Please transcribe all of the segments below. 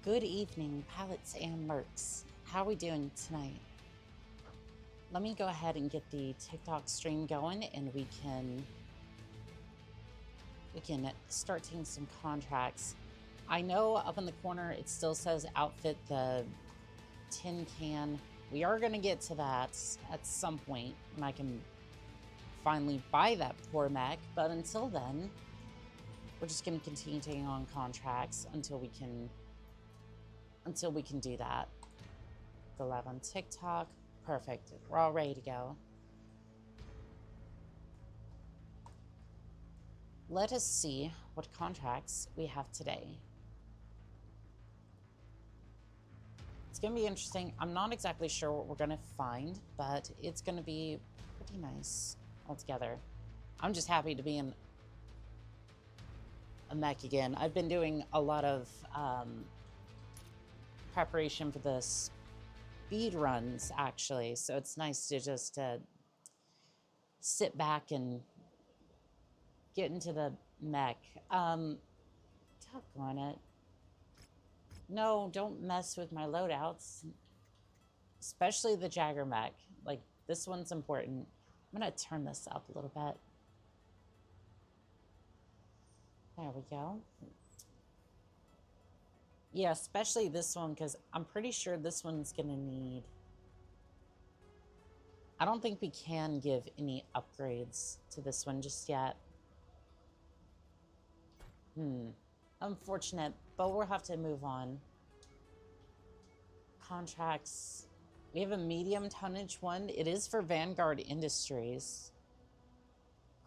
Good evening, pilots and mercs. How are we doing tonight? Let me go ahead and get the TikTok stream going, and we can start taking some contracts. I know up in the corner it still says outfit the tin can. We are going to get to that at some point when I can finally buy that poor mech, but until then, we're just going to continue taking on contracts until we can do that. Go live on TikTok. Perfect. We're all ready to go. Let us see what contracts we have today. It's going to be interesting. I'm not exactly sure what we're going to find, but it's going to be pretty nice altogether. I'm just happy to be in a mech again. I've been doing a lot of preparation for the speed runs, actually, so it's nice to just sit back and get into the mech. Doggone it. No, don't mess with my loadouts, especially the Jagger mech. Like, this one's important. I'm gonna turn this up a little bit. There we go. Yeah, especially this one, because I'm pretty sure this one's gonna need... I don't think we can give any upgrades to this one just yet. Unfortunate, but we'll have to move on. Contracts. We have a medium tonnage one. It is for Vanguard Industries.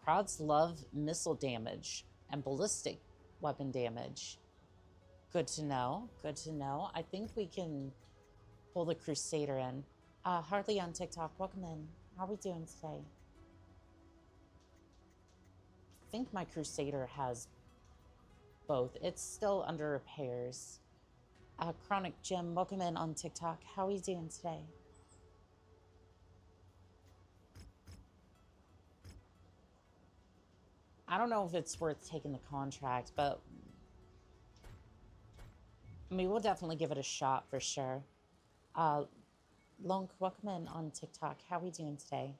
Crowds love missile damage and ballistic weapon damage. Good to know. Good to know. I think we can pull the Crusader in. Hartley on TikTok, welcome in. How are we doing today? I think my Crusader has both. It's still under repairs. Chronic Jim, welcome in on TikTok. How are you doing today? I don't know if it's worth taking the contract, but I mean, we'll definitely give it a shot for sure. Lonk, welcome in on TikTok. How are we doing today?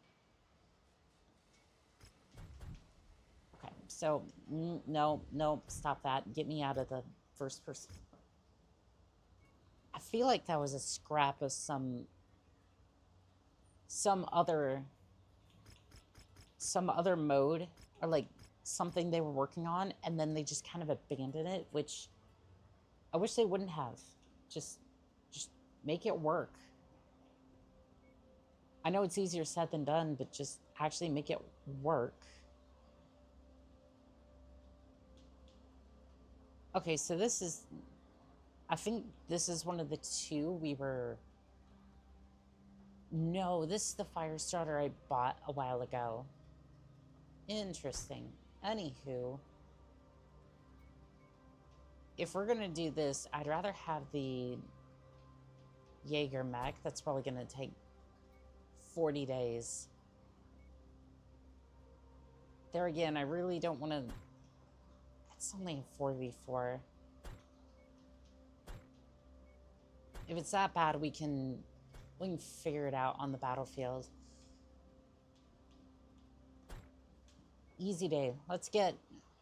Okay, so no, stop that. Get me out of the first person. I feel like that was a scrap of some other mode, or like something they were working on, and then they just kind of abandoned it, which I wish they wouldn't have. Just make it work. I know it's easier said than done, but just actually make it work. Okay, so this is... I think this is one of the two we were... No, this is the fire starter I bought a while ago. Interesting. Anywho, if we're gonna do this, I'd rather have the Jaeger mech. That's probably gonna take 40 days. There again, I really don't want to... It's only a 4v4. If it's that bad, we can figure it out on the battlefield. Easy day. Let's get...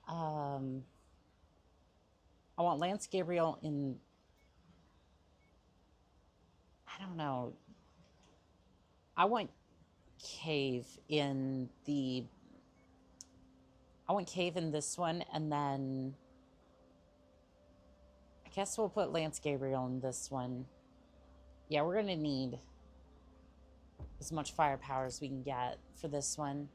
I want Lance Gabriel in... I don't know. I want Cave in the... I want Cave in this one, and then... I guess we'll put Lance Gabriel in this one. Yeah, we're going to need as much firepower as we can get for this one.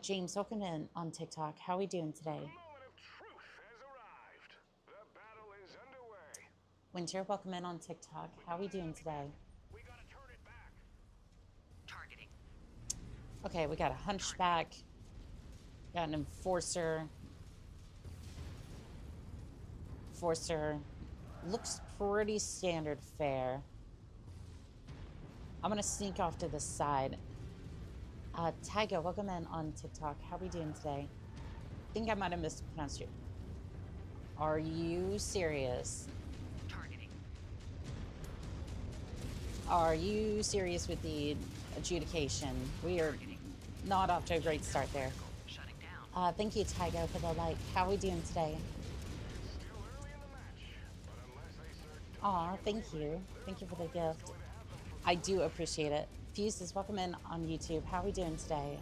James, welcome in on TikTok. How are we doing today? The moment of truth has arrived. The battle is underway. Winter, welcome in on TikTok. How are we doing today? We gotta turn it back. Targeting. Okay, we got a hunchback. Got an enforcer. Enforcer. Looks pretty standard fare. I'm gonna sneak off to the side. Tyga, welcome in on TikTok. How are we doing today? I think I might have mispronounced you. Are you serious? Targeting. Are you serious with the adjudication? We are not off to a great start there. Shutting down. Thank you, Tygo, for the like. How are we doing today? Still early in the match, but unless they start Aw, thank you. Thank you for the gift. I do appreciate it. Fuses, welcome in on YouTube. How are we doing today?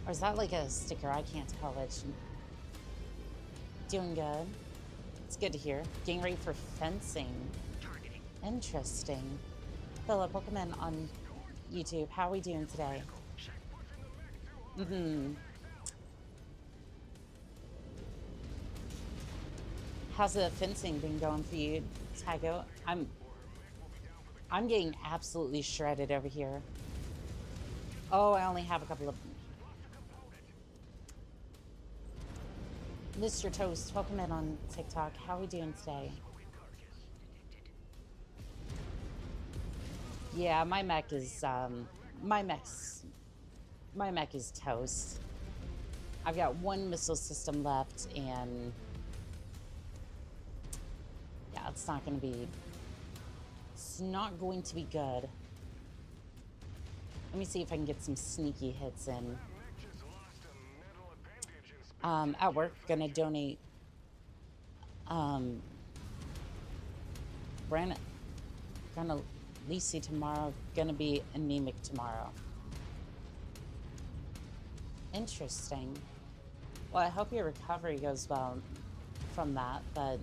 Or is that like a sticker? I can't tell which. Doing good. It's good to hear. Getting ready for fencing. Targeting. Interesting. Philip, welcome in on YouTube. How are we doing today? How's the fencing been going for you, Tygo? I'm getting absolutely shredded over here. Oh, I only have a couple of... Mr. Toast, welcome in on TikTok. How are we doing today? Yeah, my mech is my mech is toast. I've got one missile system left, and yeah, it's not going to be good. Let me see if I can get some sneaky hits in. At work, gonna donate gonna Lisi tomorrow, gonna be anemic tomorrow. Interesting. Well, I hope your recovery goes well from that, but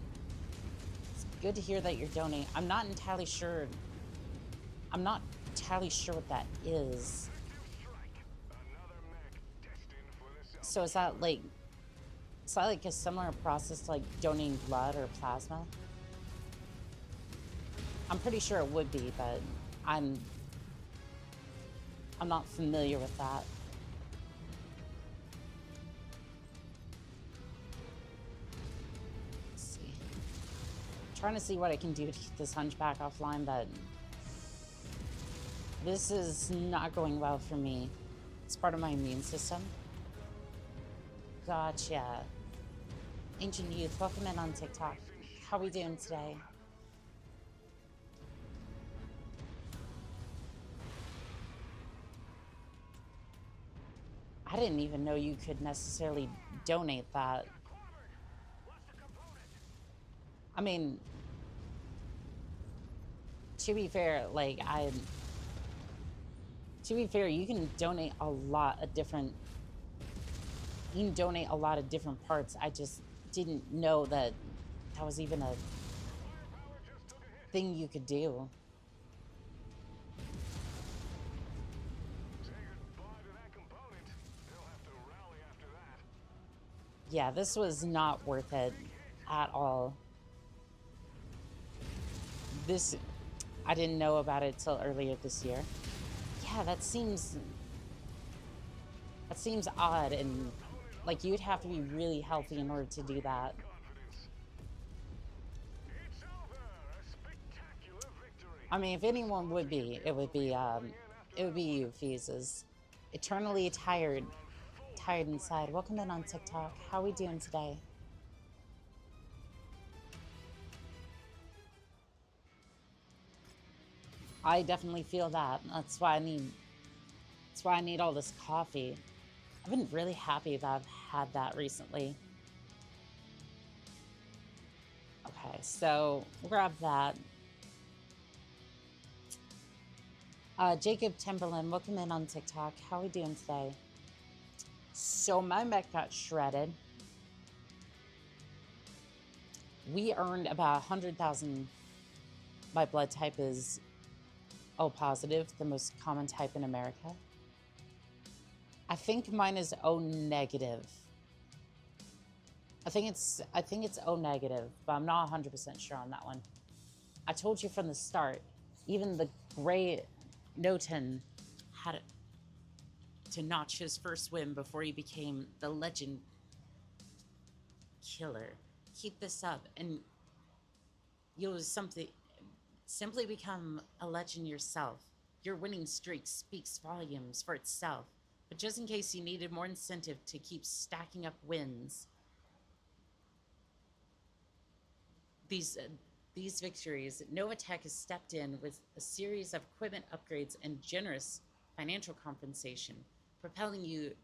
it's good to hear that you're donating. I'm not entirely sure what that is. So is that like a similar process to like donating blood or plasma? I'm pretty sure it would be, but I'm not familiar with that. Let's see. I'm trying to see what I can do to keep this hunchback offline, but this is not going well for me. It's part of my immune system. Gotcha. Ancient Youth, welcome in on TikTok. How are we doing today? I didn't even know you could necessarily donate that. I mean, to be fair, you can donate a lot of different parts. I just didn't know that was even a thing you could do. Yeah, this was not worth it at all. I didn't know about it till earlier this year. Yeah, that seems odd, and like you'd have to be really healthy in order to do that. I mean, if anyone would be, it would be you, Feezes. Eternally tired inside. Welcome in on TikTok. How are we doing today? I definitely feel that. That's why I need all this coffee. I've been really happy that I've had that recently. Okay, so we'll grab that. Jacob Timberland, welcome in on TikTok. How are we doing today? So my mech got shredded. We earned about 100,000. My blood type is O positive, the most common type in America. I think mine is O negative. I think it's O negative, but I'm not 100% sure on that one. I told you from the start, even the gray Noten had to notch his first win before he became the legend killer. Keep this up and you'll simply become a legend yourself. Your winning streak speaks volumes for itself. But just in case you needed more incentive to keep stacking up wins, These uh, these victories, Novatech has stepped in with a series of equipment upgrades and generous financial compensation, propelling you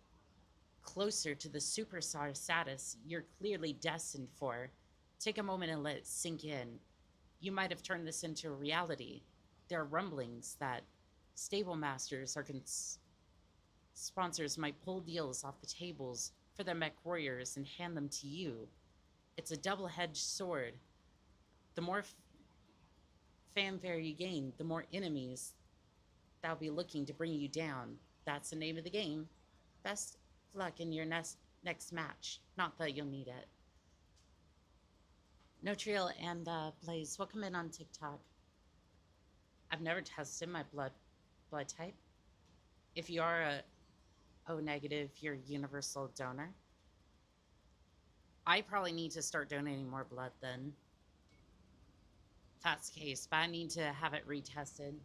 closer to the superstar status you're clearly destined for. Take a moment and let it sink in. You might have turned this into a reality. There are rumblings that stable masters or sponsors might pull deals off the tables for their mech warriors and hand them to you. It's a double-edged sword. The more fanfare you gain, the more enemies that'll be looking to bring you down. That's the name of the game. Best luck in your next match. Not that you'll need it. No Trail and Blaze, welcome in on TikTok. I've never tested my blood type. If you are a O negative, you're a universal donor. I probably need to start donating more blood then. If that's the case, but I need to have it retested. It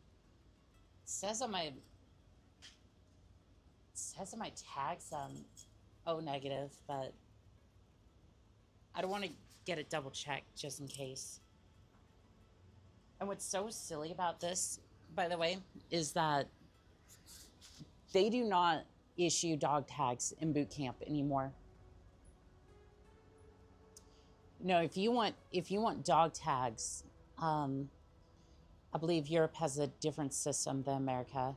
says on my tags O negative, but I don't want to get it double checked just in case. And what's so silly about this, by the way, is that they do not issue dog tags in boot camp anymore. No, if you want dog tags, I believe Europe has a different system than America.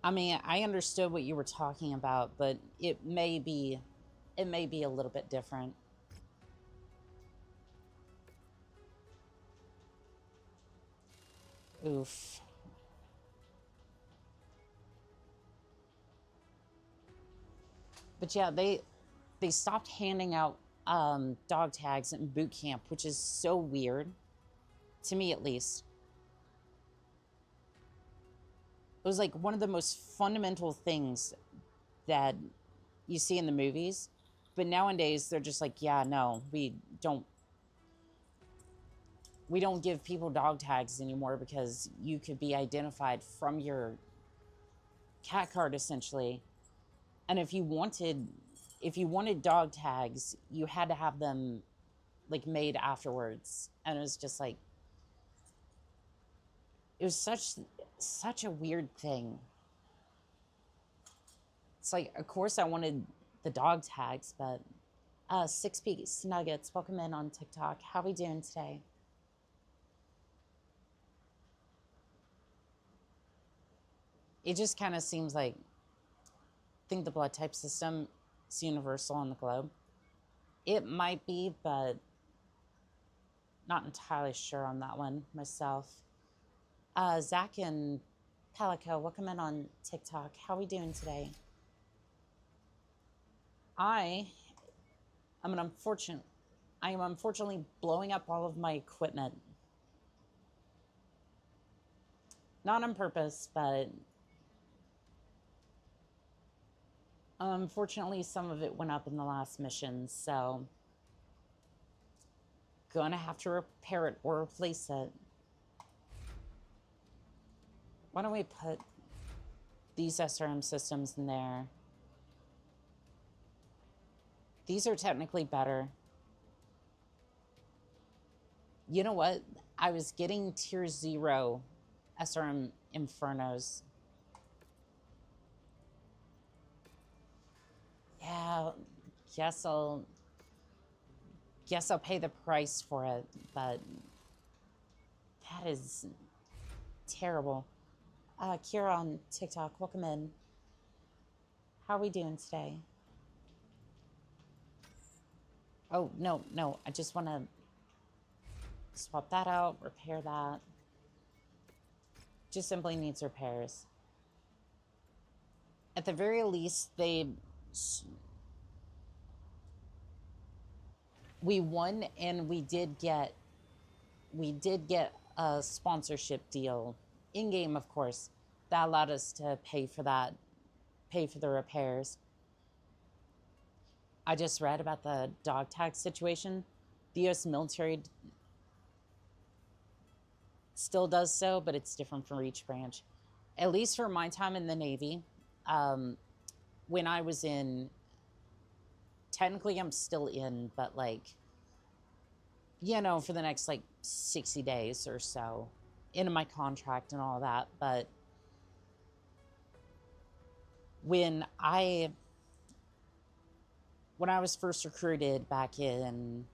I mean, I understood what you were talking about, but it may be a little bit different. Oof. But yeah, they stopped handing out dog tags in boot camp, which is so weird to me, at least. It was like one of the most fundamental things that you see in the movies, but nowadays they're just like, yeah, no, we don't give people dog tags anymore because you could be identified from your cat card, essentially. And if you wanted dog tags, you had to have them like made afterwards. And it was just like, it was such a weird thing. It's like, of course I wanted the dog tags, but 6-piece nuggets, welcome in on TikTok. How we doing today? It just kind of seems like, I think the blood type system is universal on the globe. It might be, but not entirely sure on that one myself. Zach and Palico, welcome in on TikTok. How we doing today? I am unfortunately blowing up all of my equipment. Not on purpose, but unfortunately some of it went up in the last mission, so gonna have to repair it or replace it. Why don't we put these SRM systems in there? These are technically better. You know what? I was getting tier 0 SRM Infernos. Yeah, guess I'll pay the price for it, but that is terrible. Kira on TikTok, welcome in. How are we doing today? Oh, no, I just want to swap that out, repair that. Just simply needs repairs. At the very least, we won, and we did get a sponsorship deal in-game, of course, that allowed us to pay for the repairs. I just read about the dog tag situation. The U.S. military still does so, but it's different for each branch. At least for my time in the Navy, when I was in technically I'm still in, but like, you know, for the next like 60 days or so into my contract and all that. But when I was first recruited back in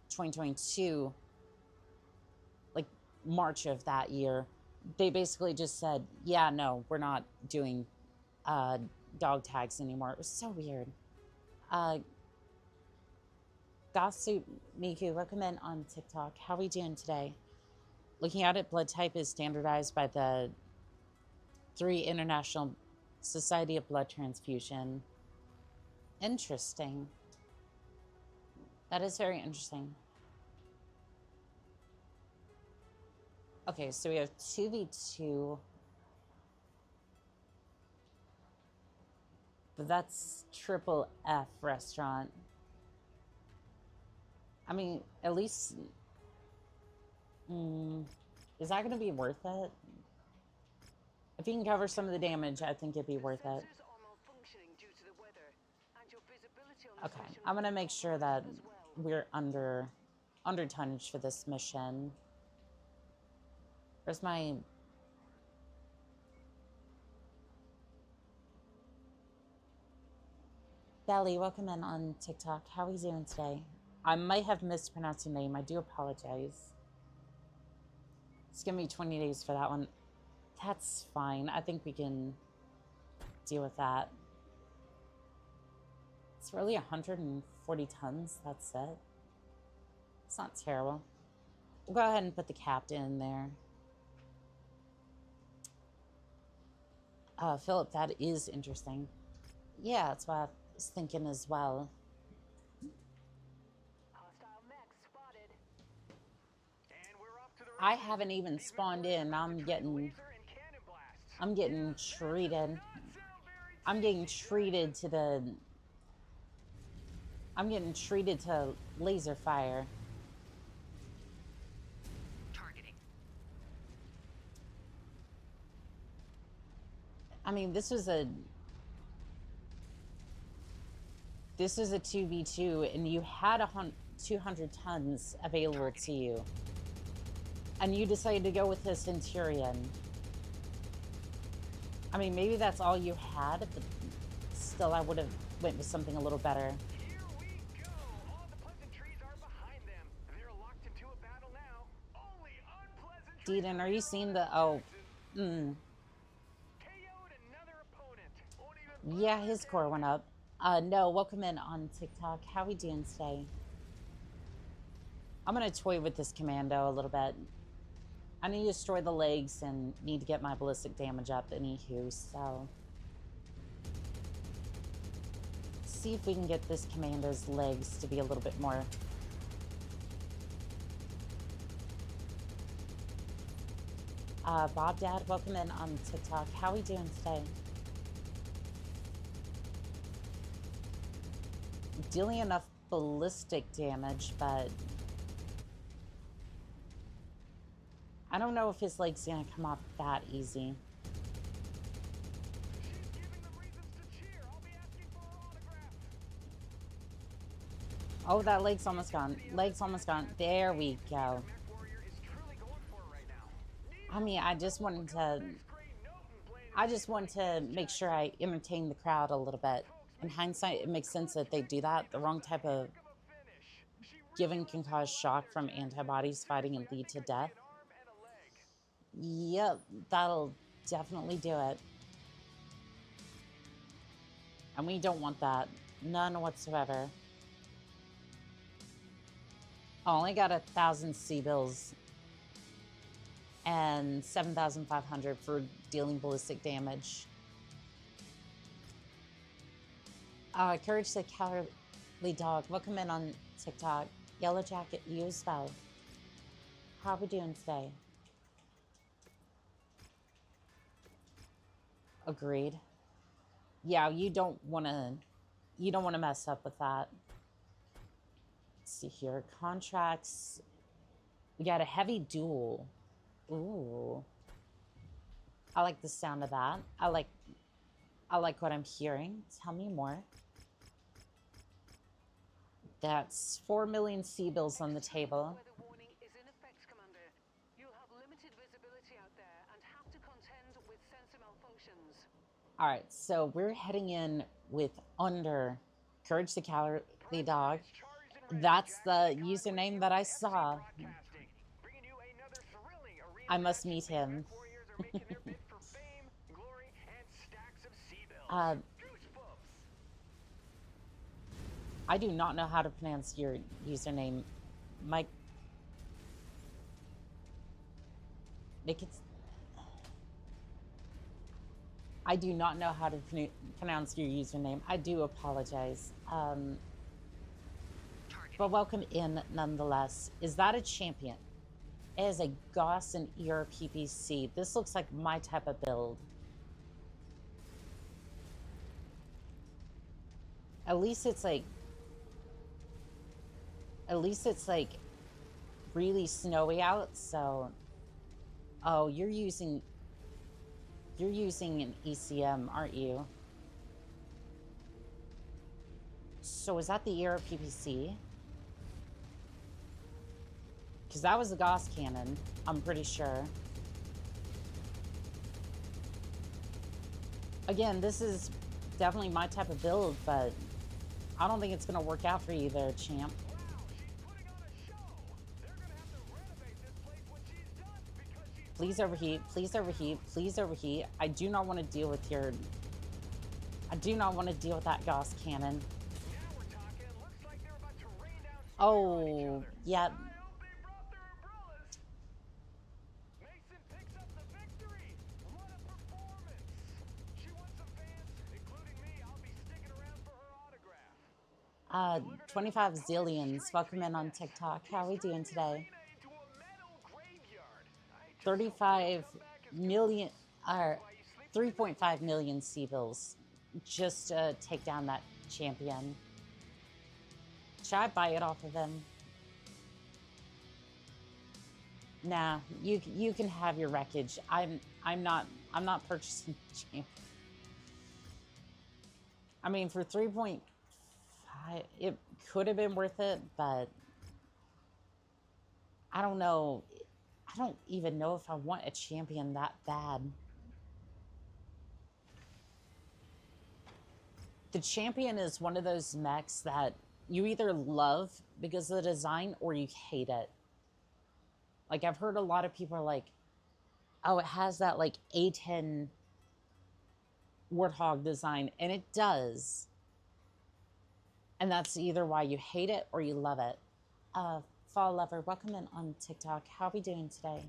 2022, like March of that year, they basically just said, yeah, no, we're not doing dog tags anymore. It was so weird. Gossip Miku, welcome in on TikTok. How are we doing today? Looking at it, blood type is standardized by the 3 International Society of Blood Transfusion. Interesting. That is very interesting. Okay, so we have 2v2. But that's triple F restaurant. I mean, at least... is that going to be worth it? If you can cover some of the damage, I think it'd be worth it. Okay, I'm going to make sure that we're under tonnage for this mission. Where's my... Belly, welcome in on TikTok. How are you doing today? I might have mispronounced your name. I do apologize. It's gonna be 20 days for that one. That's fine. I think we can deal with that. It's really 140 tons. That's it. It's not terrible. We'll go ahead and put the captain in there. Philip, that is interesting. Yeah, that's what I was thinking as well. I haven't even spawned in. I'm getting treated. I'm getting treated to laser fire. Targeting. I mean, this was a 2v2, and you had 200 tons available to you. And you decided to go with the Centurion. I mean, maybe that's all you had, but still, I would have went with something a little better. Here we go. All the pleasant trees are behind them. They're locked into a battle now. Only unpleasant trees. Deedon, are you seeing the... Oh. KO'd another opponent. Won't even Yeah, his core went up. No, welcome in on TikTok. How we doing today? I'm going to toy with this commando a little bit. I need to destroy the legs and need to get my ballistic damage up anywho, so... See if we can get this commando's legs to be a little bit more... Bob Dad, welcome in on TikTok. How we doing today? Dealing enough ballistic damage, but... I don't know if his leg's gonna come off that easy. She's giving them reasons to cheer. I'll be asking for her autograph. Oh, that leg's almost gone. Leg's almost gone. There we go. MechWarrior is truly going for it right now. I mean, I just wanted to make sure I entertain the crowd a little bit. In hindsight, it makes sense that they do that. The wrong type of given can cause shock from antibodies fighting and lead to death. Yep, that'll definitely do it. And we don't want that. None whatsoever. I only got 1,000 C-bills and 7,500 for dealing ballistic damage. Courage the Cowardly Dog. Welcome in on TikTok. Yellow Jacket, you as well. How are we doing today? Agreed. Yeah, you don't want to mess up with that. Let's see here. Contracts. We got a heavy duel. Ooh. I like the sound of that. I like what I'm hearing. Tell me more. That's 4 million C-bills on the table. Weather warning is in effect, Commander. You'll have limited visibility out there and have to contend with sensor malfunctions. All right, so we're heading in with under Courage the Cowardly Dog. That's the username that I saw. I must meet him. I do not know how to pronounce your username, Mike. I do not know how to pronounce your username. I do apologize. But welcome in nonetheless. Is that a champion? It is a Gauss and ERPPC. This looks like my type of build. At least it's like really snowy out, so oh, you're using an ECM, aren't you? So is that the ERPPC? Because that was the Gauss cannon, I'm pretty sure. Again, this is definitely my type of build, but I don't think it's going to work out for you there, champ. Please overheat, please overheat, please overheat. I do not want to deal with your... I do not want to deal with that Gauss cannon. Oh, yeah. Picks up the victory. What a performance. She won some fans, including me. I'll be sticking around for her autograph. 25 zillions. Welcome in on TikTok. How are we doing today? 35 million, or 3.5 million C-bills just to take down that champion. Should I buy it off of him? Nah, you can have your wreckage. I'm not purchasing the champion. I mean, for 3.5, it could have been worth it, but I don't know. I don't even know if I want a champion that bad. The champion is one of those mechs that you either love because of the design or you hate it. Like, I've heard a lot of people are like, oh, it has that, like, A10 Warthog design, and it does. And that's either why you hate it or you love it. Fall Lover, welcome in on TikTok. How are we doing today?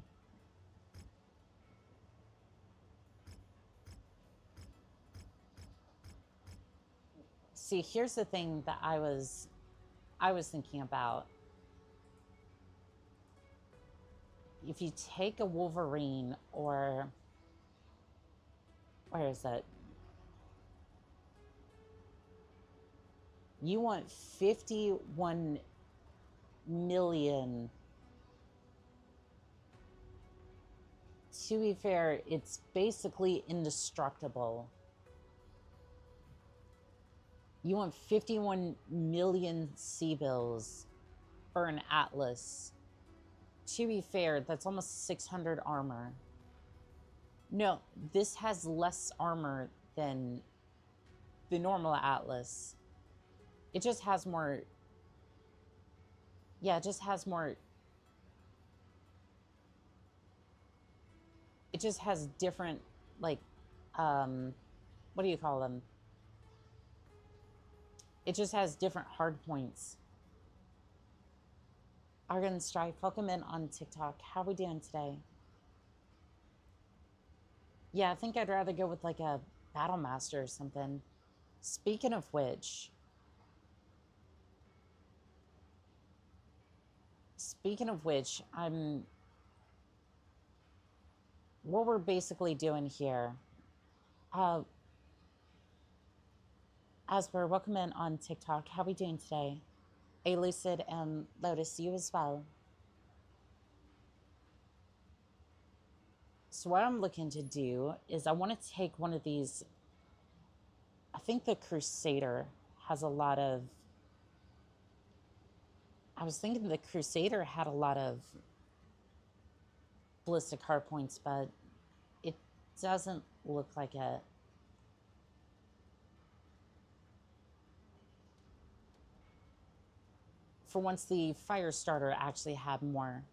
See, here's the thing that I was thinking about. If you take a Wolverine or where is it? You want 51 million. To be fair, it's basically indestructible. You want 51 million C-bills for an Atlas. To be fair, that's almost 600 armor. No, this has less armor than the normal Atlas. It just has more... Yeah, it just has more... It just has different, like, what do you call them? It just has different hard points. Argon Strike, welcome in on TikTok. How are we doing today? Yeah, I think I'd rather go with like a Battle Master or something. Speaking of which, what we're basically doing here, Asper, welcome in on TikTok. How are we doing today? A Lucid and Lotus, you as well. So what I'm looking to do is I want to take one of these. I think the Crusader has a lot of I was thinking the Crusader had a lot of ballistic hard points, but it doesn't look like it. For once, the Firestarter actually had more.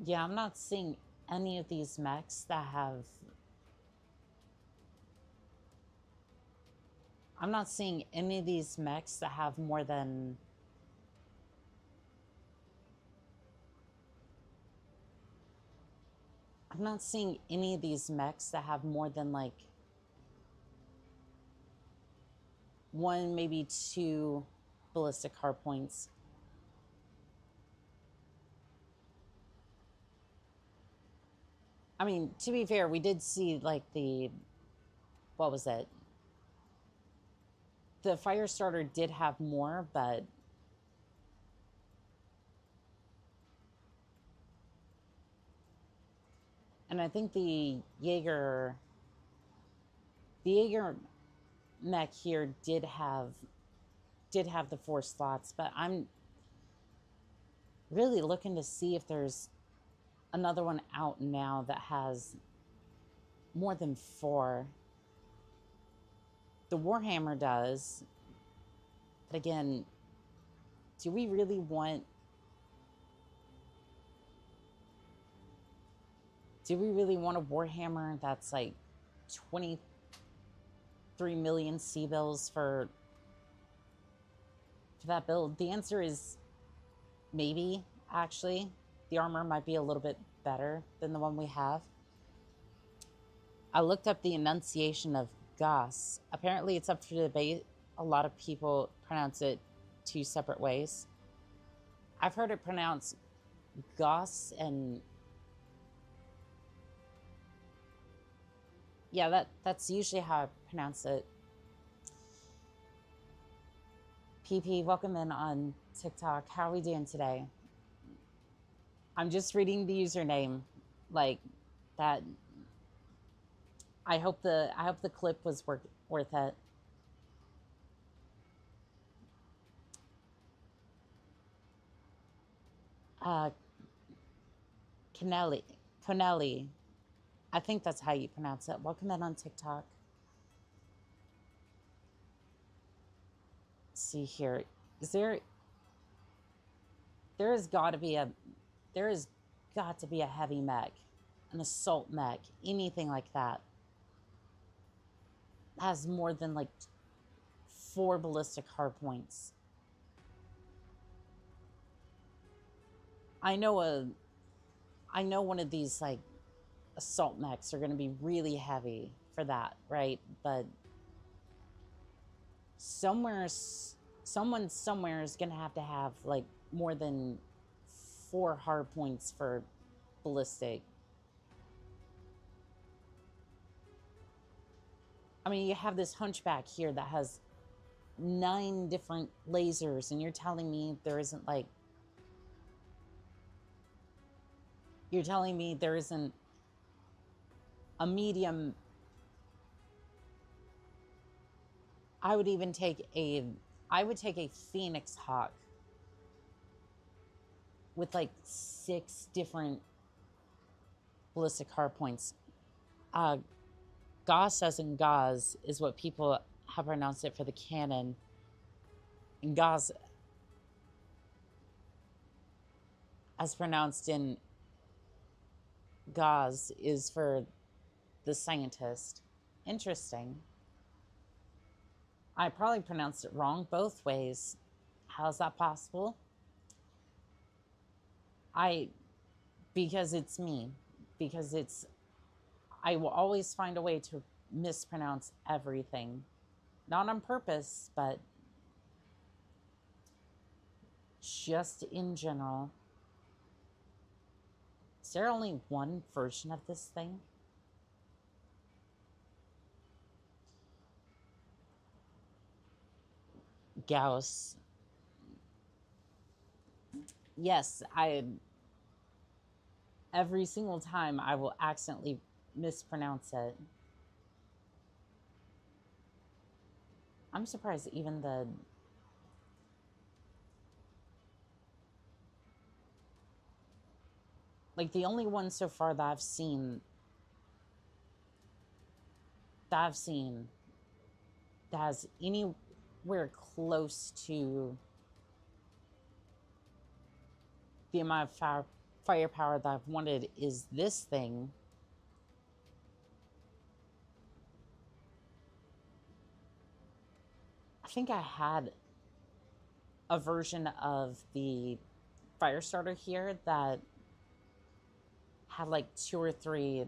Yeah, I'm not seeing any of these mechs that have... I'm not seeing any of these mechs that have more than... I'm not seeing any of these mechs that have more than like 1, maybe 2 ballistic hard points. I mean, to be fair, we did see like the... What was it? The Firestarter did have more, but... And I think the Jaeger mech here did have the 4 slots, but I'm really looking to see if there's another one out now that has more than 4. The Warhammer does, but again, do we really want... Do we really want a Warhammer that's like 23 million C-bills for that build? The answer is maybe, actually. The armor might be a little bit better than the one we have. I looked up the enunciation of Goss. Apparently it's up for debate. A lot of people pronounce it 2 separate ways. I've heard it pronounced Goss, and yeah, that's usually how I pronounce it. PP, welcome in on TikTok. How are we doing today? I'm just reading the username, like that. I hope the clip was worth it. Connelly. I think that's how you pronounce it. Welcome in on TikTok. Let's see here. Is there has got to be a heavy mech, an assault mech, anything like that has more than like 4 ballistic hard points. I know one of these like assault mechs are going to be really heavy for that, right? But someone somewhere is going to have like more than 4 hard points for ballistic. I mean, you have this Hunchback here that has 9 different lasers, and you're telling me there isn't like... You're telling me there isn't a medium... I would take a Phoenix Hawk with like 6 different ballistic hard points. Gauss as in gauze is what people have pronounced it for the cannon. And gauze as pronounced in gauze is for the scientist. Interesting. I probably pronounced it wrong both ways. How's that possible? Because it's me. Because I will always find a way to mispronounce everything. Not on purpose, but just in general. Is there only one version of this thing? Gauss. Yes, every single time I will accidentally mispronounce it. I'm surprised even the only one so far that I've seen that has anywhere close to the amount of firepower that I've wanted is this thing. I think I had a version of the fire starter here that had like 2 or 3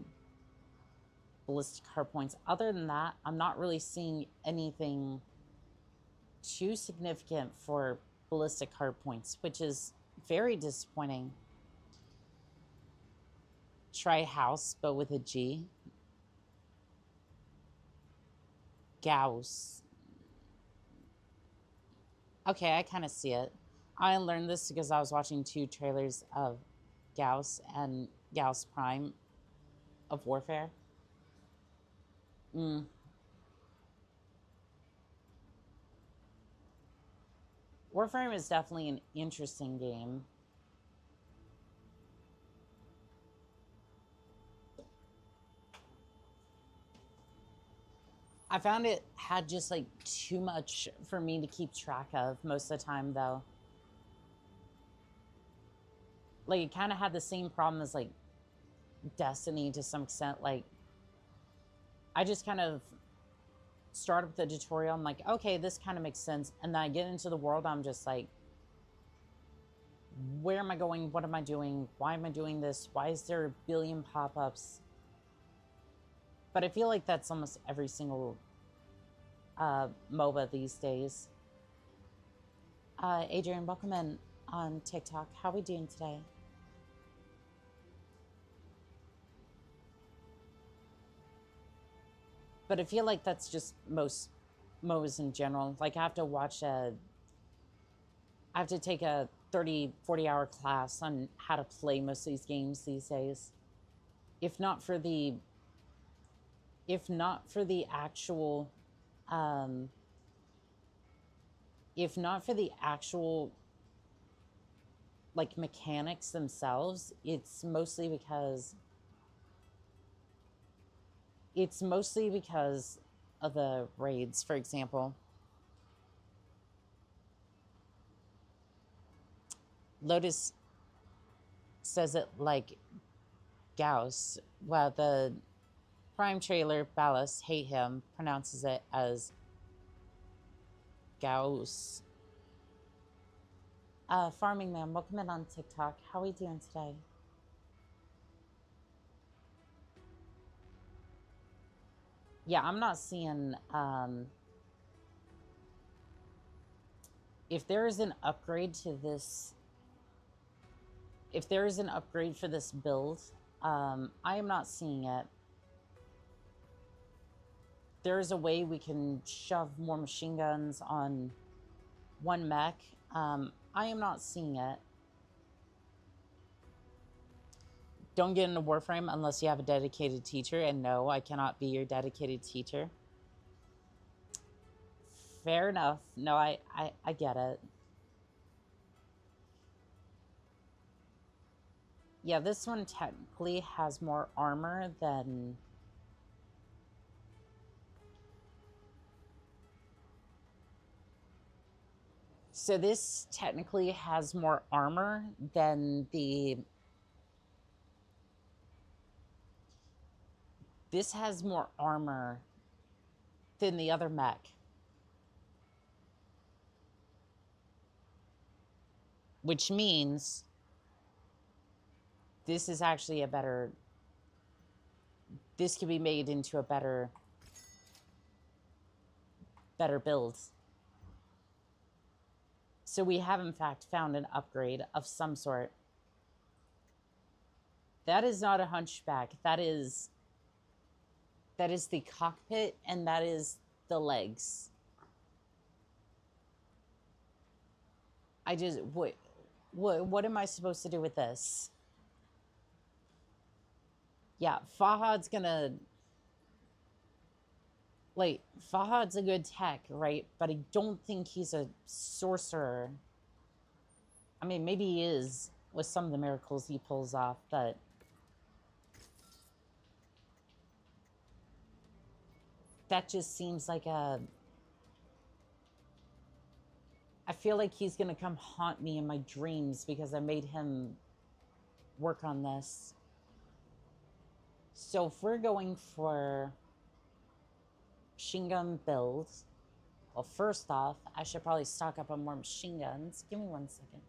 ballistic hard points. Other than that, I'm not really seeing anything too significant for ballistic hard points, which is very disappointing. Try house, but with a G. Gauss. Okay, I kind of see it. I learned this because I was watching 2 trailers of Gauss and Gauss Prime of Warfare. Warframe is definitely an interesting game. I found it had just like too much for me to keep track of most of the time, though. Like, it kind of had the same problem as like Destiny to some extent. Like, I just kind of start up the tutorial. I'm like, okay, this kind of makes sense. And then I get into the world. I'm just like, where am I going? What am I doing? Why am I doing this? Why is there a billion pop-ups? But I feel like that's almost every single MOBA these days. Adrian, welcome in on TikTok. How are we doing today? But I feel like that's just most MOBAs in general. Like, I have to take a 30, 40-hour class on how to play most of these games these days. If not for the actual like mechanics themselves, it's mostly because of the raids. For example, Lotus says it like Gauss. Well, the Prime trailer, Ballas, hate him, pronounces it as Gauss. Farming Man, welcome in on TikTok. How are we doing today? Yeah, I'm not seeing... if there is an upgrade to this... If there is an upgrade for this build, I am not seeing it. There is a way we can shove more machine guns on one mech. I am not seeing it. Don't get into Warframe unless you have a dedicated teacher, and no, I cannot be your dedicated teacher. Fair enough. No, I get it. Yeah, this one technically has more armor than... So this technically has more armor than the... This has more armor than the other mech. Which means this is actually a better... This can be made into a better build. So we have, in fact, found an upgrade of some sort. That is not a hunchback. That is the cockpit, and that is the legs. What am I supposed to do with this? Yeah, Fahad's gonna... Like, Fahad's a good tech, right? But I don't think he's a sorcerer. I mean, maybe he is with some of the miracles he pulls off, but... That just seems like a... I feel like he's gonna come haunt me in my dreams because I made him work on this. So if we're going for machine gun build, well, first off, I should probably stock up on more machine guns. Give me 1 second.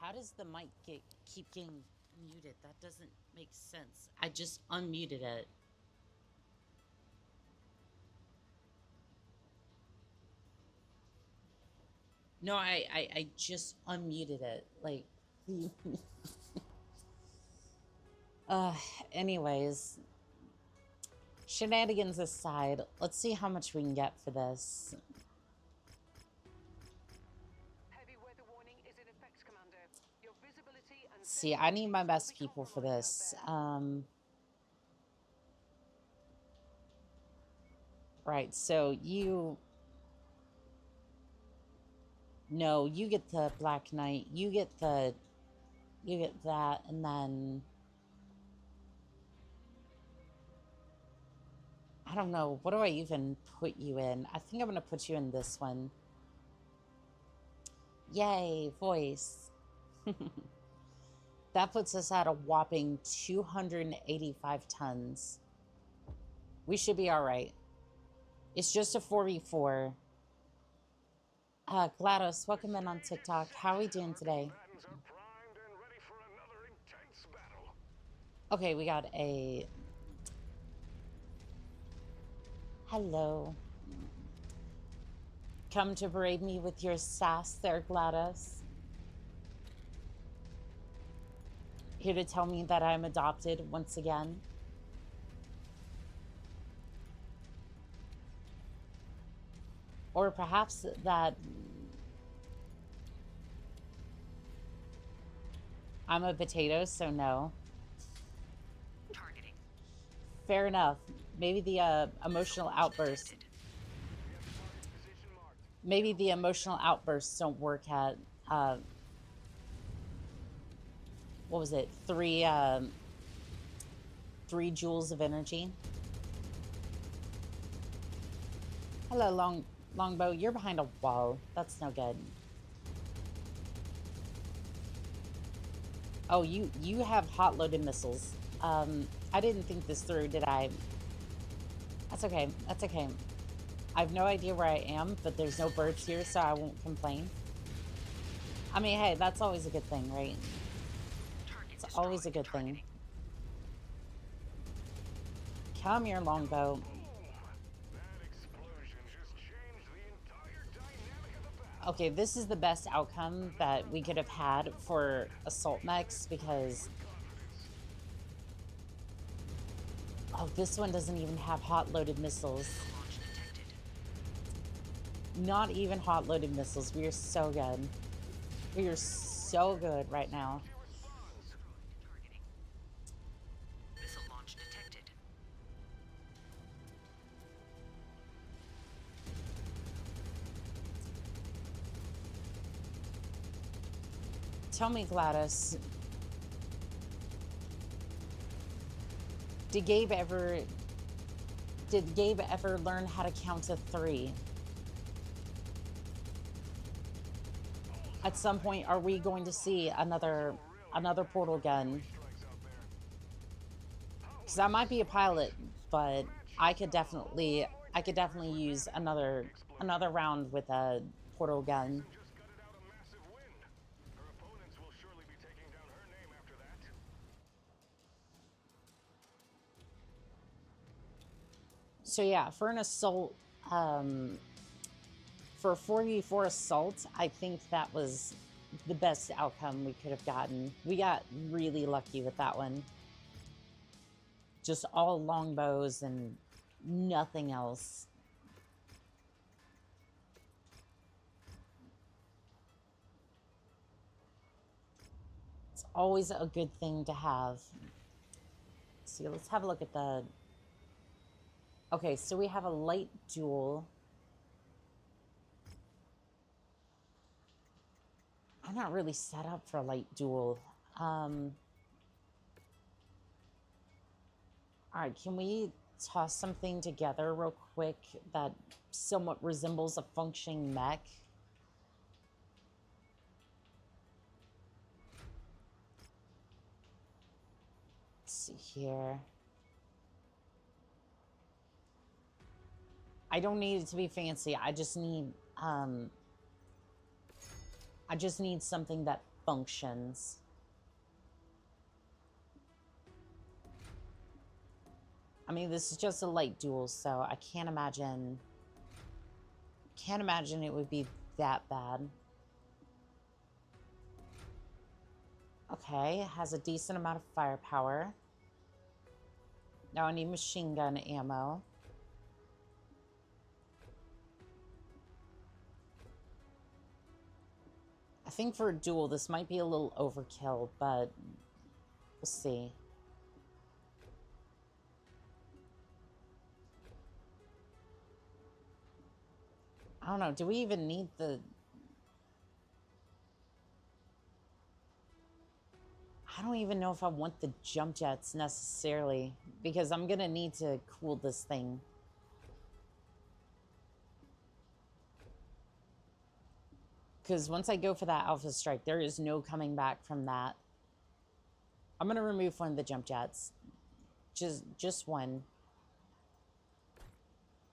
How does the mic keep getting muted? That doesn't make sense. I just unmuted it. No, I just unmuted it. Like, anyways, shenanigans aside, let's see how much we can get for this. Heavy weather warning is in effect, Commander. Your visibility and See, I need my best people for this. Right, so you... No, you get the Black Knight, you get that, and then... I don't know, what do I even put you in? I think I'm gonna put you in this one. Yay, voice. That puts us at a whopping 285 tons. We should be all right. It's just a 4v4. GLaDOS, welcome in on TikTok. How are we doing today? Okay, we got a... Hello. Come to berate me with your sass there, GLaDOS. Here to tell me that I'm adopted once again. Or perhaps that I'm a potato, so no. Targeting. Fair enough. Maybe the emotional outbursts. Maybe the emotional outbursts don't work at what was it? 3 joules of energy. Hello, Longbow. You're behind a wall. That's no good. Oh, you have hot-loaded missiles. I didn't think this through, did I? That's okay. That's okay. I have no idea where I am, but there's no birds here, so I won't complain. I mean, hey, that's always a good thing, right? Target It's always a destroyed. good thing. Targeting. Come here, longbow. That explosion just changed the entire dynamic of the battle. Okay, this is the best outcome that we could have had for assault mechs because... Oh, this one doesn't even have hot-loaded missiles. Launch detected. Not even hot-loaded missiles. We are so good. We are so good right now. Targeting. Missile launch detected. Tell me, Gladys, did Gabe ever learn how to count to 3? At some point, are we going to see another portal gun? Because I might be a pilot, but I could definitely use another round with a portal gun. Just gutted out a massive win. Her opponents will surely be taking down her name after that. So yeah, for an assault, for a 4v4 assault, I think that was the best outcome we could have gotten. We got really lucky with that one. Just all longbows and nothing else. It's always a good thing to have. Let's see, let's have a look at the... Okay, so we have a light duel. I'm not really set up for a light duel. All right, can we toss something together real quick that somewhat resembles a functioning mech? Let's see here. I don't need it to be fancy. I just need something that functions. I mean, this is just a light duel, so I can't imagine it would be that bad. Okay, it has a decent amount of firepower. Now I need machine gun ammo. I think for a duel, this might be a little overkill, but we'll see. I don't know. Do we even need the... I don't even know if I want the jump jets necessarily, because I'm going to need to cool this thing. Because once I go for that Alpha Strike, there is no coming back from that. I'm going to remove one of the jump jets. Just one.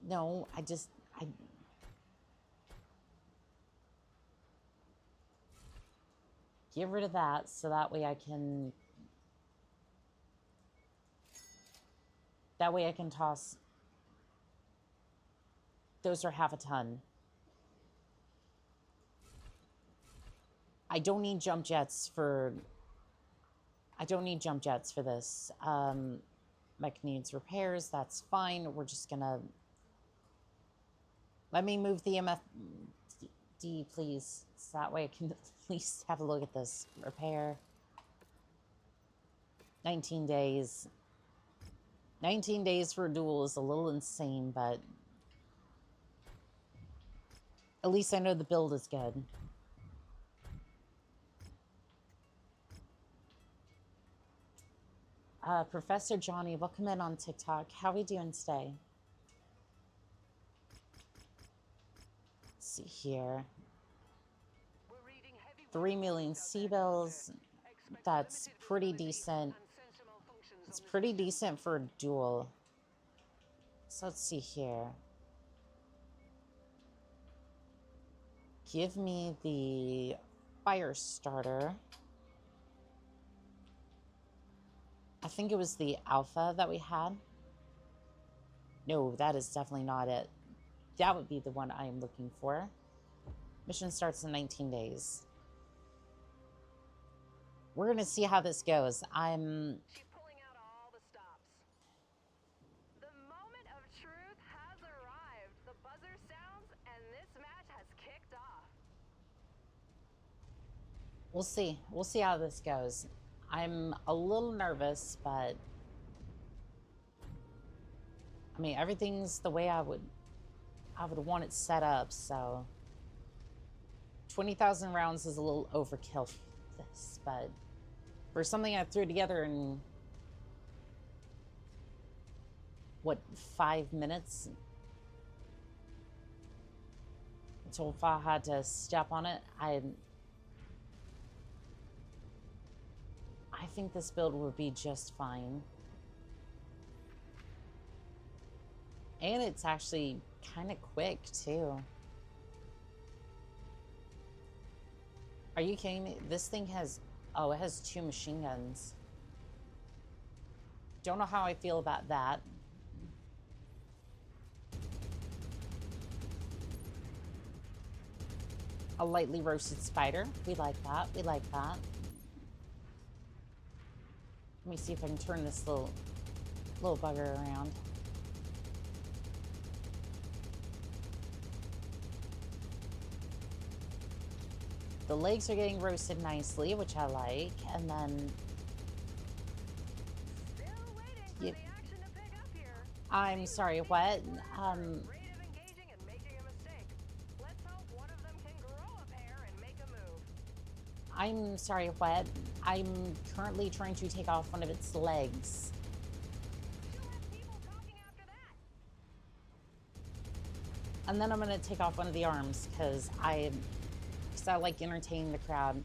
No, I get rid of that so that way I can... That way I can toss... Those are half a ton. I don't need jump jets for... I don't need jump jets for this. Mech needs repairs. That's fine. We're just gonna... Let me move the MFD, please. So that way I can at least have a look at this. Repair. 19 days. 19 days for a duel is a little insane, but... At least I know the build is good. Professor Johnny, welcome in on TikTok. How are we doing today? Let's see here. 3 million C-bills. That's pretty decent. It's pretty decent for a duel. So let's see here. Give me the fire starter. I think it was the alpha that we had. No, that is definitely not it. That would be the one I am looking for. Mission starts in 19 days. We're going to see how this goes. She's pulling out all the stops. The moment of truth has arrived. The buzzer sounds, and this match has kicked off. We'll see. We'll see how this goes. I'm a little nervous, but I mean, everything's the way I would want it set up, so 20,000 rounds is a little overkill for this, but for something I threw together in what, 5 minutes until I had to step on it, I think this build would be just fine. And it's actually kind of quick, too. Are you kidding me? This thing has... Oh, it has 2 machine guns. Don't know how I feel about that. A lightly roasted spider. We like that. We like that. Let me see if I can turn this little bugger around. The legs are getting roasted nicely, which I like, and then... Still waiting for the action to pick up here. I'm sorry, what? Rate of engaging and making a mistake. Let's hope one of them can grow a pair and make a move. I'm sorry, what? I'm currently trying to take off one of its legs. She'll have people talking after that. And then I'm gonna take off one of the arms, because I like entertaining the crowd. I'm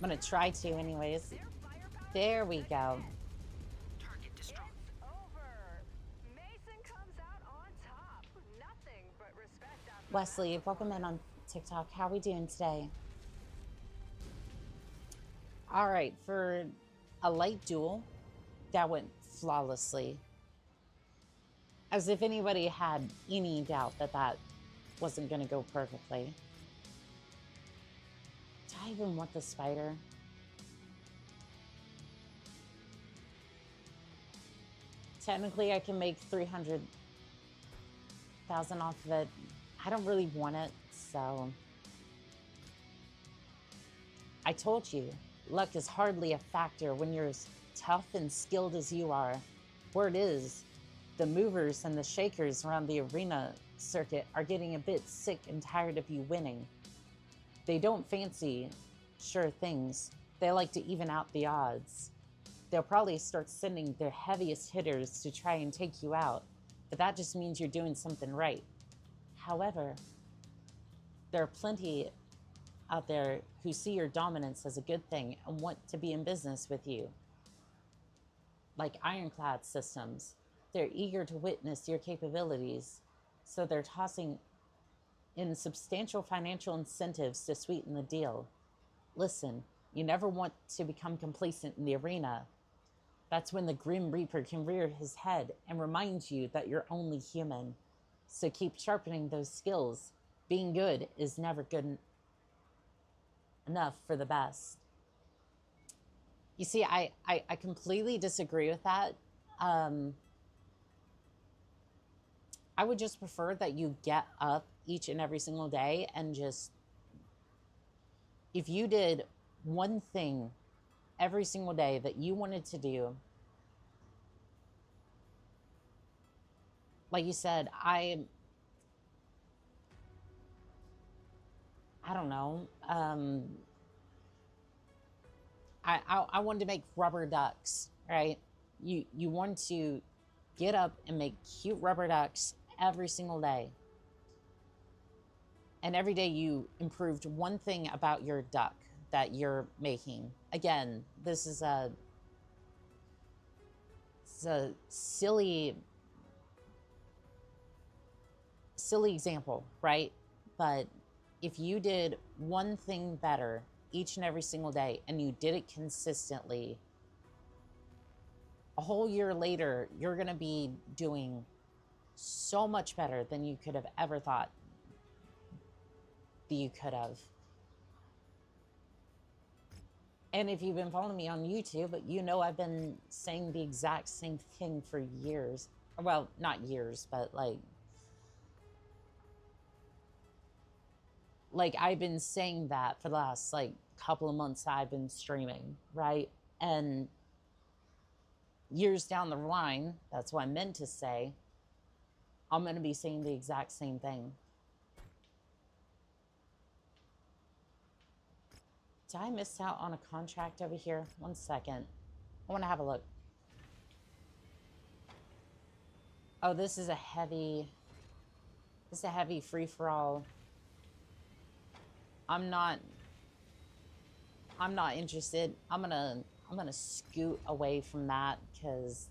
gonna try to anyways. Their firepower There we go. Target destroyed. is over. Mason comes out on top. Nothing but respect after Wesley, welcome in on TikTok. How are we doing today? All right, for a light duel, that went flawlessly. As if anybody had any doubt that that wasn't going to go perfectly. Do I even want the spider? Technically, I can make 300,000 off of it. I don't really want it, so... I told you, luck is hardly a factor when you're as tough and skilled as you are. Word is, the movers and the shakers around the arena circuit are getting a bit sick and tired of you winning. They don't fancy sure things. They like to even out the odds. They'll probably start sending their heaviest hitters to try and take you out, but that just means you're doing something right. However, there are plenty out there who see your dominance as a good thing and want to be in business with you. Like Ironclad Systems, they're eager to witness your capabilities, so they're tossing in substantial financial incentives to sweeten the deal. Listen, you never want to become complacent in the arena. That's when the Grim Reaper can rear his head and remind you that you're only human. So keep sharpening those skills. Being good is never good enough for the best. You see, I completely disagree with that. I would just prefer that you get up each and every single day and just, if you did one thing every single day that you wanted to do, like you said, I don't know. I wanted to make rubber ducks, right? You want to get up and make cute rubber ducks every single day. And every day you improved one thing about your duck that you're making. Again, this is a It's a silly example, right? But if you did one thing better each and every single day and you did it consistently, a whole year later, you're going to be doing so much better than you could have ever thought that you could have. And if you've been following me on YouTube, you know I've been saying the exact same thing for years. Well, not years, but like I've been saying that for the last like couple of months I've been streaming, right? And years down the line, that's what I meant to say, I'm going to be saying the exact same thing. Did I miss out on a contract over here? 1 second. I want to have a look. Oh, this is a heavy free-for-all. I'm not interested. I'm gonna scoot away from that because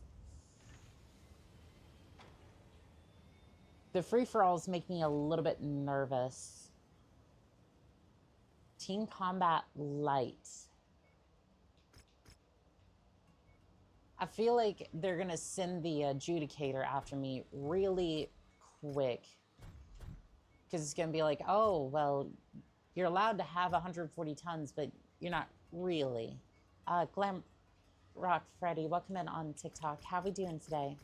the free-for-alls make me a little bit nervous. Team Combat Light. I feel like they're gonna send the adjudicator after me really quick because it's gonna be like, oh, well, you're allowed to have 140 tons, but you're not really. Glam Rock Freddy, welcome in on TikTok. How we doing today?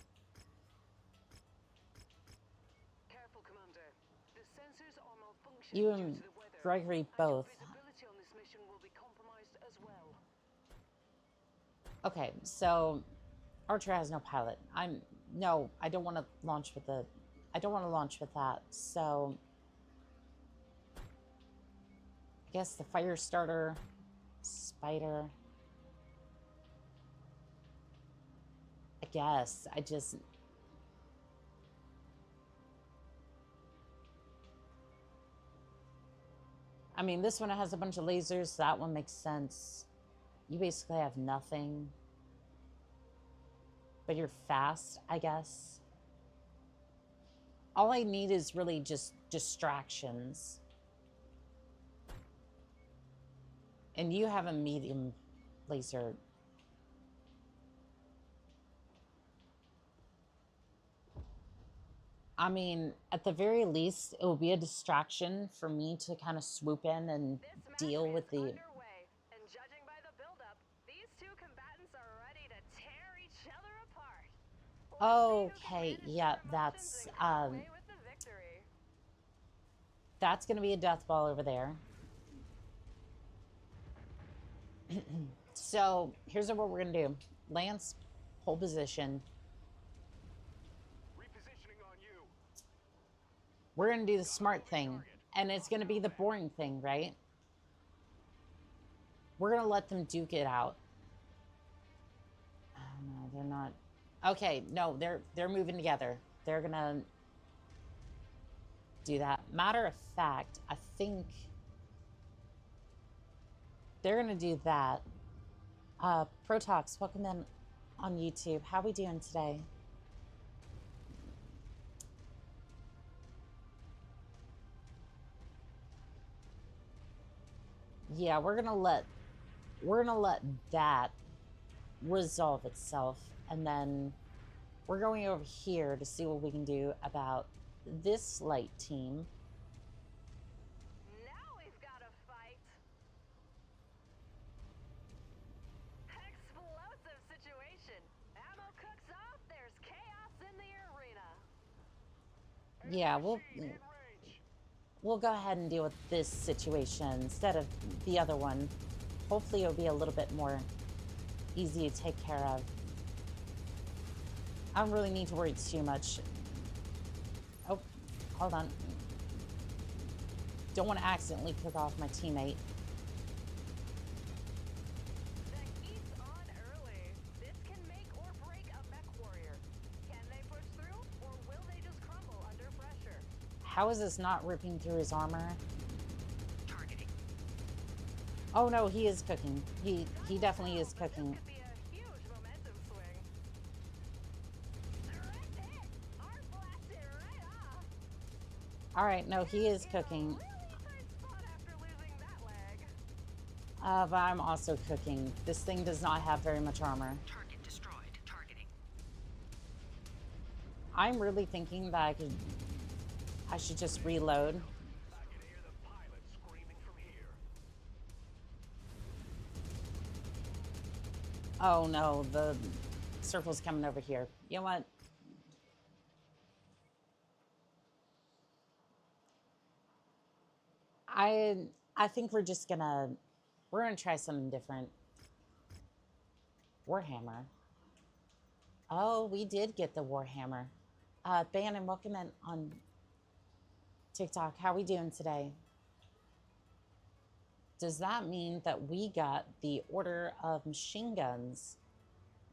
Careful, Commander. The sensors are malfunctioning You due and to the weather. Gregory both. Visibility on this mission will be compromised as well. Okay, so Archer has no pilot. I don't want to launch with that. So I guess the fire starter, spider. I guess I mean, this one has a bunch of lasers, so that one makes sense. You basically have nothing. But you're fast, I guess. All I need is really just distractions. And you have a medium laser. I mean, at the very least, it will be a distraction for me to kind of swoop in and deal with the... Underway, and judging by the buildup, these two combatants are ready to tear each other apart. Okay, yeah, that's gonna be a death ball over there. So here's what we're gonna do. Lance, hold position. Repositioning on you. We're gonna do the smart thing, and it's gonna be the boring thing, right? We're gonna let them duke it out. Oh, no, they're not. Okay, no, they're moving together. They're gonna do that. Matter of fact, I think they're gonna do that. Protox, welcome in on YouTube. How we doing today? Yeah, we're gonna let that resolve itself, and then we're going over here to see what we can do about this light team. Now we've got a fight. Explosive situation. Ammo cooks off. There's chaos in the arena. Yeah, In range. we'll go ahead and deal with this situation instead of the other one. Hopefully it'll be a little bit more easy to take care of. I don't really need to worry too much. Oh, hold on. Don't want to accidentally cook off my teammate. The heat's on early. This can make or break a MechWarrior. Can they push through, or will they just crumble under pressure? How is this not ripping through his armor? Targeting. Oh no, he is cooking. He definitely is cooking. This could be a huge momentum swing. All right, no, he is cooking. Really tight spot after losing that leg. But I'm also cooking. This thing does not have very much armor. Target destroyed. Targeting. I'm really thinking that I should just reload. I can hear the pilot screaming from here. Oh no, the circle's coming over here. You know what? I think we're gonna try something different. Warhammer. Oh, we did get the Warhammer. Bannon, welcome in on TikTok. How we doing today? Does that mean that we got the order of machine guns?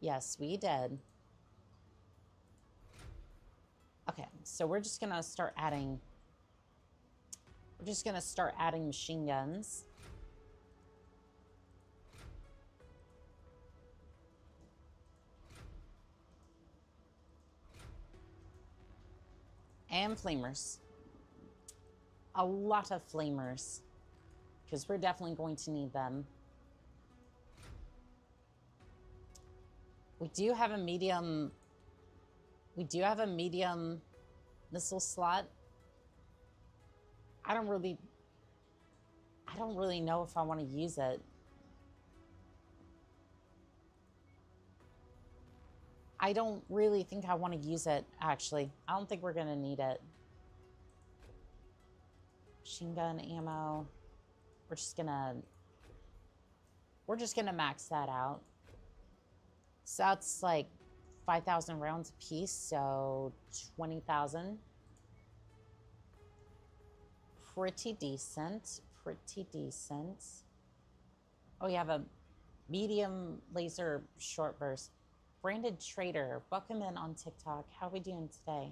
Yes, we did. Okay, so we're just gonna start adding. We're just gonna start adding machine guns. And flamers. A lot of flamers. Because we're definitely going to need them. We do have a medium missile slot. I don't really know if I want to use it. I don't really think I want to use it, actually. I don't think we're going to need it. Machine gun ammo. We're just gonna max that out. So that's like 5,000 rounds a piece, so 20,000. Pretty decent. Pretty decent. Oh, you have a medium laser short burst. Branded Trader, welcome in on TikTok. How are we doing today?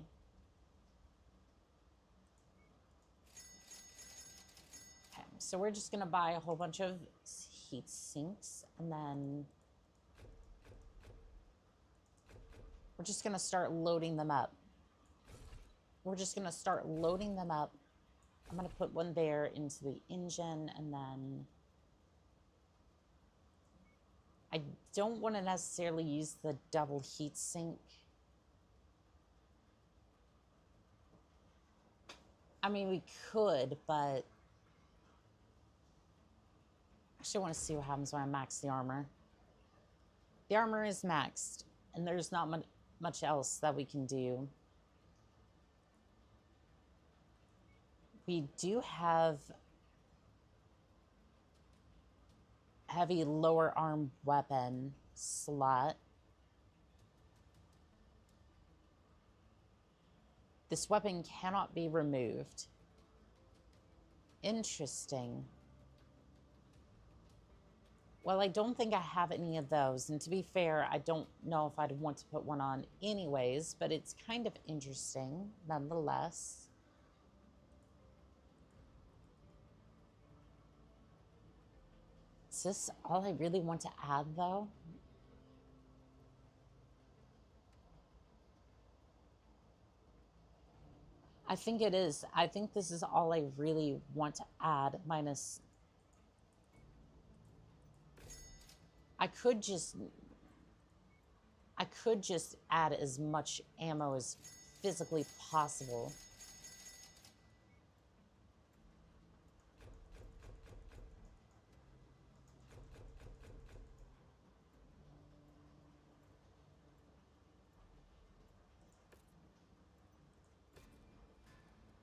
Okay, so we're just gonna buy a whole bunch of heat sinks, and then we're just gonna start loading them up. We're just gonna start loading them up. I'm gonna put one there into the engine, and then I don't want to necessarily use the double heat sink. I mean, we could, but I actually want to see what happens when I max the armor. The armor is maxed, and there's not much else that we can do. We do have heavy lower arm weapon slot. This weapon cannot be removed. Interesting. Well, I don't think I have any of those, and to be fair, I don't know if I'd want to put one on anyways, but it's kind of interesting nonetheless. Is this all I really want to add, though? I think it is. I think this is all I really want to add, minus... I could just add as much ammo as physically possible.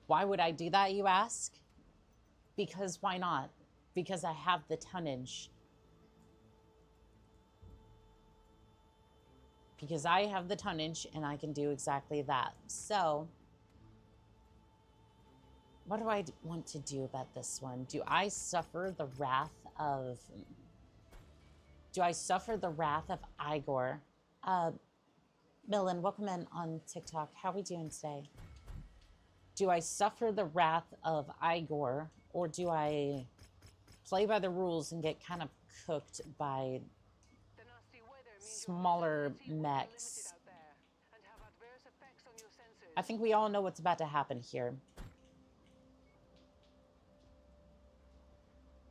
Why would I do that, you ask? Because why not? Because I have the tonnage. Because I have the tonnage and I can do exactly that. So, what do I want to do about this one? Do I suffer the wrath of... Do I suffer the wrath of Igor? Millen, welcome in on TikTok. How are we doing today? Do I suffer the wrath of Igor, or do I play by the rules and get kind of cooked by smaller mechs? I think we all know what's about to happen here.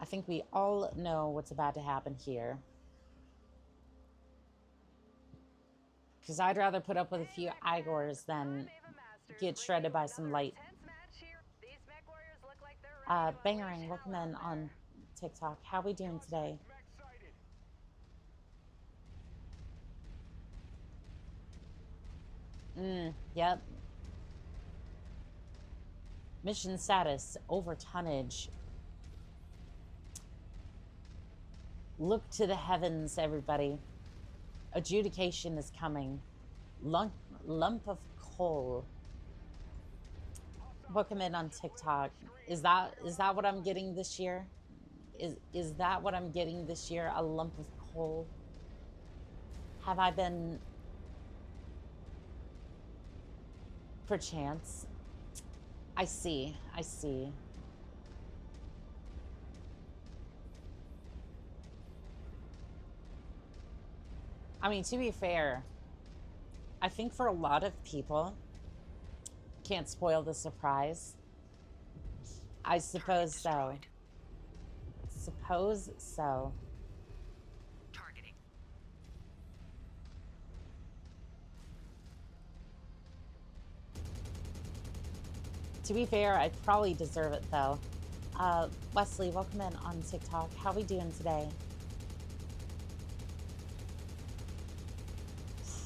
I think we all know what's about to happen here. Because I'd rather put up with a few Igors than get shredded by some light. Bangerang, welcome in on TikTok. How we doing today? Yep. Mission status, over tonnage. Look to the heavens, everybody. Adjudication is coming. Lump of coal. Welcome in on TikTok. Is that what I'm getting this year? Is that what I'm getting this year? A lump of coal? Have I been perchance? I see. I mean, to be fair, I think for a lot of people, can't spoil the surprise. I suppose so. Suppose so. Targeting. To be fair, I probably deserve it though. Wesley, welcome in on TikTok. How we doing today?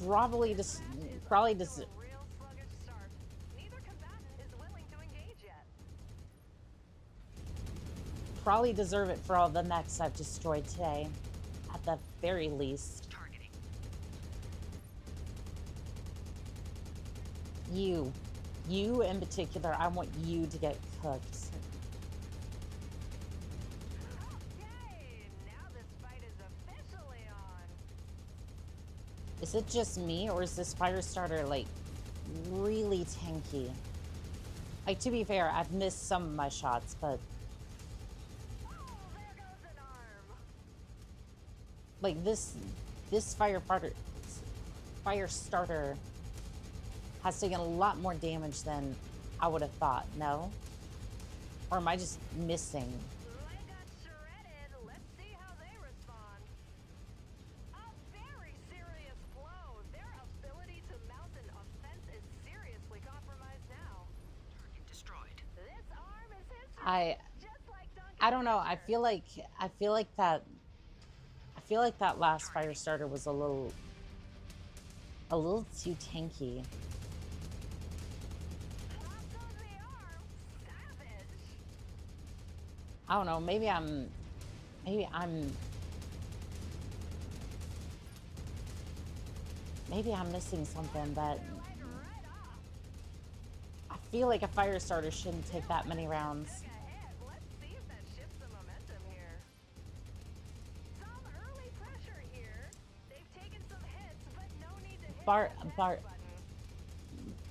Probably Real sluggish start. Neither combatant is willing to engage yet. probably deserve it for all the mechs I've destroyed today, at the very least. Targeting. You in particular, I want you to get cooked. Okay, now this fight is officially on. Is it just me, or is this fire starter like really tanky? Like, to be fair, I've missed some of my shots, but Oh, there goes an arm. like this fire starter has taken a lot more damage than I would have thought. No? Or am I just missing? They got shredded. Let's see how they respond. A very serious blow. Their ability to mount an offense is seriously compromised now. Target destroyed. This arm is history. Just like Duncan I don't know. I Fisher. feel like that last fire starter was a little too tanky. Popped on the arm. Savage. I don't know. Maybe I'm missing something, but Light right off. I feel like a fire starter shouldn't take that many rounds. Look ahead. Let's see if that shifts the momentum here. Some early pressure here. They've taken some hits, but no need to hit Bart- that Bart- button.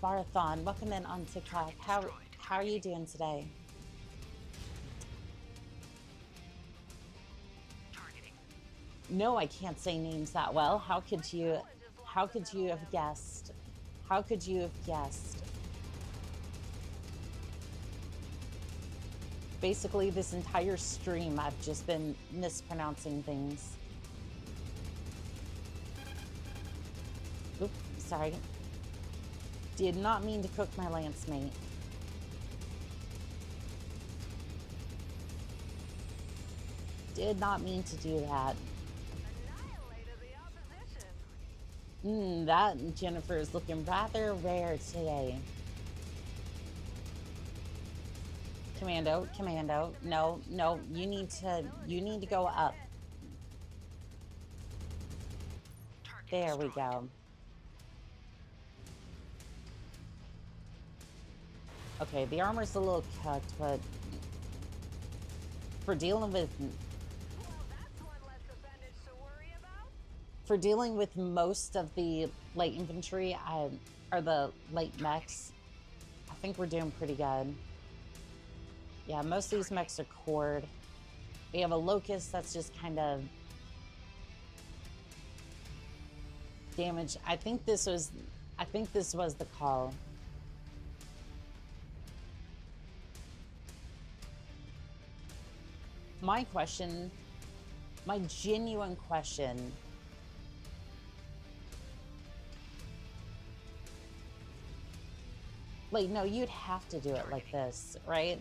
Barathon, welcome in on TikTok. How are you doing today? Targeting. No, I can't say names that well. How could you have guessed? How could you have guessed? Basically, this entire stream, I've just been mispronouncing things. Oop, sorry. Did not mean to cook my lance mate. Did not mean to do that. Annihilated the opposition. That Jennifer is looking rather rare today. Commando. No, you need to go up. Target There we destroyed. go. Okay, the armor's a little cooked, but for dealing with Well, that's one less appendage to worry about. most of the light infantry, or the light mechs, I think we're doing pretty good. Yeah, most of these mechs are cored. We have a locust that's just kind of damaged. I think this was the call. my question, my genuine question, like, no, you'd have to do it like this, right?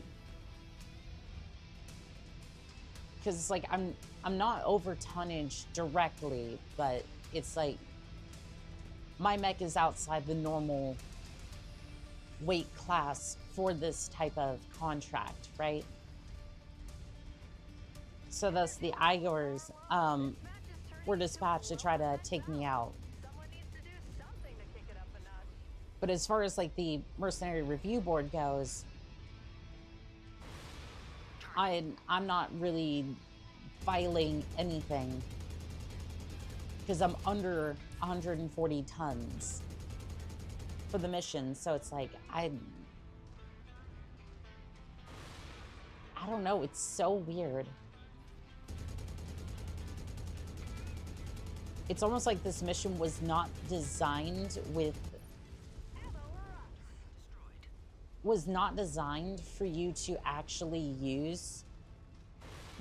Because it's like I'm not over tonnage directly, but it's like my mech is outside the normal weight class for this type of contract, right? So thus the Igors were dispatched to try to take me out. Someone needs to do something to kick it up a notch. But as far as like the Mercenary Review Board goes, I'm not really filing anything because I'm under 140 tons for the mission. So it's like, I don't know. It's so weird. It's almost like this mission was not designed with, was not designed for you to actually use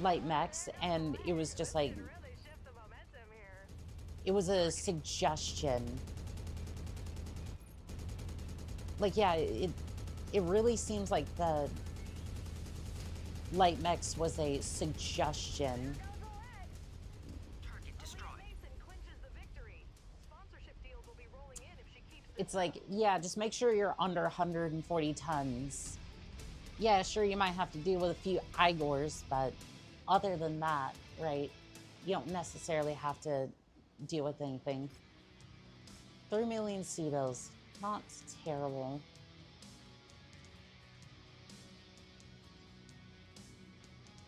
light mechs, and it was just like, Really shift the momentum here. it was a suggestion. Like, yeah, it really seems like the light mechs was a suggestion. Target destroyed. Mason clinches the victory. Sponsorship deals will be rolling in if she keeps this It's like, yeah, just make sure you're under 140 tons. Yeah, sure, you might have to deal with a few Igors, but other than that, right, you don't necessarily have to deal with anything. 3 million CEDOs, not terrible.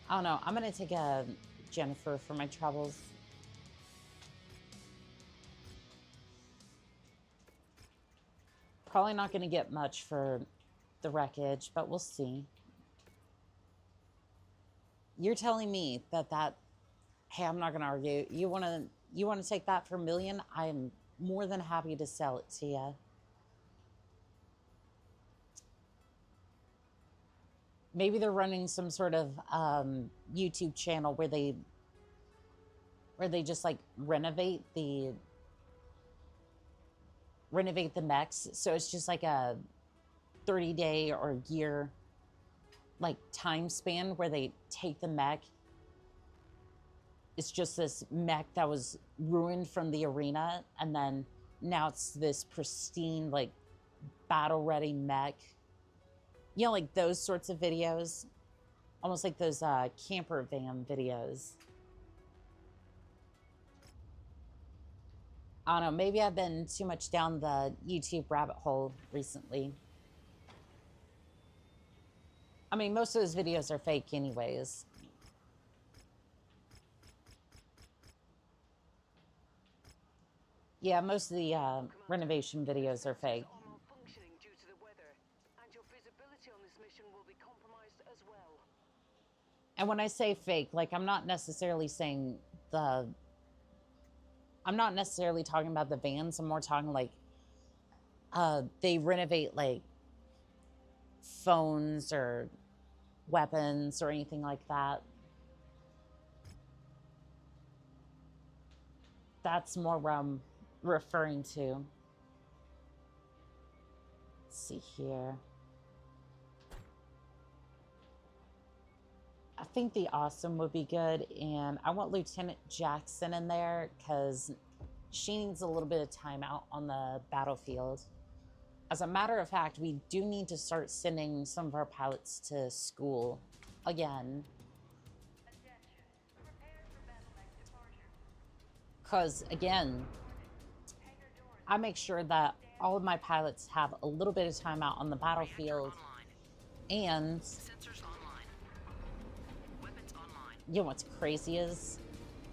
I don't know, I'm gonna take a Jennifer for my troubles. Probably not gonna get much for the wreckage, but we'll see. You're telling me that hey, I'm not gonna argue. You wanna take that for $1 million? I'm more than happy to sell it to you. Maybe they're running some sort of YouTube channel where they just like renovate the mechs. So it's just like a 30-day or year like time span where they take the mech. It's just this mech that was ruined from the arena, and then now it's this pristine, like, battle-ready mech. You know, like those sorts of videos? Almost like those camper van videos. I don't know, maybe I've been too much down the YouTube rabbit hole recently. I mean, most of those videos are fake anyways. Yeah, most of the renovation videos are fake. are malfunctioning due to the weather, and your visibility on this mission will be compromised as well. And when I say fake, like, I'm not necessarily saying I'm not necessarily talking about the vans. I'm more talking like they renovate like phones or weapons or anything like that. That's more what I'm referring to. Let's see here. I think the Awesome would be good, and I want Lieutenant Jackson in there because she needs a little bit of time out on the battlefield. As a matter of fact, we do need to start sending some of our pilots to school again. Because, again, I make sure that all of my pilots have a little bit of time out on the battlefield. And Sensors online. Weapons online. you know what's crazy is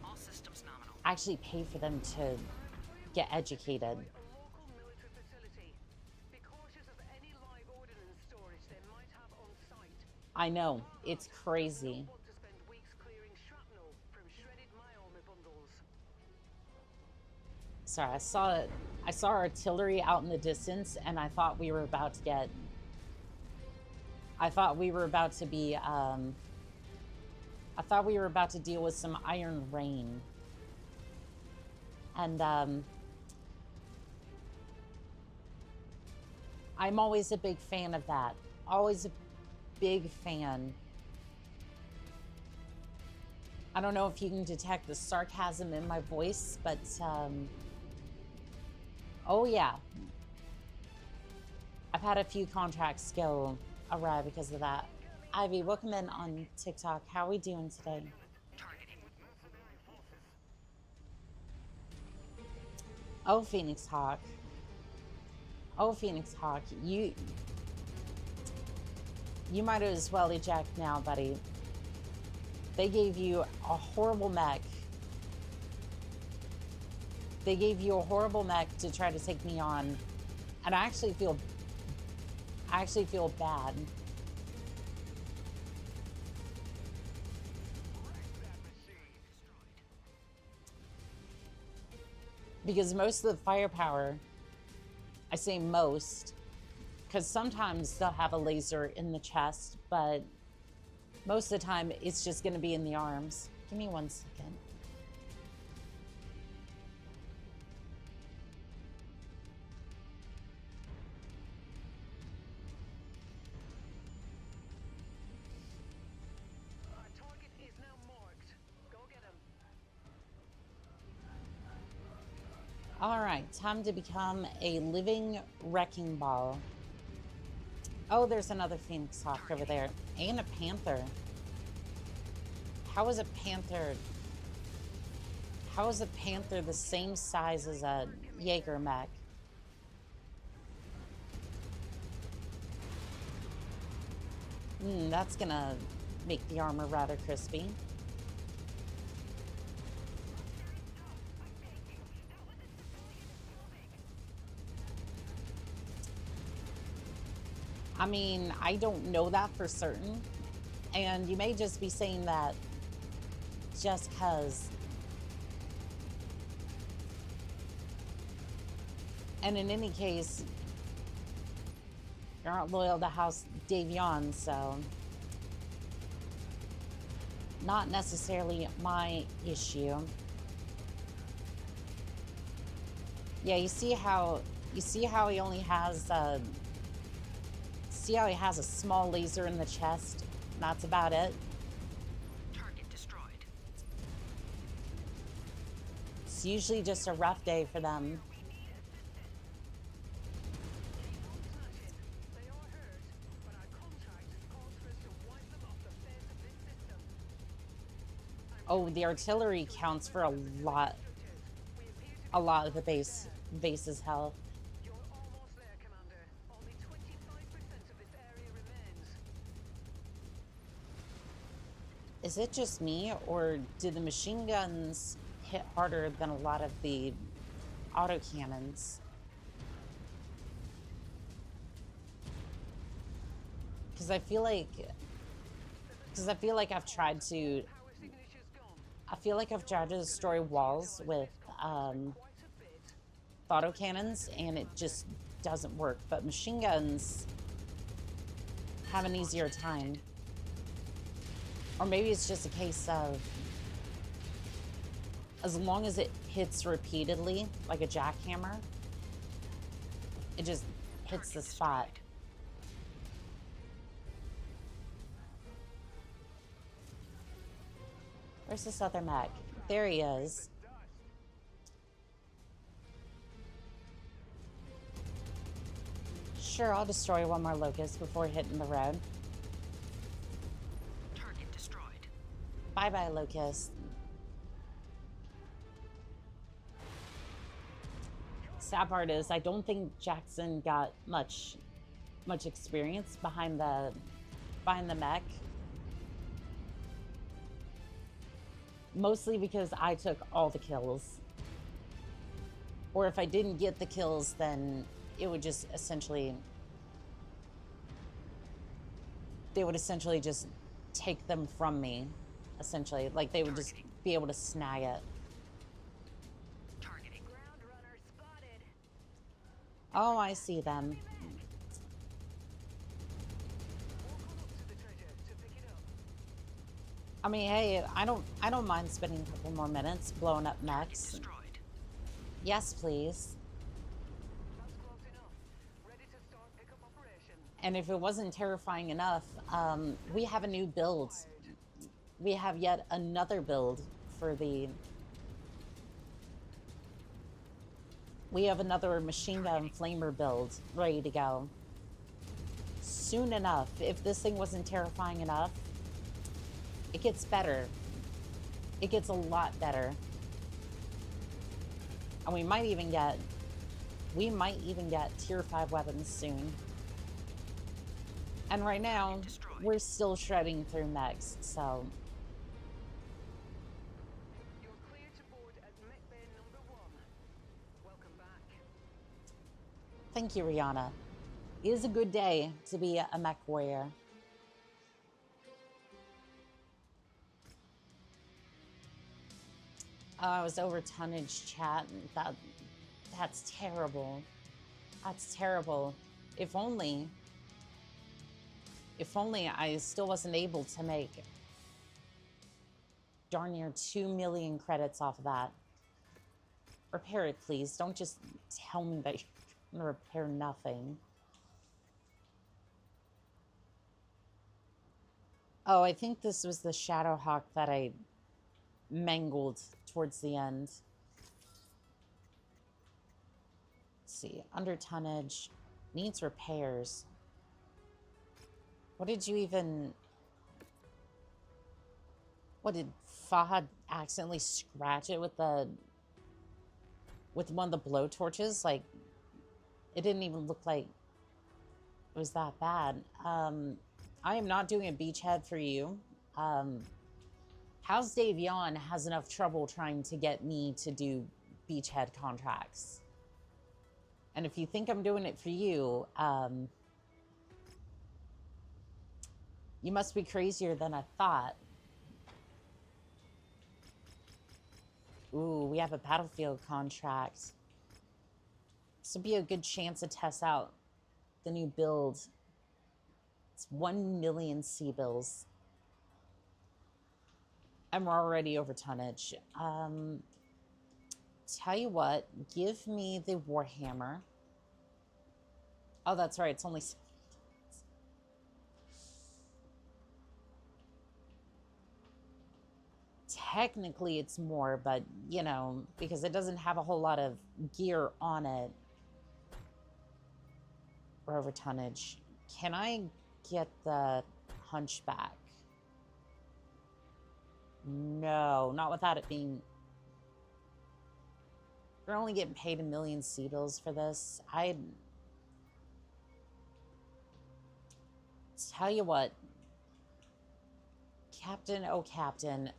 All systems nominal. I actually pay for them to get educated. A local military facility. Be cautious of any live ordnance storage they might have on site. I know, it's crazy. Want to spend weeks clearing shrapnel from shredded my armor bundles. Sorry, I saw artillery out in the distance, and I thought we were about to get. I thought we were about to be I thought we were about to deal with some iron rain. And I'm always a big fan of that. Always a big fan. I don't know if you can detect the sarcasm in my voice, but oh yeah. I've had a few contracts go awry because of that. Ivy, welcome in on TikTok. How are we doing today? Targeting. Oh, Phoenix Hawk. Oh, Phoenix Hawk. You might as well eject now, buddy. They gave you a horrible mech. They gave you a horrible mech to try to take me on. And I actually feel bad. Because most of the firepower, I say most, because sometimes they'll have a laser in the chest, but most of the time it's just going to be in the arms. Give me 1 second. Target is now marked. Go get him. All right, time to become a living wrecking ball. Oh, there's another Phoenix Hawk over there. And a Panther. How is a Panther... How is a Panther the same size as a Jaeger mech? That's gonna make the armor rather crispy. I mean, I don't know that for certain. And you may just be saying that just because. And in any case, you aren't loyal to House Davion, so not necessarily my issue. Yeah, you see how he only has see how he has a small laser in the chest? That's about it. Target destroyed. It's usually just a rough day for them. They are hurt, but our contract calls for us to wipe them off the face of this system. Oh, the artillery counts for a lot of the base's health. You're almost there, Commander. Only 25% of this area remains. Is it just me, or do the machine guns hit harder than a lot of the autocannons? Because I feel like I've tried to Power signature's gone. I feel like I've tried to destroy walls with Quite a bit. autocannons, and it just doesn't work. But machine guns have an easier time. Or maybe it's just a case of, as long as it hits repeatedly, like a jackhammer, it just hits the spot. Where's this other mech? There he is. Sure, I'll destroy one more locust before hitting the road. Target destroyed. Bye-bye, locust. Sad part is, I don't think Jackson got much experience behind the mech. Mostly because I took all the kills. Or if I didn't get the kills, then it would just essentially... They would essentially just take them from me. Essentially. Like, they would just be able to snag it. Targeting. Ground runner spotted. Oh, I see them. Walk on up to the treasure to pick it up. I mean, hey, I don't mind spending a couple more minutes blowing up Target mechs. destroyed. Yes, please. That's close enough. Ready to start pickup operation. And if it wasn't terrifying enough, we have a new build. We have yet another build for the... We have another machine gun flamer build ready to go. Soon enough, if this thing wasn't terrifying enough, it gets better. It gets a lot better. And we might even get tier 5 weapons soon. And right now, we're still shredding through mechs, so... You're clear to board at Mech Bay number 1. Welcome back. Thank you, Rihanna. It is a good day to be a mech warrior. I was over tonnage chat. That's terrible. That's terrible. If only I still wasn't able to make darn near 2 million credits off of that. Repair it, please. Don't just tell me that you're gonna repair nothing. Oh, I think this was the Shadowhawk that I mangled towards the end. Let's see, under tonnage, needs repairs. What did you even... What, did Fahad accidentally scratch it with the... with one of the blowtorches? Like, it didn't even look like it was that bad. I am not doing a beachhead for you. How's Dave Yon has enough trouble trying to get me to do beachhead contracts. And if you think I'm doing it for you, you must be crazier than I thought. Ooh, we have a battlefield contract. This would be a good chance to test out the new build. It's 1 million sea bills. And we're already over tonnage. Tell you what, give me the Warhammer. Oh, that's right, it's only... Technically it's more, but, you know, because it doesn't have a whole lot of gear on it. We're over tonnage. Can I get the Hunchback? No, not without it being... We're only getting paid 1 million sea bills for this. I'd... Tell you what. Captain, oh Captain,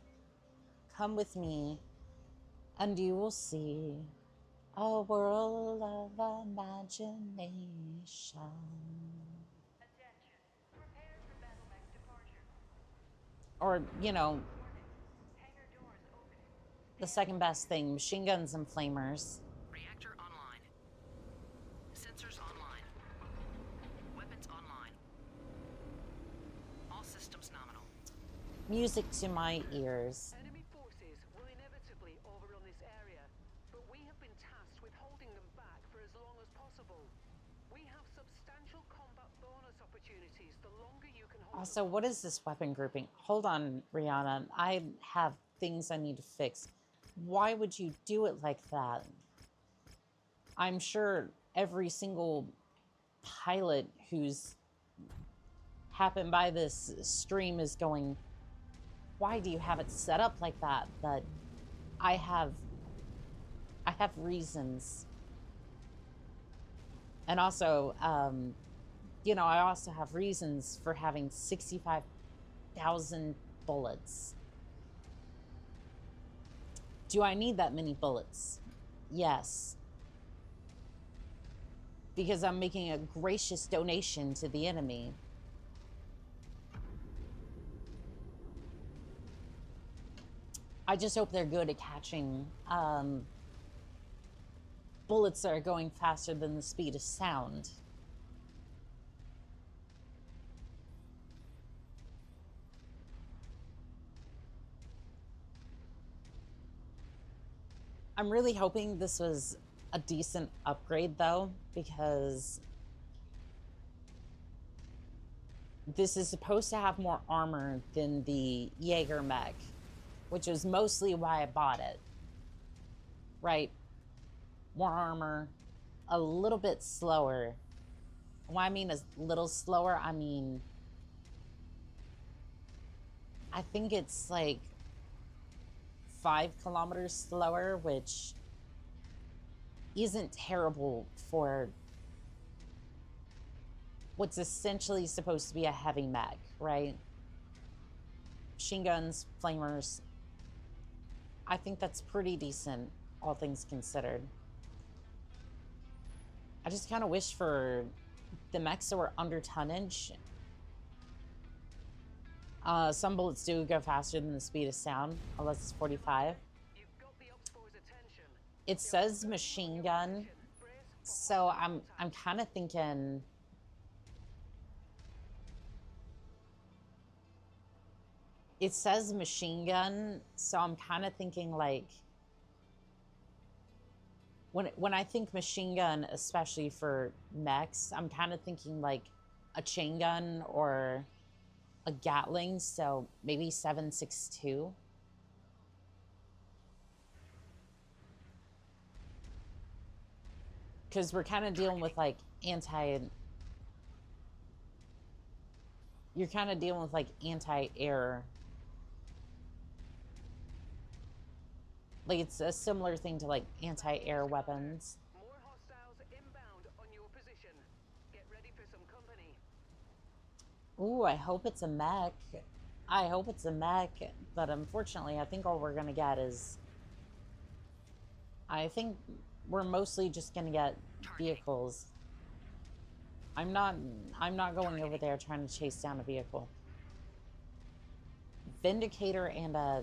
come with me, and you will see a world of imagination. Attention. Prepare for battle mech departure. Or, you know, Hangar doors opening. the second best thing, machine guns and flamers. Reactor online. Sensors online. Weapons online. All systems nominal. Music to my ears. Enemy forces will inevitably overrun this area, but we have been tasked with holding them back for as long as possible. We have substantial combat bonus opportunities the longer you can hold. Also, what is this weapon grouping? Hold on, Rihanna. I have things I need to fix. Why would you do it like that? I'm sure every single pilot who's happened by this stream is going, why do you have it set up like that? But I have reasons. And also, you know, I also have reasons for having 65,000 bullets. Do I need that many bullets? Yes. Because I'm making a gracious donation to the enemy. I just hope they're good at catching bullets that are going faster than the speed of sound. I'm really hoping this was a decent upgrade though, because this is supposed to have more armor than the Jaeger mech, which is mostly why I bought it. Right? More armor, a little bit slower. When I mean a little slower, I mean, I think it's like 5 kilometers slower, which isn't terrible for what's essentially supposed to be a heavy mech, right? Machine guns, flamers. I think that's pretty decent, all things considered. I just kind of wish for the mechs that were under tonnage. Some bullets do go faster than the speed of sound, unless it's 45. You've got the Ops Boys' attention. It says machine gun, so I'm kind of thinking it says machine gun, so I'm kind of thinking like when I think machine gun, especially for mechs, I'm kind of thinking like a chain gun or a Gatling, so maybe 7.62. Because we're kind of dealing with like you're kind of dealing with like anti-air. Like it's a similar thing to like anti-air weapons. More hostiles inbound on your position. Get ready for some company. Ooh, I hope it's a mech. I hope it's a mech, but unfortunately, I think all we're gonna get is. I think we're mostly just gonna get vehicles. I'm not going over there trying to chase down a vehicle. Vindicator and a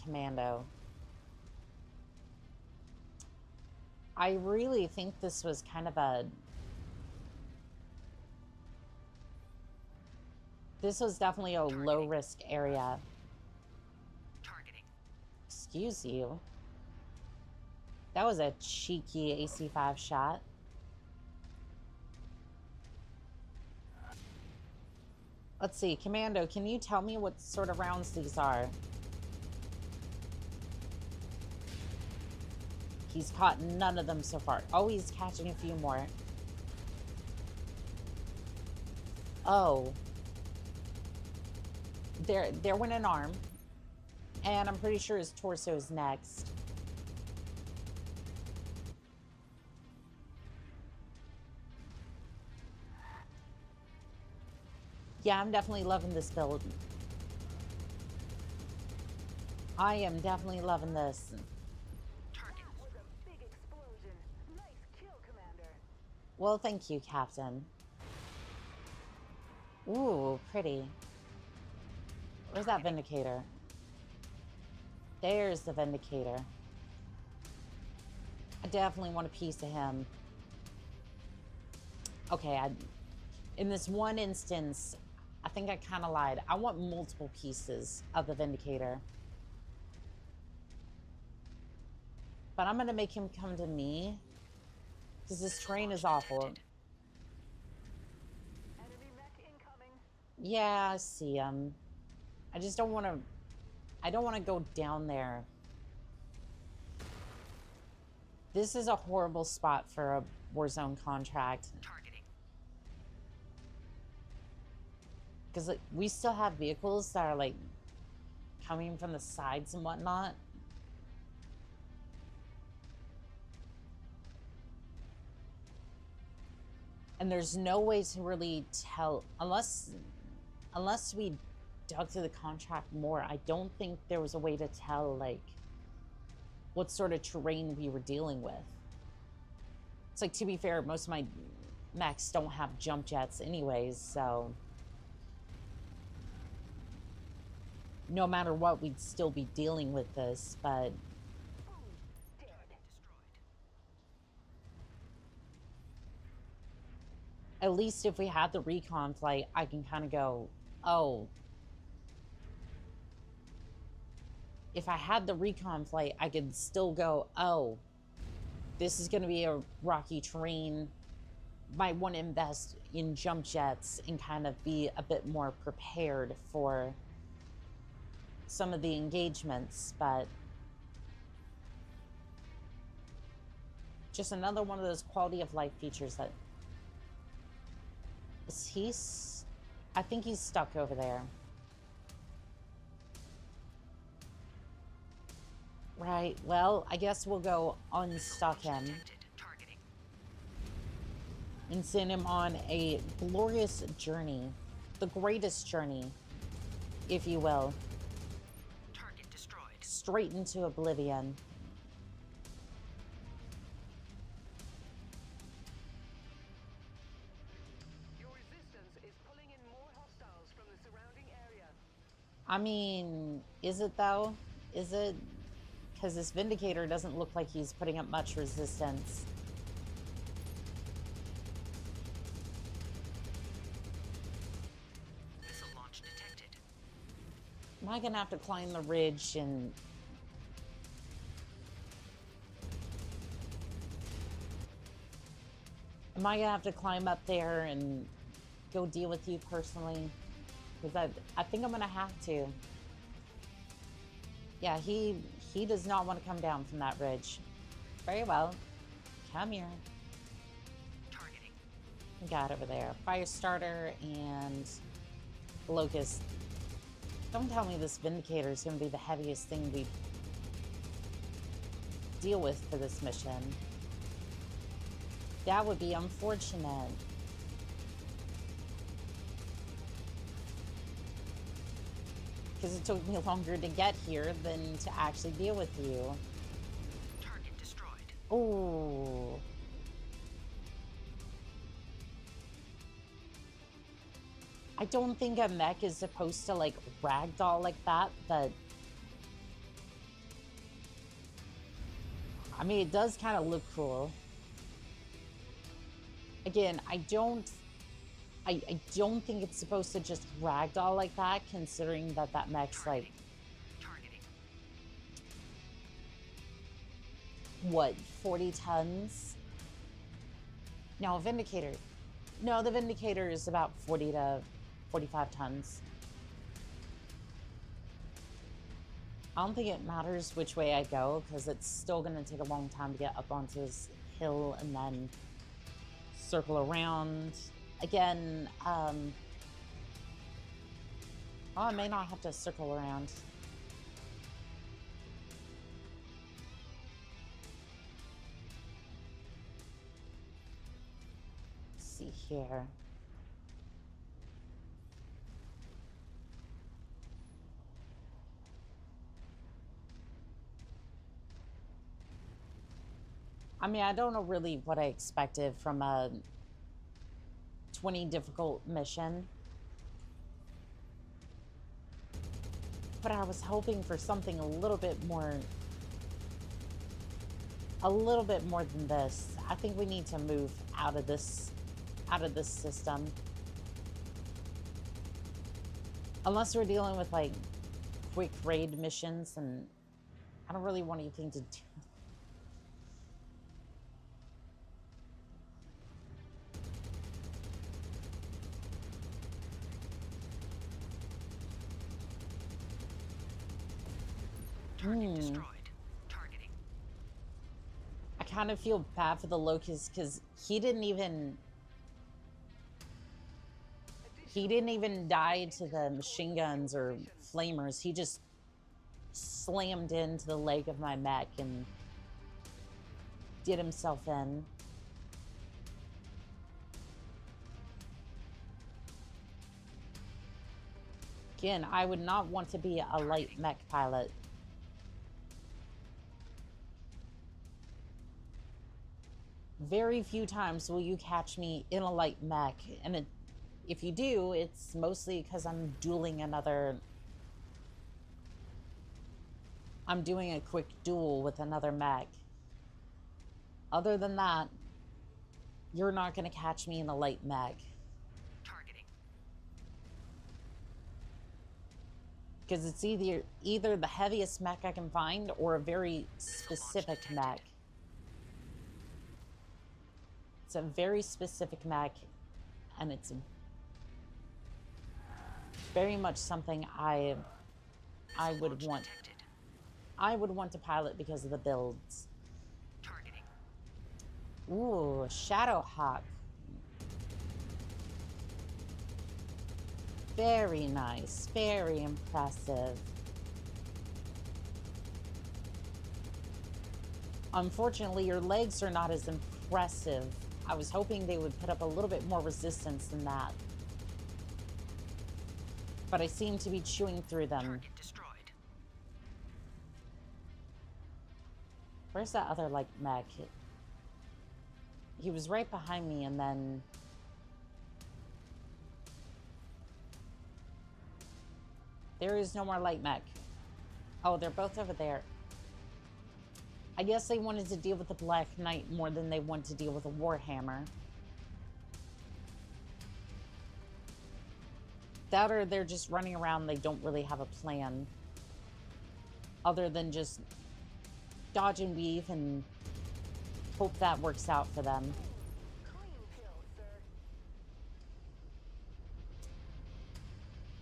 commando. I really think this was kind of a. This was definitely a low-risk area. Targeting. Excuse you. That was a cheeky AC-5 shot. Let's see, Commando, can you tell me what sort of rounds these are? He's caught none of them so far. Oh, he's catching a few more. Oh. There went an arm. And I'm pretty sure his torso is next. Yeah, I'm definitely loving this build. I am definitely loving this. Target. That was a big explosion. Nice kill, Commander. Well, thank you, Captain. Ooh, pretty. Where's that Vindicator? There's the Vindicator. I definitely want a piece of him. Okay, in this one instance, I think I kind of lied. I want multiple pieces of the Vindicator. But I'm going to make him come to me. Because this terrain is awful. Enemy mech incoming. Yeah, I see him. I just don't want to... I don't want to go down there. This is a horrible spot for a Warzone contract. Targeting. Because like, we still have vehicles that are like coming from the sides and whatnot. And there's no way to really tell unless we dug through the contract more. I don't think there was a way to tell like what sort of terrain we were dealing with. It's like, to be fair, most of my mechs don't have jump jets anyways, so no matter what, we'd still be dealing with this, but Boom. Dead. at least if we had the recon flight, I can kind of go, oh, if I had the recon flight, I could still go, oh, this is going to be a rocky terrain. Might want to invest in jump jets and kind of be a bit more prepared for some of the engagements, but just another one of those quality of life features that I think he's stuck over there. Right, well, I guess we'll go unstuck him Targeting. and send him on a glorious journey. The greatest journey, if you will. Target destroyed. Straight into oblivion. Your resistance is pulling in more hostiles from the surrounding area. I mean, is it though? Is it? Because this Vindicator doesn't look like he's putting up much resistance. Missile launch detected. Am I gonna have to climb the ridge and... Am I gonna have to climb up there and go deal with you personally? Because I think I'm gonna have to. Yeah, he does not want to come down from that ridge. Very well. Come here. Targeting. We got over there. Fire starter and Locust. Don't tell me this Vindicator is going to be the heaviest thing we deal with for this mission. That would be unfortunate. Because it took me longer to get here than to actually deal with you. Target destroyed. Oh. I don't think a mech is supposed to like ragdoll like that, but I mean, it does kind of look cool. Again, I don't think it's supposed to just ragdoll like that, considering that that mech's like, Targeting. what, 40 tons? No, Vindicator. No, the Vindicator is about 40 to 45 tons. I don't think it matters which way I go, because it's still going to take a long time to get up onto this hill and then circle around. Again, oh, I may not have to circle around. Let's see here. I mean, I don't know really what I expected from a 20 difficult mission, but I was hoping for something a little bit more than this. I think we need to move out of this system. Unless we're dealing with like quick raid missions, and I don't really want anything to do. Target destroyed. Targeting. I kind of feel bad for the Locust because he didn't even die to the machine guns or flamers. He just slammed into the leg of my mech and did himself in. Again, I would not want to be a light mech pilot. Very few times will you catch me in a light mech, and if you do, it's mostly because I'm doing a quick duel with another mech. Other than that, you're not going to catch me in a light mech. Targeting. Because it's either the heaviest mech I can find or a very specific mech. It's a very specific mech, and it's very much something I would want. Detected. I would want to pilot because of the builds. Targeting. Ooh, Shadowhawk. Very nice, very impressive. Unfortunately, your legs are not as impressive. I was hoping they would put up a little bit more resistance than that. But I seem to be chewing through them. Target destroyed. Where's that other, like, mech? He was right behind me, and then... There is no more light mech. Oh, they're both over there. I guess they wanted to deal with the Black Knight more than they want to deal with a Warhammer. That or they're just running around, they don't really have a plan. Other than just dodge and weave and hope that works out for them. Clean kill, sir.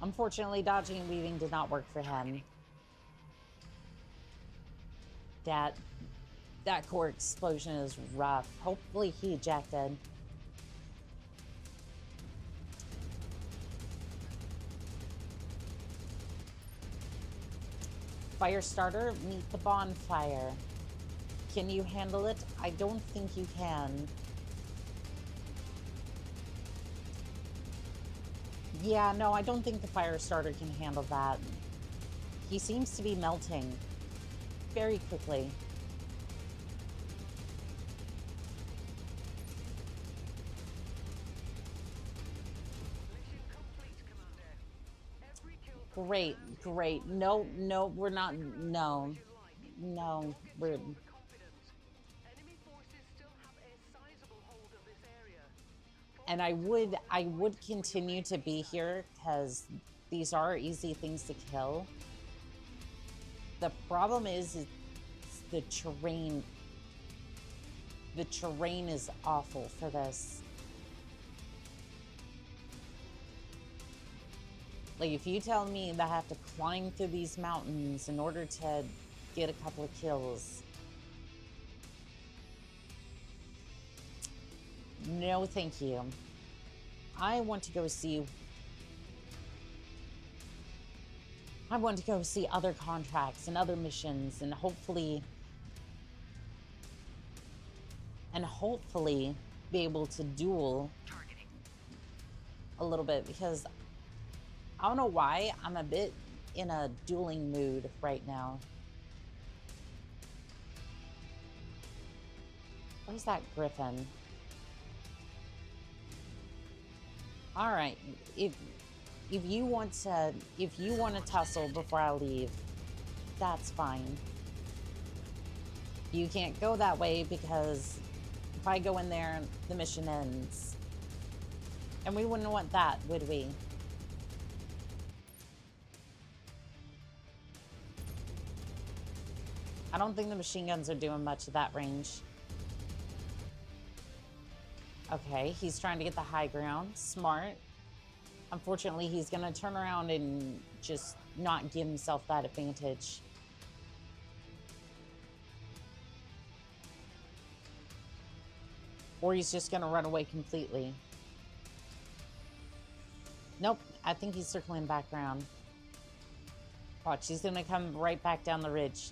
Unfortunately, dodging and weaving did not work for him. That core explosion is rough. Hopefully he ejected. Firestarter, meet the bonfire. Can you handle it? I don't think you can. Yeah, no, I don't think the Firestarter can handle that. He seems to be melting very quickly. Mission complete, Commander. Every kill Great, great. No, no, we're not. No, no, we're. with confidence. Enemy forces still have a sizable hold of this area. And I would continue to be here because these are easy things to kill. The problem is the terrain. The terrain is awful for this. Like, if you tell me that I have to climb through these mountains in order to get a couple of kills, no thank you. I want to go see other contracts and other missions, and hopefully be able to duel Targeting. a little bit, because I don't know why I'm a bit in a dueling mood right now. Where's that griffin? All right, if you want to tussle before I leave, that's fine. You can't go that way because if I go in there, the mission ends. And we wouldn't want that, would we? I don't think the machine guns are doing much at that range. Okay, he's trying to get the high ground. Smart. Unfortunately, he's going to turn around and just not give himself that advantage. Or he's just going to run away completely. Nope, I think he's circling back around. Watch, he's going to come right back down the ridge.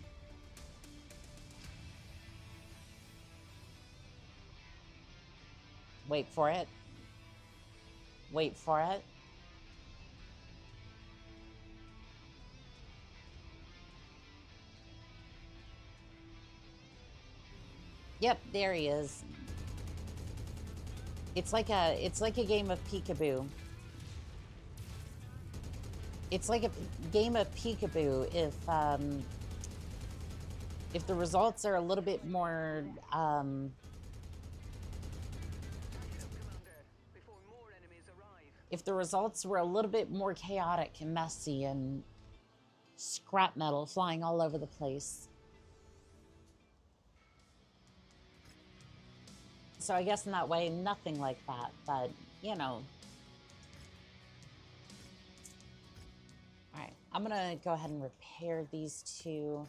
Wait for it. Wait for it. Yep, there he is. It's like a game of peekaboo. It's like a game of peekaboo if the results are a little bit more Before more enemies arrive. if the results were a little bit more chaotic and messy and scrap metal flying all over the place. So I guess in that way, nothing like that, but you know. All right, I'm gonna go ahead and repair these two.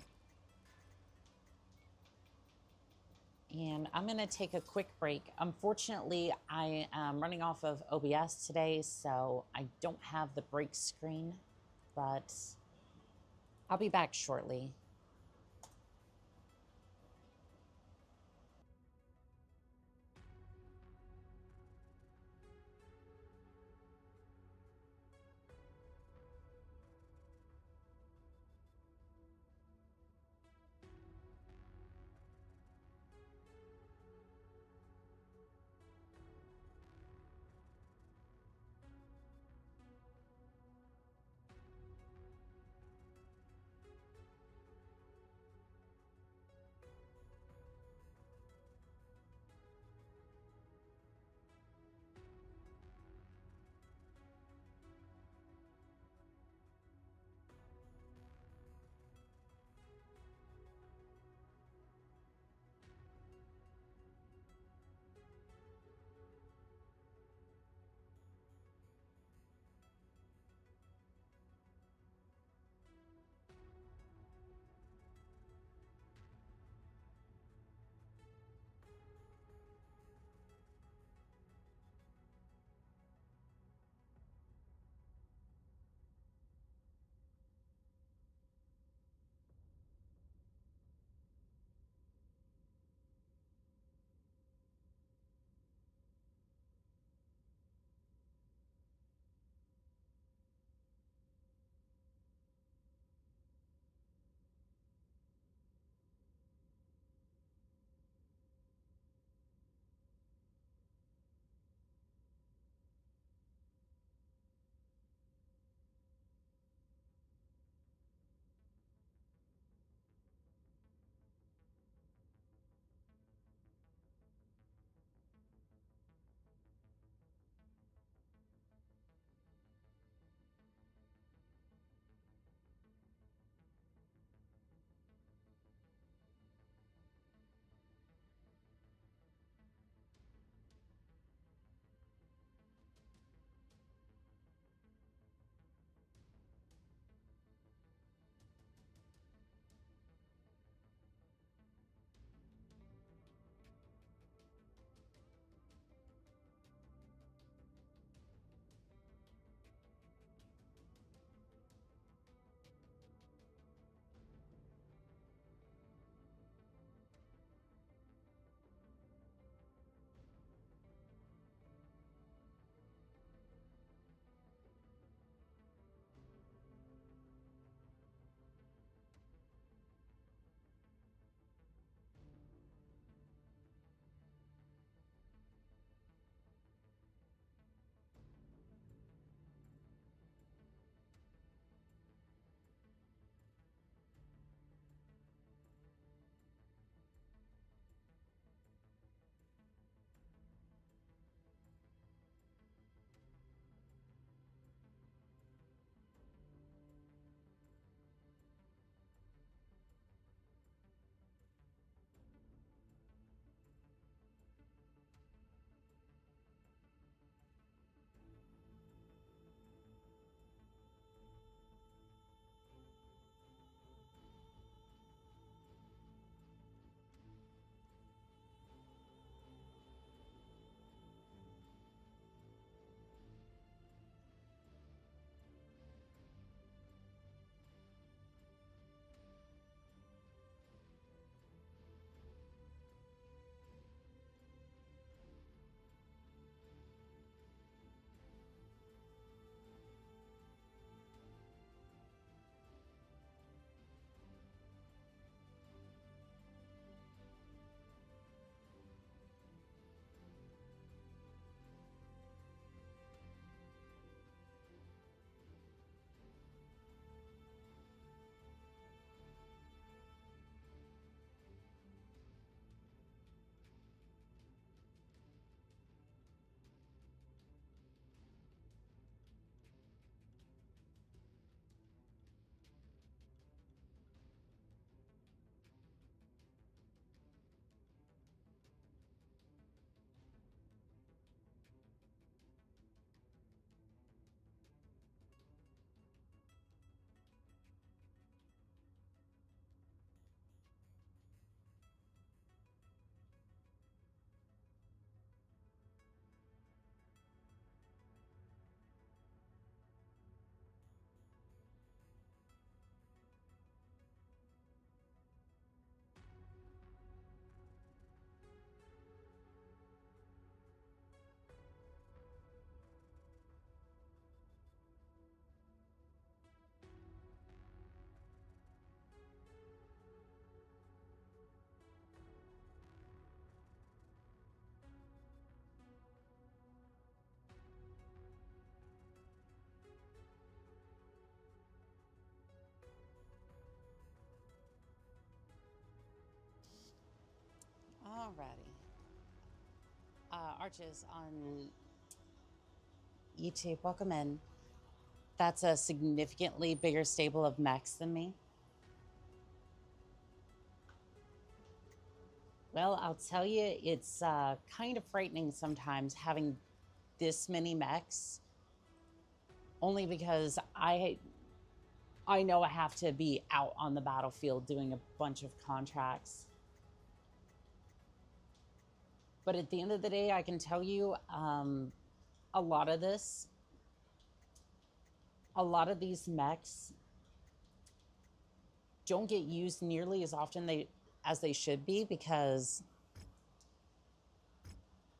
And I'm gonna take a quick break. Unfortunately, I am running off of OBS today, so I don't have the break screen, but I'll be back shortly. Alrighty. Arches on YouTube, welcome in. That's a significantly bigger stable of mechs than me. Well, I'll tell you, it's kind of frightening sometimes having this many mechs, only because I know I have to be out on the battlefield doing a bunch of contracts. But at the end of the day, I can tell you, a lot of these mechs don't get used nearly as often as they should be, because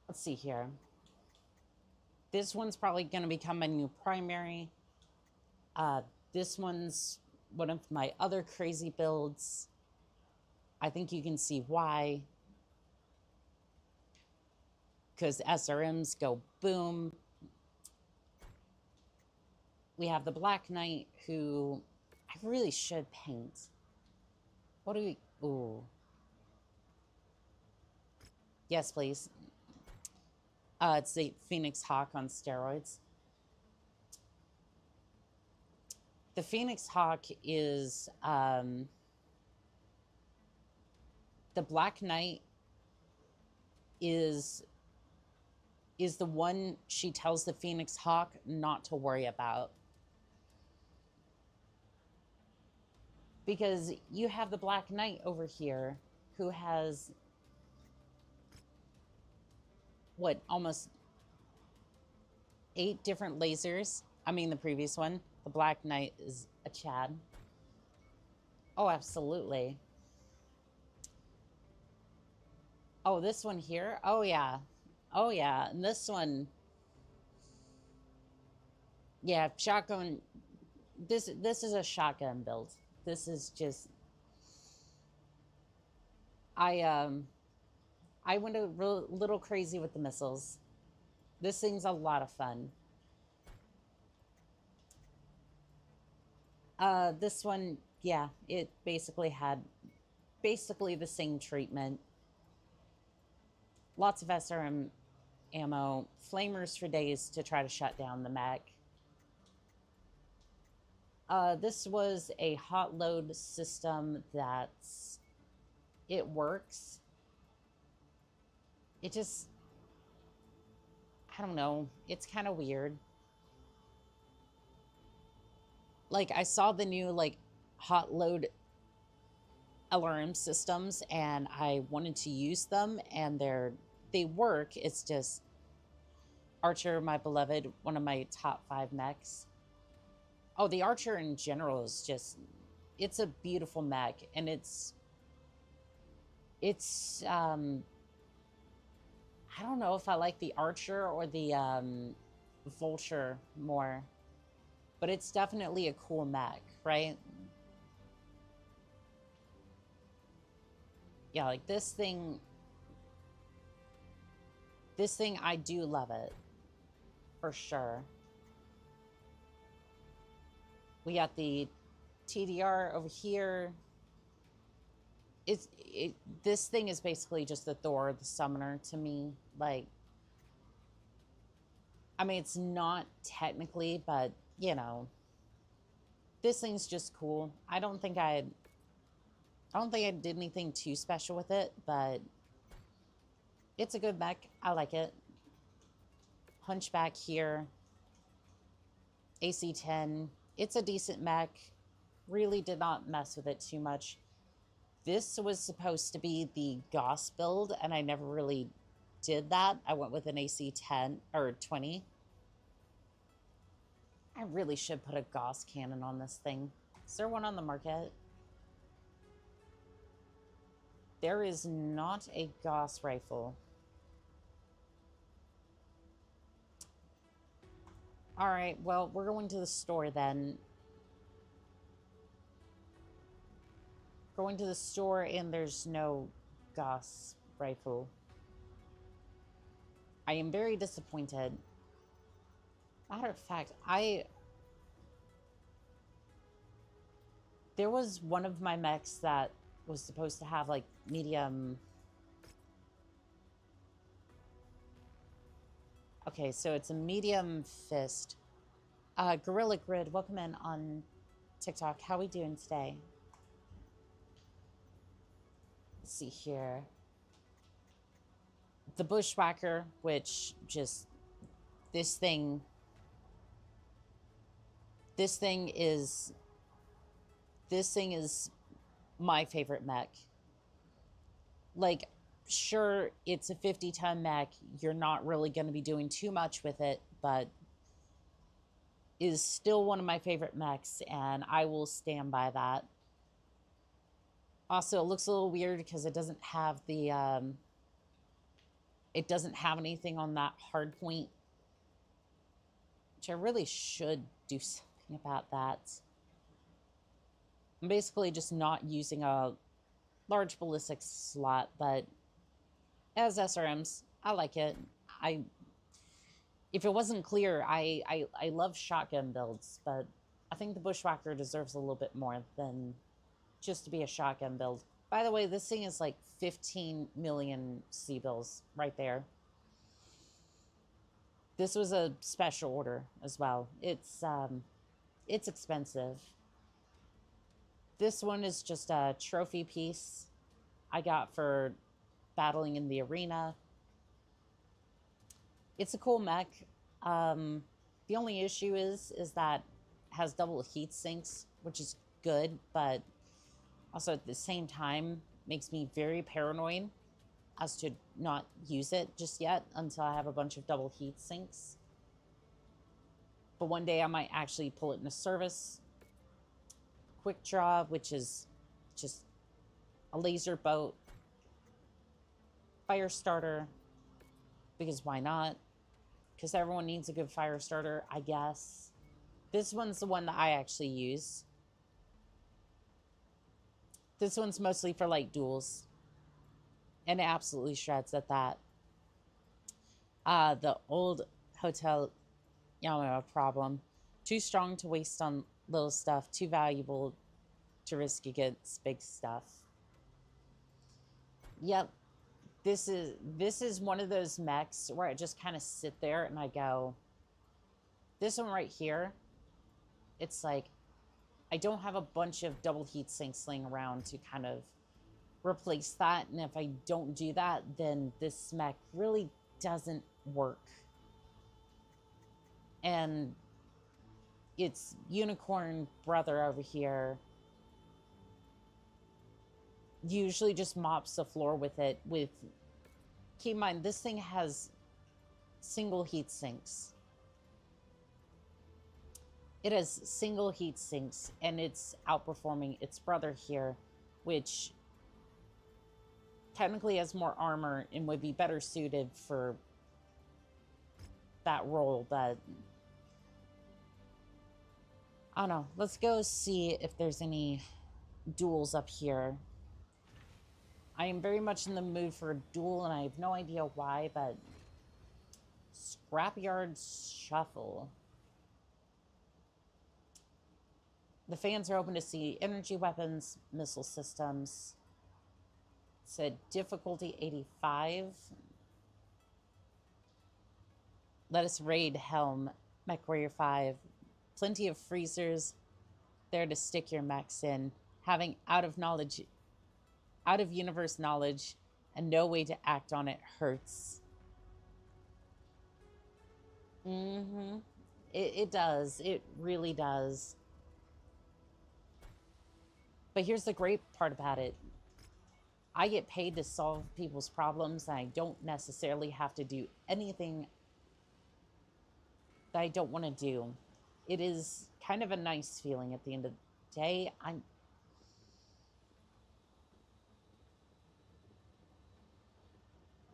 let's see here. This one's probably going to become my new primary. This one's one of my other crazy builds. I think you can see why. Because SRMs go boom. We have the Black Knight, who I really should paint. What do we... Ooh. Yes, please. It's the Phoenix Hawk on steroids. The Phoenix Hawk is... the Black Knight is the one she tells the Phoenix Hawk not to worry about. Because you have the Black Knight over here who has, what, almost 8 different lasers. I mean, the previous one, the Black Knight is a Chad. Oh, absolutely. Oh, this one here? Oh, yeah. Oh, yeah. And this one, yeah, shotgun. This is a shotgun build. This is just... I went a little crazy with the missiles. This thing's a lot of fun. This one, yeah, it basically had the same treatment. Lots of SRM ammo, flamers for days to try to shut down the mech. This was a hot load system it works. It just, I don't know, it's kind of weird. Like, I saw the new, like, hot load LRM systems, and I wanted to use them, and they work. It's just Archer, my beloved, one of my top 5 mechs. Oh, the Archer in general is just, it's a beautiful mech, and it's I don't know if I like the Archer or the Vulture more, but it's definitely a cool mech, right? Yeah, like this thing, I do love it, for sure. We got the TDR over here. This thing is basically just the Thor, the summoner to me. Like, I mean, it's not technically, but, you know, this thing's just cool. I don't think I did anything too special with it, but it's a good mech. I like it. Hunchback here. AC-10. It's a decent mech. Really did not mess with it too much. This was supposed to be the Gauss build, and I never really did that. I went with an AC-10 or 20. I really should put a Gauss cannon on this thing. Is there one on the market? There is not a Gauss rifle. All right, well, we're going to the store then. Going to the store, and there's no Gauss rifle. I am very disappointed. Matter of fact, there was one of my mechs that was supposed to have, like, medium Okay, so it's a medium fist. Gorilla Grid, welcome in on TikTok. How we doing today? Let's see here. The Bushwhacker, which just this thing is my favorite mech. Like, sure, it's a 50-ton mech. You're not really going to be doing too much with it, but is still one of my favorite mechs, and I will stand by that. Also, it looks a little weird because it doesn't have the it doesn't have anything on that hard point, which I really should do something about that. I'm basically just not using a large ballistic slot, but as SRMs, I like it. If it wasn't clear, I love shotgun builds, but I think the Bushwhacker deserves a little bit more than just to be a shotgun build. By the way, this thing is like 15 million C-bills right there. This was a special order as well. It's expensive. This one is just a trophy piece I got for battling in the arena. It's a cool mech. The only issue is that it has double heat sinks, which is good, but also at the same time makes me very paranoid as to not use it just yet until I have a bunch of double heat sinks. But one day I might actually pull it into service. Quick Draw, which is just a laser boat. Fire starter, because why not? Because everyone needs a good fire starter, I guess. This one's the one that I actually use. This one's mostly for like duels. And it absolutely shreds at that. The old Hotel Yama problem. Too strong to waste on little stuff. Too valuable to risk against big stuff. Yep. This is one of those mechs where I just kind of sit there and I go, this one right here, it's like, I don't have a bunch of double heat sinks laying around to kind of replace that. And if I don't do that, then this mech really doesn't work. And its unicorn brother over here usually just mops the floor with it. Keep in mind, this thing has single heat sinks. It has single heat sinks, and it's outperforming its brother here, which technically has more armor and would be better suited for that role, but I don't know. Let's go see if there's any duels up here. I am very much in the mood for a duel, and I have no idea why, but Scrapyard Shuffle. The fans are open to see energy weapons, missile systems. It said difficulty 85. Let us raid Helm, MechWarrior 5. Plenty of freezers there to stick your mechs in. Having out of universe knowledge and no way to act on it hurts. It does. It really does. But here's the great part about it. I get paid to solve people's problems, and I don't necessarily have to do anything that I don't want to do. It is kind of a nice feeling at the end of the day.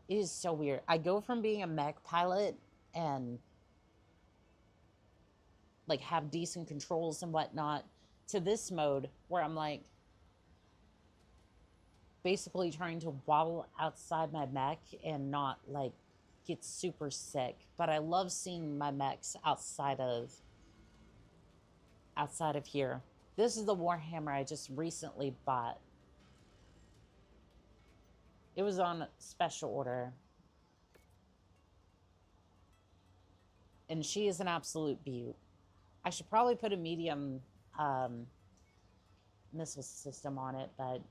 It is so weird. I go from being a mech pilot and like have decent controls and whatnot to this mode where I'm like basically trying to wobble outside my mech and not like get super sick. But I love seeing my mechs outside of here. This is the Warhammer I just recently bought. It was on special order. And she is an absolute beaut. I should probably put a medium missile system on it, but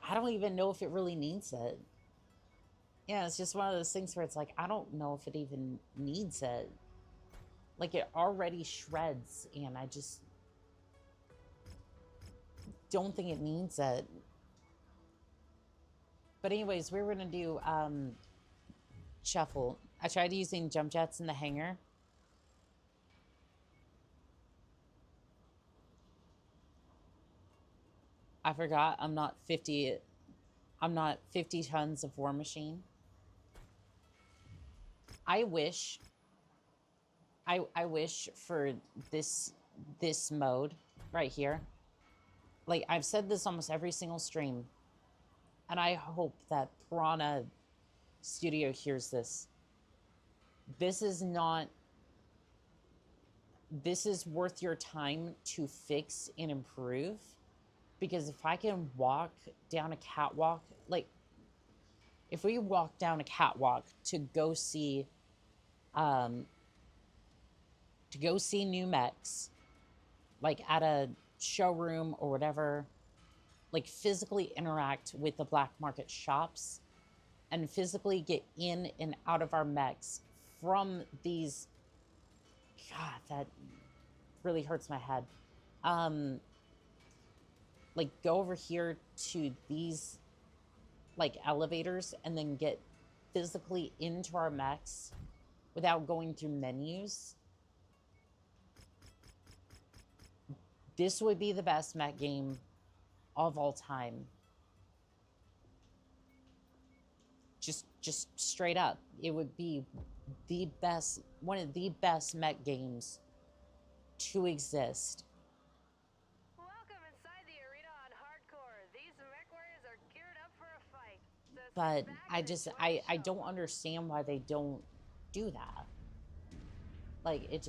I don't even know if it really needs it. Yeah, it's just one of those things where it's like, I don't know if it even needs it. Like, it already shreds, and I just don't think it needs it. But anyways, we're gonna do shuffle. I tried using jump jets in the hangar. I forgot I'm not 50 tons of War Machine. I wish for this mode right here. Like, I've said this almost every single stream, and I hope that Piranha Studio hears this. This is worth your time to fix and improve, because if I can walk down a catwalk, like, if we walk down a catwalk to go see new mechs, like at a showroom or whatever, like physically interact with the black market shops and physically get in and out of our mechs from these, God, that really hurts my head. Like, go over here to these like elevators and then get physically into our mechs without going through menus. This would be the best mech game of all time. Just straight up, it would be the best, one of the best mech games to exist. Welcome inside the arena on hardcore. These MechWarriors are geared up for a fight. So But sit back I and just, enjoy the I show. don't understand why they don't do that. Like, it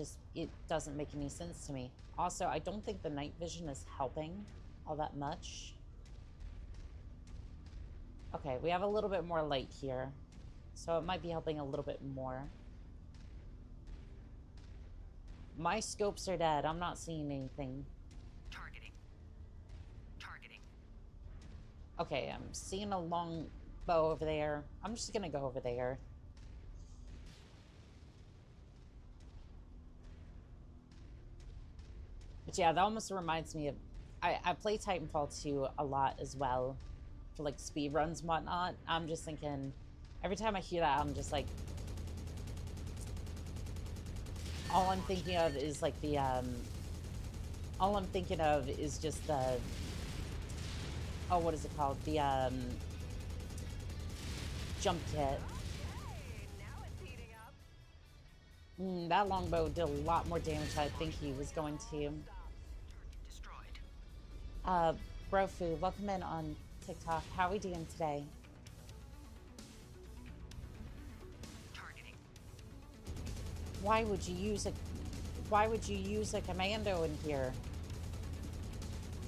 doesn't make any sense to me. Also, I don't think the night vision is helping all that much. Okay, we have a little bit more light here, so it might be helping a little bit more. My scopes are dead. I'm not seeing anything. Targeting. Targeting. Okay, I'm seeing a long bow over there. I'm just gonna go over there. But yeah, that almost reminds me of... I play Titanfall 2 a lot as well, for like speed runs and whatnot. I'm just thinking, every time I hear that, I'm just like... all I'm thinking of is like the, all I'm thinking of is just the... oh, what is it called? The, jump kit. Hey, now it's heating up. That longbow did a lot more damage than I think he was going to. Target destroyed. Brofu, welcome in on TikTok. How are we doing today? Targeting. Why would you use a commando in here?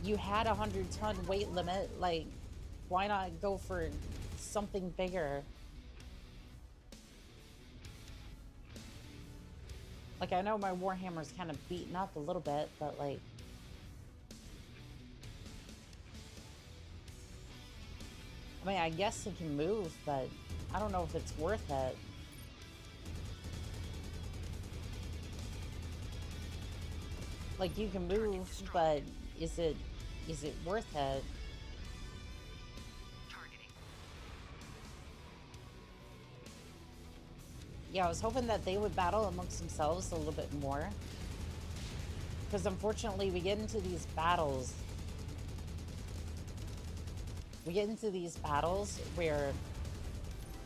You had a 100-ton weight limit. Like, why not go for something bigger? Like, I know my Warhammer's kind of beaten up a little bit, but like, I mean, I guess it can move, but I don't know if it's worth it. Like, you can move, but is it worth it? Targeting. Yeah, I was hoping that they would battle amongst themselves a little bit more. Because unfortunately, we get into these battles. Where,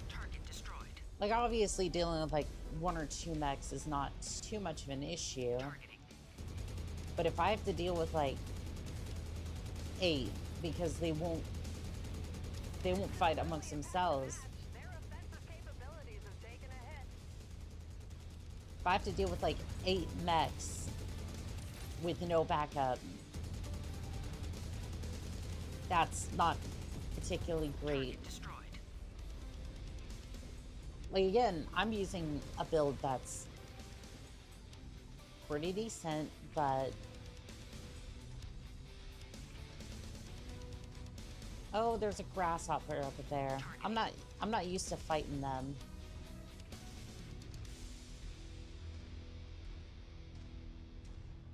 Target destroyed. like, obviously dealing with like 1 or 2 mechs is not too much of an issue. Targeting. But if I have to deal with like 8, because they won't fight amongst themselves. Their offensive capabilities have taken a hit. If I have to deal with like 8 mechs with no backup, that's not particularly great. Target destroyed. Like, again, I'm using a build that's pretty decent, but... Oh, there's a grasshopper up there. I'm not used to fighting them.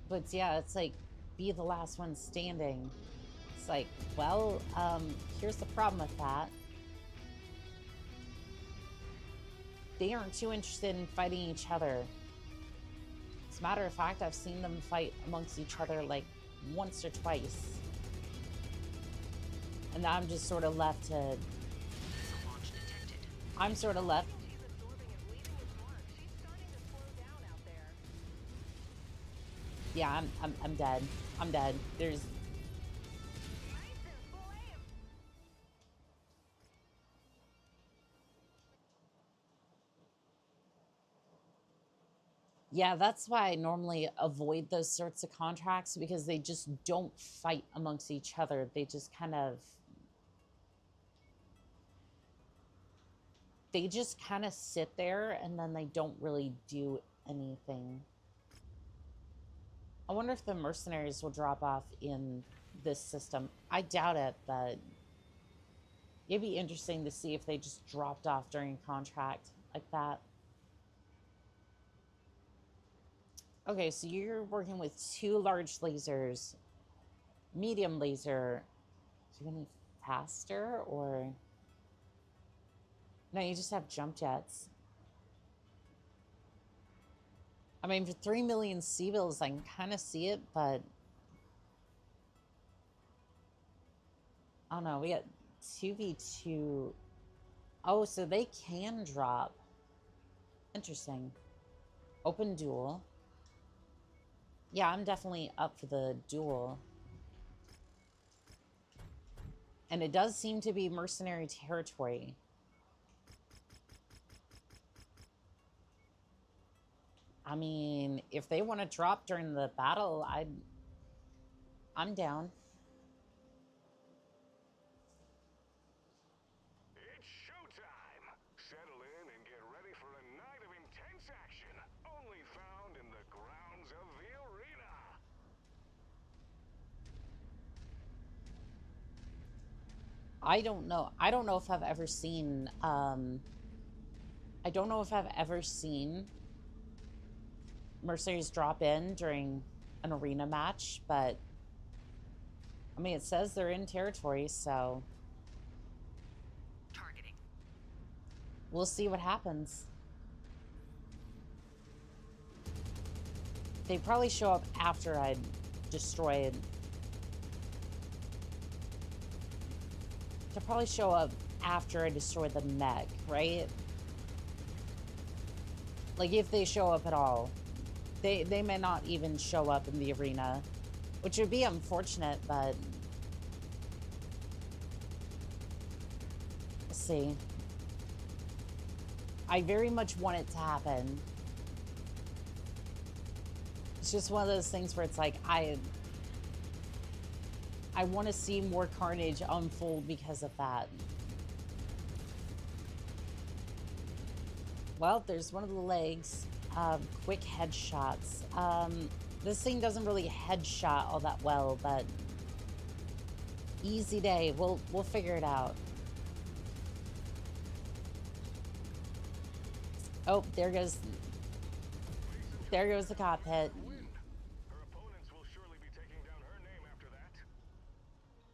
But yeah, it's like, be the last one standing. It's like, well, here's the problem with that. They aren't too interested in fighting each other. As a matter of fact, I've seen them fight amongst each other like once or twice. And now I'm just sort of left to... Missile launch detected. I'm sort of left... She's absorbing and leaving its mark. She's starting to slow down out there. Yeah, I'm dead. I'm dead. There's... Nice and full aim. Yeah, that's why I normally avoid those sorts of contracts, because they just don't fight amongst each other. They just kind of... They just kind of sit there, and then they don't really do anything. I wonder if the mercenaries will drop off in this system. I doubt it, but it'd be interesting to see if they just dropped off during a contract like that. Okay, so you're working with 2 large lasers, medium laser. Do you have any faster, or... No, you just have jump jets. I mean, for 3 million C-bills, I can kind of see it, but... I don't know, we got 2v2. Oh, so they can drop. Interesting. Open duel. Yeah, I'm definitely up for the duel. And it does seem to be mercenary territory. I mean, if they want to drop during the battle, I'm down. It's showtime! Settle in and get ready for a night of intense action, only found in the grounds of the arena! I don't know. I don't know if I've ever seen, I don't know if I've ever seen mercenaries drop in during an arena match, but I mean, it says they're in territory, so Targeting. we'll see what happens. They probably show up after I destroyed. They'll probably show up after I destroy the mech, right? Like, if they show up at all. They may not even show up in the arena, which would be unfortunate, but... Let's see. I very much want it to happen. It's just one of those things where it's like, I want to see more carnage unfold because of that. Well, there's one of the legs. Quick headshots. This thing doesn't really headshot all that well, but easy day. We'll figure it out. Oh, there goes the cockpit. Her opponents will surely be taking down her name after that.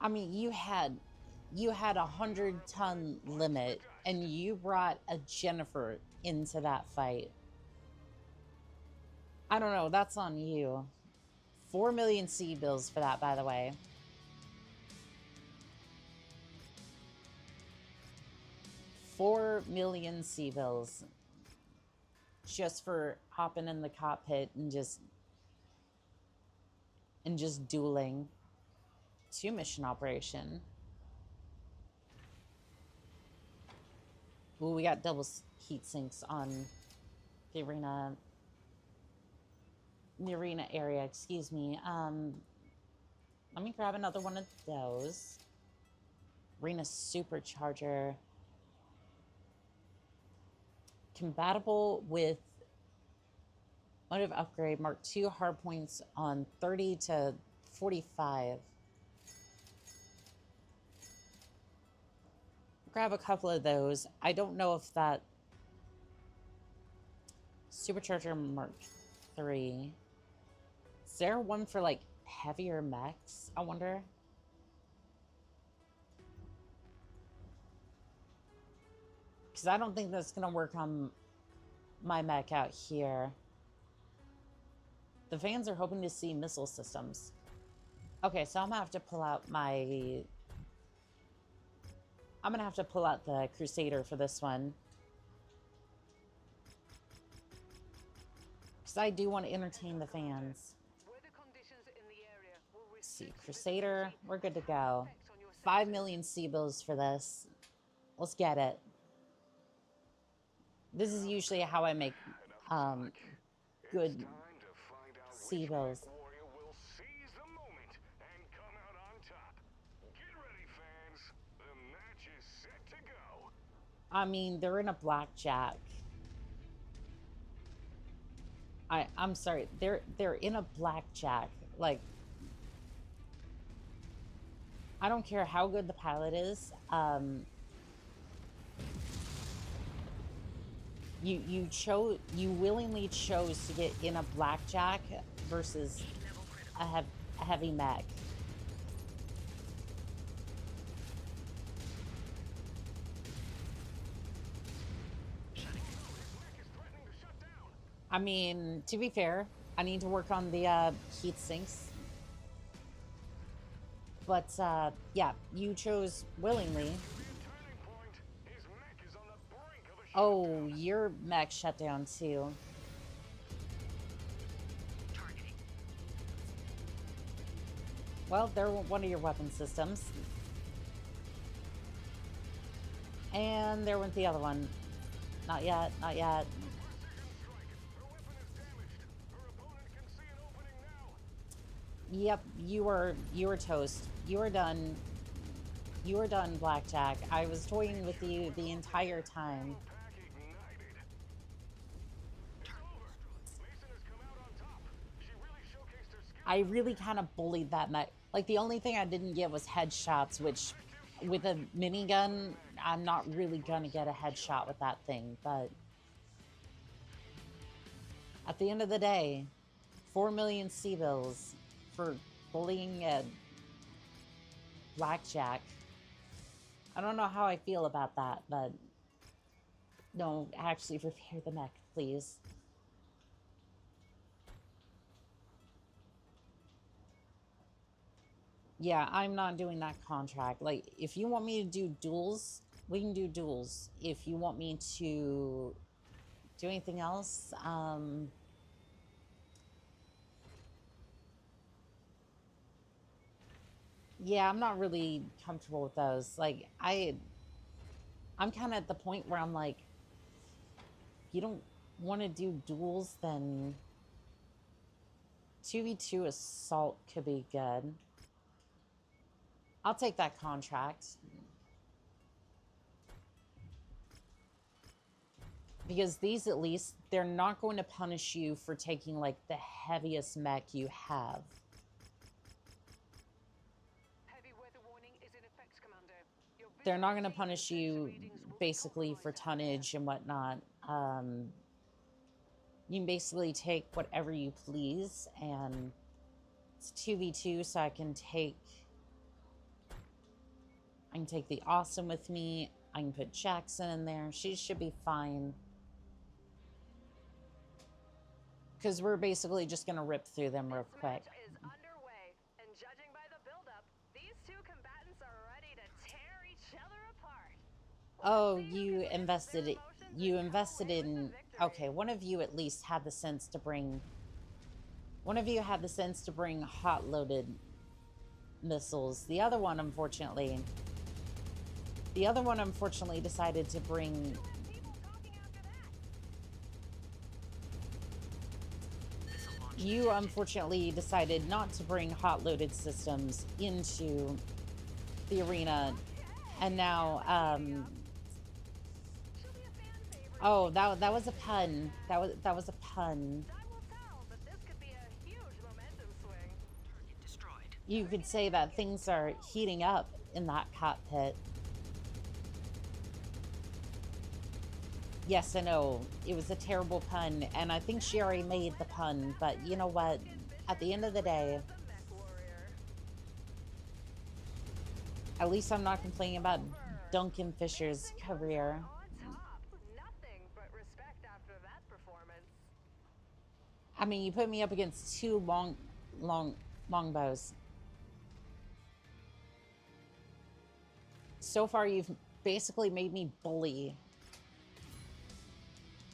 I mean, you had a 100-ton limit, and you brought a Jennifer into that fight. I don't know, that's on you. 4 million C-bills for that, by the way. $4 million C-bills. Just for hopping in the cockpit and just dueling. 2 mission operation. Ooh, we got double heat sinks on the arena area, excuse me. Let me grab another one of those. Arena supercharger. compatible with motive upgrade Mark II hardpoints on 30 to 45. Grab a couple of those. I don't know if that Supercharger Mark III. Is there one for like heavier mechs? I wonder. Because I don't think that's going to work on my mech out here. The fans are hoping to see missile systems. Okay, so I'm going to have to pull out my... I'm going to have to pull out the Crusader for this one. Because I do want to entertain the fans. Let's see, Crusader, we're good to go. 5 million C-bills for this. Let's get it. This is usually how I make good C-bills. I mean, they're in a blackjack. I'm sorry, they're in a blackjack. Like, I don't care how good the pilot is. You willingly chose to get in a blackjack versus a heavy mech. I mean, to be fair, I need to work on the heat sinks. But yeah, you chose willingly. Oh, your mech shut down too. Well, they're one of your weapon systems. And there went the other one. Not yet, not yet. Yep, you were toast. You were done. You were done, Blackjack. I was toying with you the entire time. I really kind of bullied that mech. Like, the only thing I didn't get was headshots, which, with a minigun, I'm not really gonna get a headshot with that thing, but... At the end of the day, 4 million C-bills for bullying a Blackjack. I don't know how I feel about that, but... No, actually repair the mech, please. Yeah, I'm not doing that contract. Like, if you want me to do duels, we can do duels. If you want me to do anything else, yeah, I'm not really comfortable with those. Like, I'm kind of at the point where I'm like, if you don't want to do duels, then 2v2 assault could be good. I'll take that contract. Because these, at least, they're not going to punish you for taking, like, the heaviest mech you have. They're not going to punish you, basically, for tonnage and whatnot. You can basically take whatever you please, and it's 2v2, so I can take the Awesome with me. I can put Jackson in there. She should be fine. Because we're basically just going to rip through them real quick. Is underway, and judging by the buildup, these two combatants are ready to tear each other apart. Oh, you invested in... Okay, one of you at least had the sense to bring... One of you had the sense to bring hot-loaded missiles. The other one, unfortunately... decided to bring... You, unfortunately, decided not to bring hot-loaded systems into the arena. And now, Oh, that was a pun. That was a pun. Time will tell, but this could be a huge momentum swing. Target destroyed. You could say that things are heating up in that cockpit. Yes, I know. It was a terrible pun, and I think she already made the pun, but you know what? At the end of the day, The MechWarrior. at least I'm not complaining about Duncan Fisher's career. On top. Nothing but respect after that performance. I mean, you put me up against two longbows. So far, you've basically made me bully.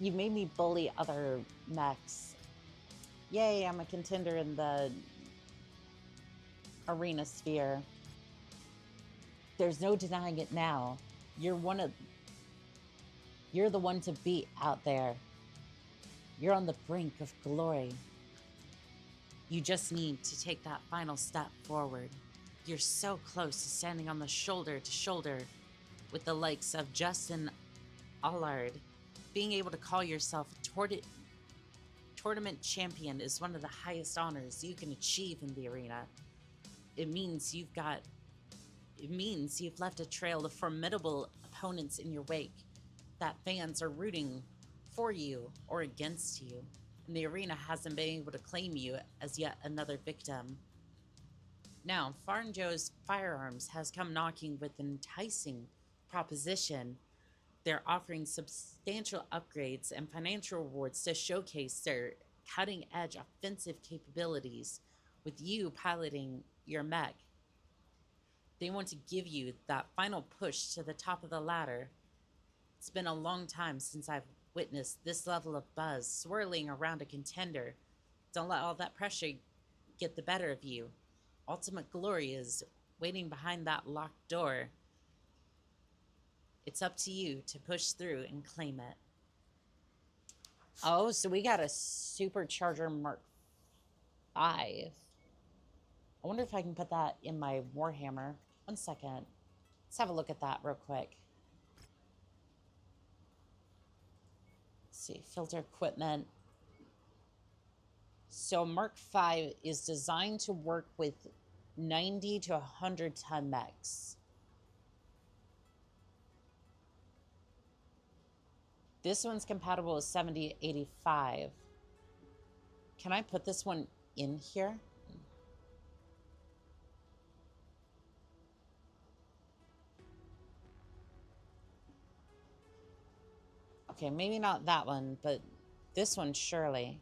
You've made me bully other mechs. Yay, I'm a contender in the arena sphere. There's no denying it now. You're the one to beat out there. You're on the brink of glory. You just need to take that final step forward. You're so close to standing on the shoulder to shoulder with the likes of Justin Allard. Being able to call yourself a tournament champion is one of the highest honors you can achieve in the arena. It means you've left a trail of formidable opponents in your wake, that fans are rooting for you or against you, and the arena hasn't been able to claim you as yet another victim. Now, Farn Joe's Firearms has come knocking with an enticing proposition. They're offering substantial upgrades and financial rewards to showcase their cutting-edge offensive capabilities with you piloting your mech. They want to give you that final push to the top of the ladder. It's been a long time since I've witnessed this level of buzz swirling around a contender. Don't let all that pressure get the better of you. Ultimate glory is waiting behind that locked door. It's up to you to push through and claim it. Oh, so we got a Supercharger Mark 5. I wonder if I can put that in my Warhammer. 1 second. Let's have a look at that real quick. Let's see, filter equipment. So Mark 5 is designed to work with 90 to 100 ton mechs. This one's compatible with 7085. Can I put this one in here? Okay, maybe not that one, but this one surely.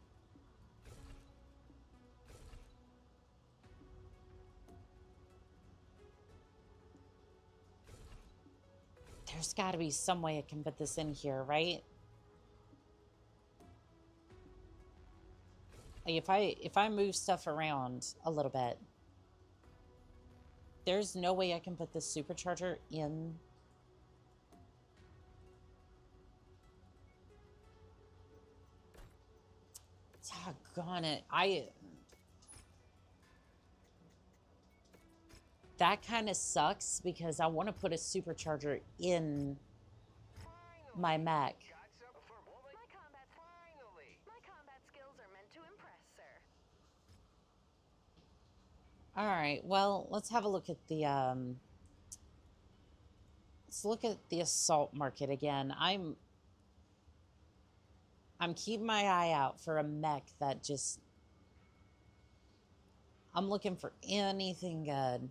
There's got to be some way I can put this in here, right? Like if I move stuff around a little bit, there's no way I can put this supercharger in. Doggone it. That kind of sucks because I want to put a supercharger in my mech. My combat skills are meant to impress, sir. All right, well, let's have a look at the let's look at the assault market again. I'm keeping my eye out for a mech that just, I'm looking for anything good.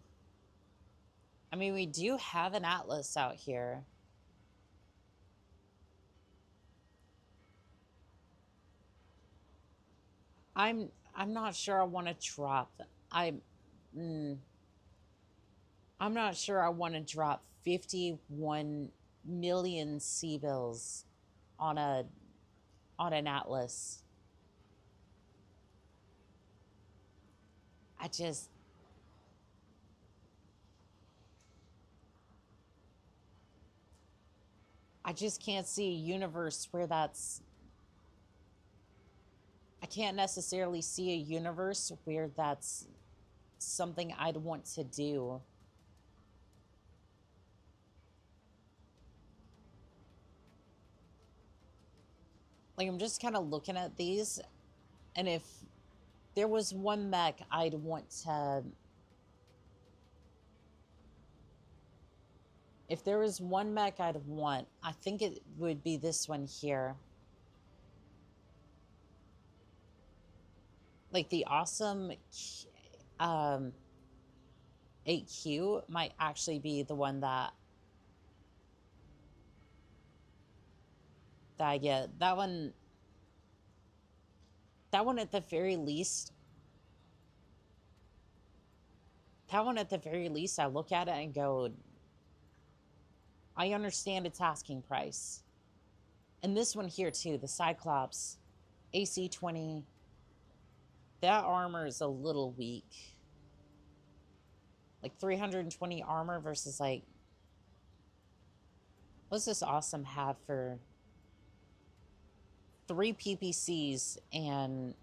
I mean, we do have an Atlas out here. I'm not sure I want to drop. I'm not sure I want to drop 51 million C-bills on an Atlas. I just can't see a universe where that's... I can't necessarily see a universe where that's something I'd want to do. Like, I'm just kind of looking at these, and if there was one mech I'd want to... If there was one mech I'd want, I think it would be this one here. Like, the awesome 8Q might actually be the one that I get. That one at the very least, I look at it and go, I understand its asking price. And this one here too, the Cyclops AC-20, that armor is a little weak. Like 320 armor versus like, what's this awesome have for 3 PPCs and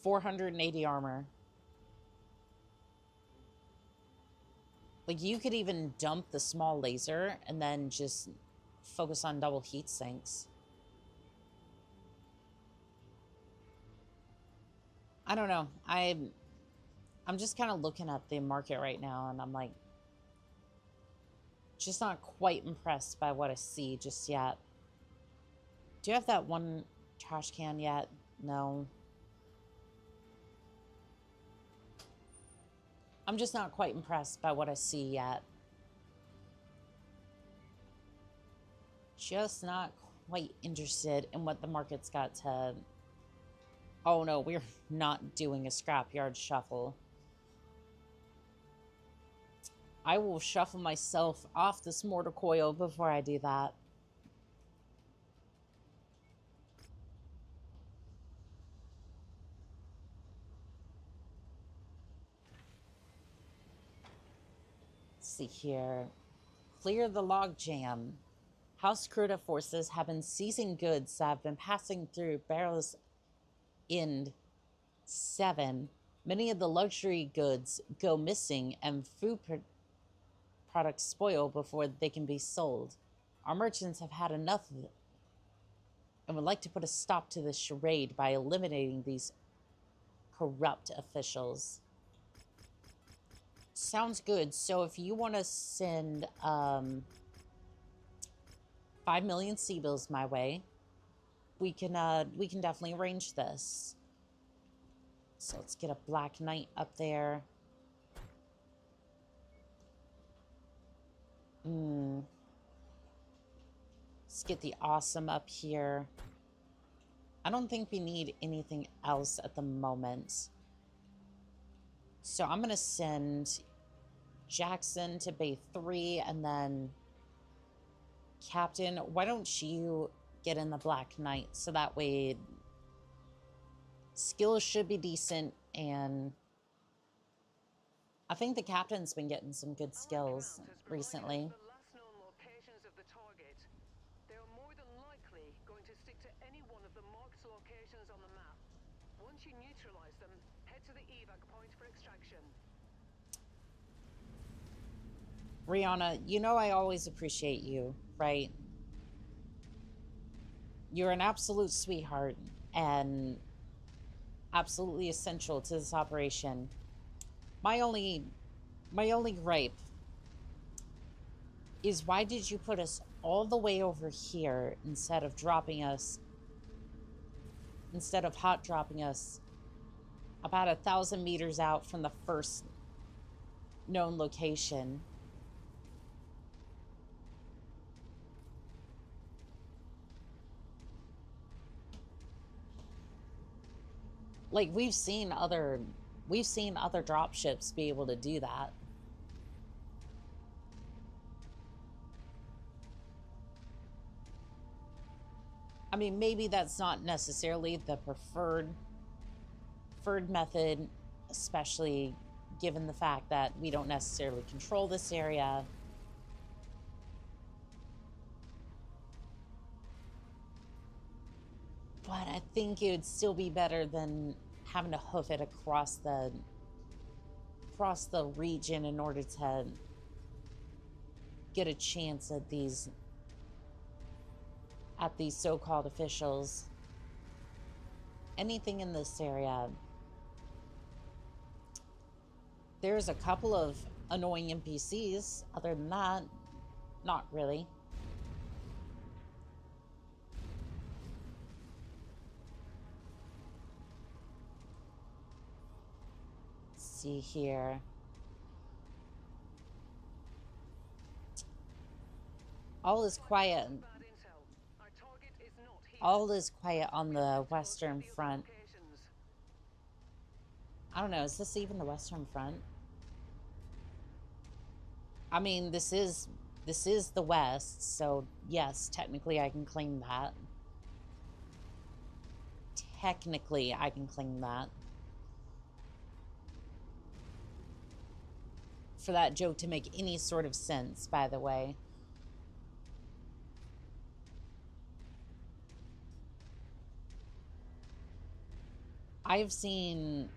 480 armor? Like, you could even dump the small laser and then just focus on double heat sinks. I don't know. I'm just kind of looking at the market right now, and I'm like, just not quite impressed by what I see just yet. Do you have that one trash can yet? No. I'm just not quite impressed by what I see yet. Just not quite interested in what the market's got to... Oh no, we're not doing a scrapyard shuffle. I will shuffle myself off this mortar coil before I do that. Let's see here. Clear the log jam. House Cruda forces have been seizing goods that have been passing through Barrels End 7. Many of the luxury goods go missing and food products spoil before they can be sold. Our merchants have had enough of it and would like to put a stop to this charade by eliminating these corrupt officials. Sounds good. So if you want to send 5 million C-bills my way, we can definitely arrange this. So let's get a Black Knight up there. Let's get the awesome up here. I don't think we need anything else at the moment. So I'm going to send Jackson to Bay 3, and then Captain, why don't you get in the Black Knight? So that way skills should be decent, and I think the Captain's been getting some good skills recently. The last known locations of the target. They are more than likely going to stick to any one of the marked locations on the map. Once you neutralize them, head to the evac point for extraction. Rihanna, you know I always appreciate you, right? You're an absolute sweetheart and absolutely essential to this operation. My only gripe is, why did you put us all the way over here instead of hot dropping us about 1,000 meters out from the first known location? Like, we've seen other dropships be able to do that. I mean, maybe that's not necessarily the preferred method, especially given the fact that we don't necessarily control this area. But I think it would still be better than having to hoof it across the region in order to get a chance at these at these so-called officials. Anything in this area. There's a couple of annoying NPCs. Other than that, not really. Let's see here. All is quiet. Bad intel. Our target is not here. All is quiet on the Tell us western any of the front. locations. I don't know, is this even the western front? I mean, this is the west, so yes, technically I can claim that. Technically I can claim that. For that joke to make any sort of sense, by the way. I've seen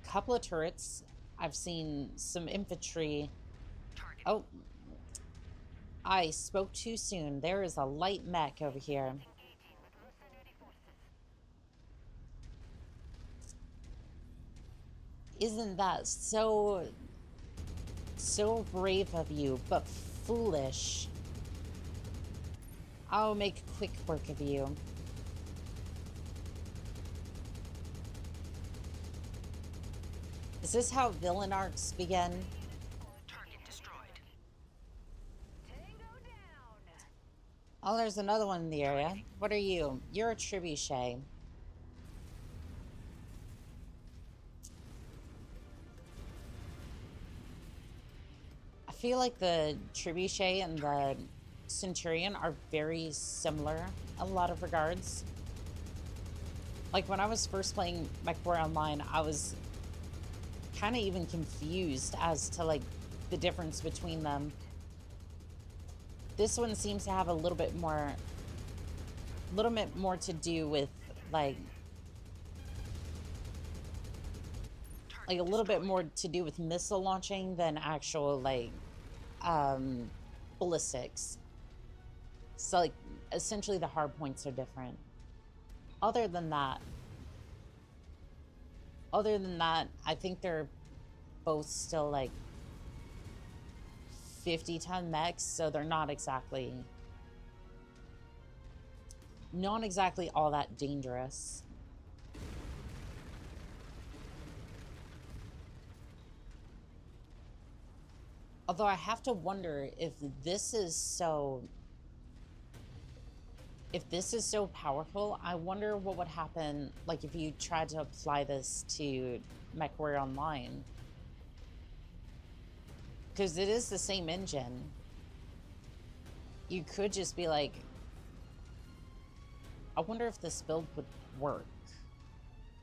a couple of turrets. I've seen some infantry. Target. Oh, I spoke too soon. There is a light mech over here. Engaging with mercenary forces. Isn't that so brave of you, but foolish? I'll make quick work of you. Is this how villain arcs begin? Target destroyed. Tango down. Oh, there's another one in the area. What are you? You're a trebuchet. I feel like the trebuchet and the centurion are very similar in a lot of regards. Like when I was first playing MechWarrior Online, I was kind of even confused as to like the difference between them. This one seems to have a little bit more to do with like a little bit more to do with missile launching than actual like ballistics. So like essentially the hard points are different. Other than that, I think they're both still like 50-ton mechs, so they're not exactly all that dangerous. Although I have to wonder if this is so powerful, I wonder what would happen like if you tried to apply this to MechWarrior Online. Because it is the same engine. You could just be like, I wonder if this build would work.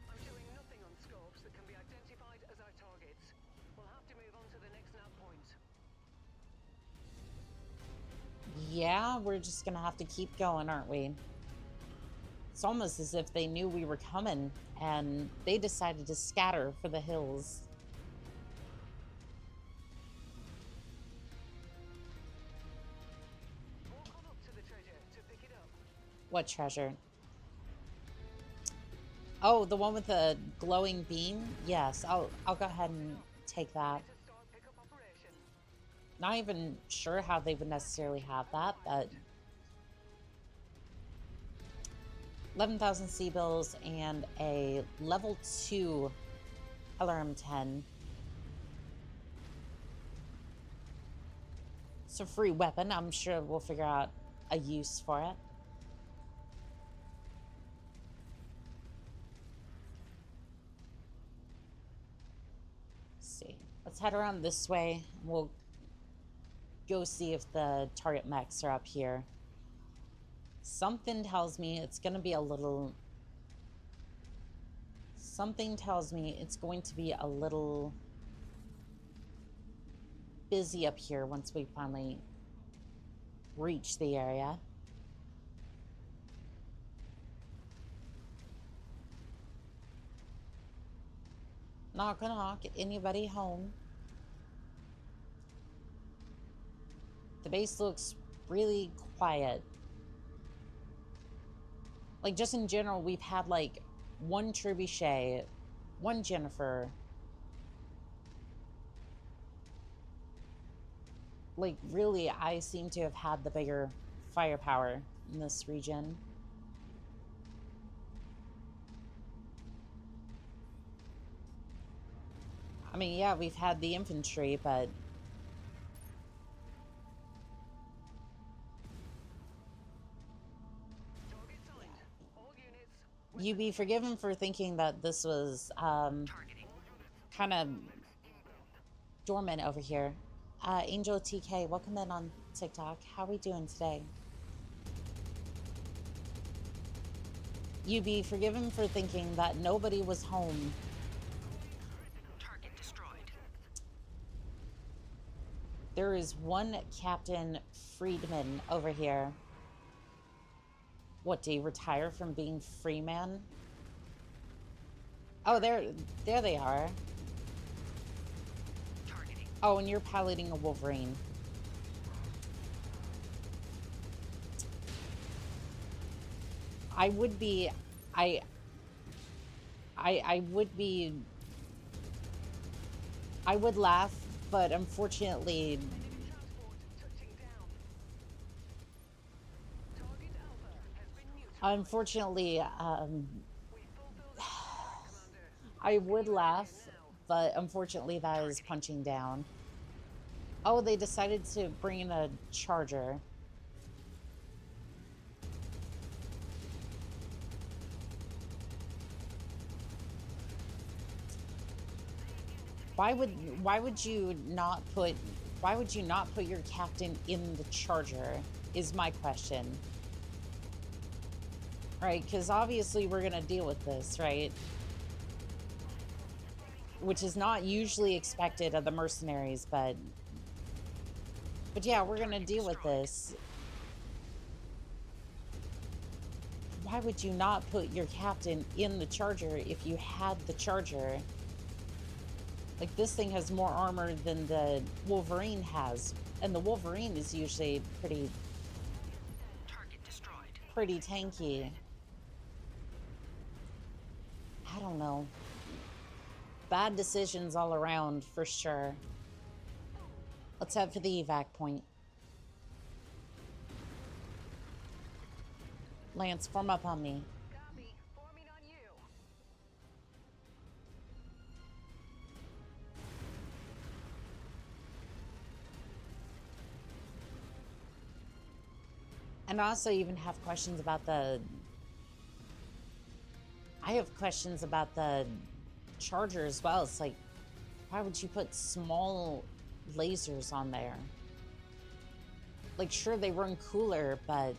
I'm showing nothing on scopes that can be identified as our targets. We'll have to move on to the next nav point. Yeah, we're just gonna have to keep going, aren't we? It's almost as if they knew we were coming and they decided to scatter for the hills. Walk on up to the treasure to pick it up. What treasure? Oh, the one with the glowing beam? Yes, I'll go ahead and take that. To start pickup operation. Not even sure how they would necessarily have that, but 11,000 C-bills and a level 2 LRM-10. It's a free weapon. I'm sure we'll figure out a use for it. Let's see. Let's head around this way. We'll go see if the target mechs are up here. Something tells me it's going to be a little... Something tells me it's going to be a little busy up here once we finally reach the area. Knock knock, anybody home? The base looks really quiet. Like, just in general, we've had, like, one trebuchet, one Jennifer. Like, really, I seem to have had the bigger firepower in this region. I mean, yeah, we've had the infantry, but... You be forgiven for thinking that this was, kind of dormant over here. Angel TK, welcome in on TikTok. How are we doing today? You be forgiven for thinking that nobody was home. Target destroyed. There is one Captain Friedman over here. What, do you retire from being Freeman? Oh, there they are. Targeting. Oh, and you're piloting a Wolverine. I would be, I would laugh, but unfortunately, I would laugh, but unfortunately that is punching down. Oh, they decided to bring in a charger. Why would you not put your captain in the charger is my question. Right, because obviously we're gonna deal with this, right? Which is not usually expected of the mercenaries, but yeah, we're gonna deal with this. Why would you not put your captain in the charger if you had the charger? Like, this thing has more armor than the Wolverine has, and the Wolverine is usually pretty tanky. I don't know. Bad decisions all around, for sure. Let's head for the evac point. Lance, form up on me. Copy. Forming on you. And I also even have questions about the... I have questions about the charger as well. It's like, why would you put small lasers on there? Like, sure, they run cooler, but...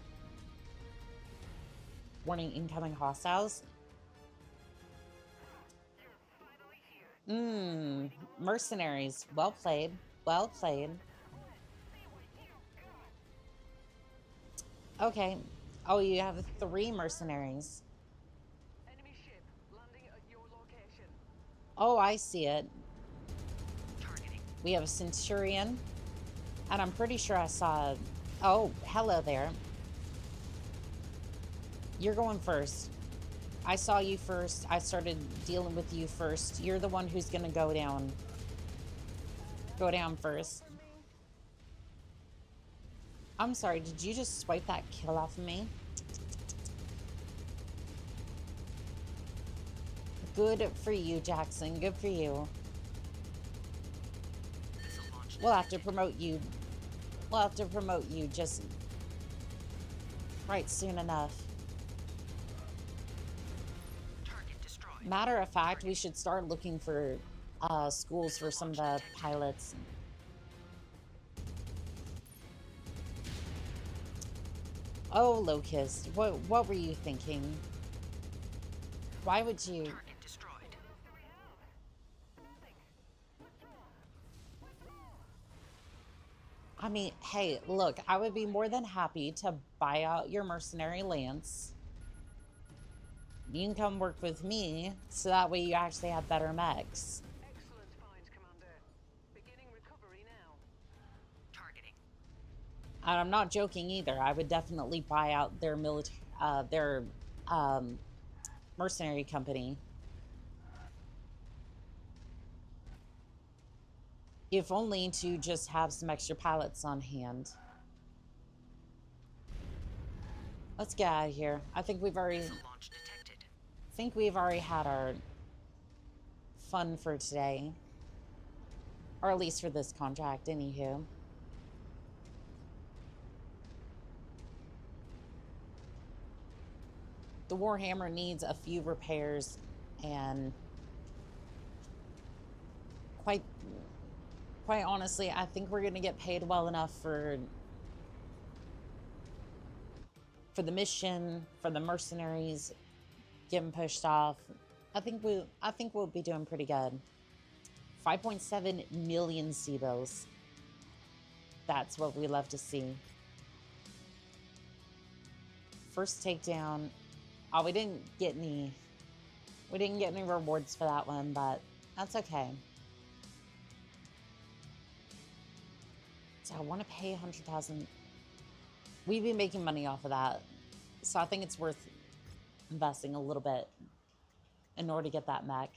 Warning, incoming hostiles. Mercenaries. Well played. Well played. Okay. Oh, you have 3 mercenaries. Enemy ship landing at your location. Oh, I see it. Targeting. We have a Centurion. And I'm pretty sure I saw... Oh, hello there. You're going first. I saw you first. I started dealing with you first. You're the one who's gonna go down. Go down first. I'm sorry, did you just swipe that kill off of me? Good for you, Jackson. Good for you. We'll have to promote you. We'll have to promote you just right soon enough. Matter of fact, we should start looking for schools for some of the pilots. Oh, Locust, what were you thinking? Why would you... I mean, hey, look, I would be more than happy to buy out your mercenary Lance. You can come work with me, so that way you actually have better mechs. Excellent find, Commander. Beginning recovery now. Targeting. And I'm not joking either. I would definitely buy out their mercenary company. If only to just have some extra pilots on hand. Let's get out of here. I think we've already had our fun for today. Or at least for this contract, anywho. The Warhammer needs a few repairs, and quite honestly, I think we're going to get paid well enough for the mission, for the mercenaries getting pushed off. I think we'll be doing pretty good. 5.7 million C-bills. That's what we love to see. First takedown. Oh, we didn't get any rewards for that one, but that's okay. So I want to pay 100,000. We've been making money off of that, so I think it's worth investing a little bit in order to get that mech.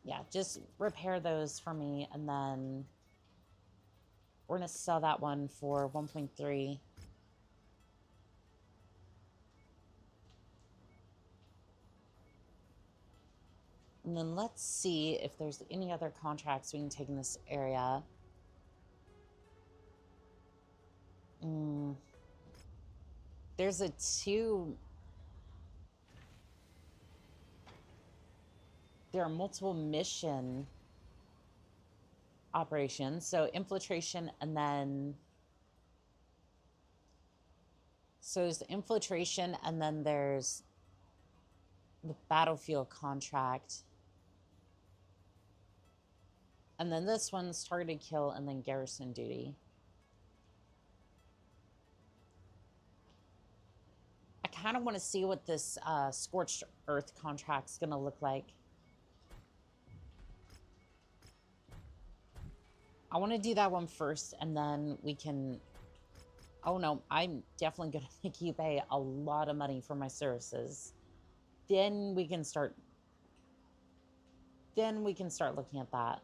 Yeah, just repair those for me, and then we're gonna sell that one for 1.3. And then let's see if there's any other contracts we can take in this area. There's a there are multiple mission operations. So infiltration, and then there's the infiltration, and then there's the battlefield contract. And then this one's targeted kill, and then garrison duty. I kind of want to see what this Scorched Earth contract's going to look like. I want to do that one first, and then we can... Oh no, I'm definitely going to make you pay a lot of money for my services. Then we can start... looking at that.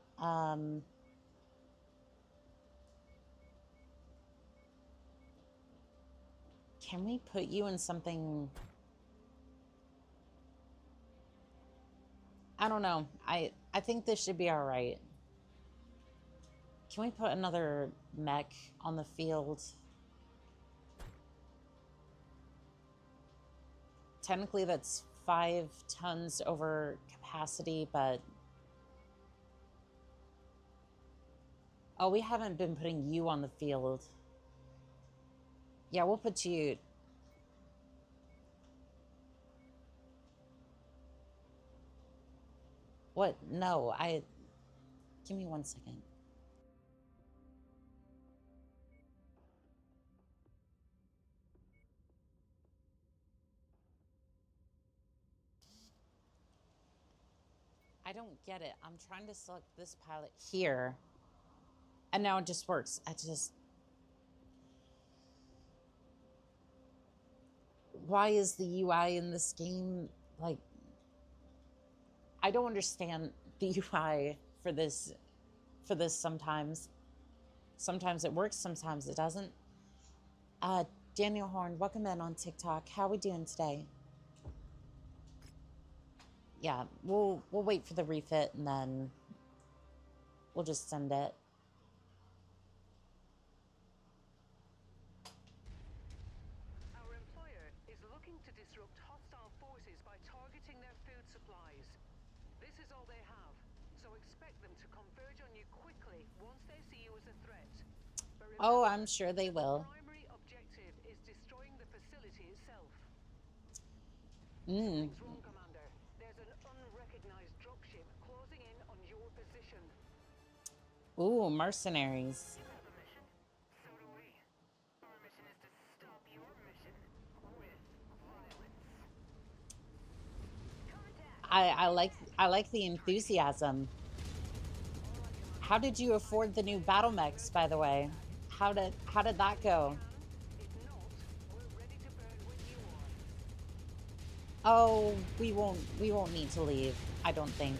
Can we put you in something? I don't know. I think this should be all right. Can we put another mech on the field? Technically, that's 5 tons over capacity, but... Oh, we haven't been putting you on the field. Yeah, we'll put you... What? No, Give me 1 second. I don't get it. I'm trying to select this pilot here, and now it just works. Why is the UI in this game, like... I don't understand the UI for this sometimes. Sometimes it works, sometimes it doesn't. Daniel Horn, welcome in on TikTok. How are we doing today? Yeah, we'll wait for the refit, and then we'll just send it. Our employer is looking to disrupt hostile forces by targeting their food supplies. This is all they have, so expect them to converge on you quickly once they see you as a threat. Oh, I'm sure they will. The primary objective is destroying the facility itself. Mm. Something's wrong, Commander. There's an unrecognized dropship closing in on your position. Ooh, mercenaries. You have a mission. So do we. Our mission is to stop your mission with violence. I like the enthusiasm. How did you afford the new battle mechs, by the way? How did that go? If not, we're ready to burn Oh, we won't need to leave, I don't think.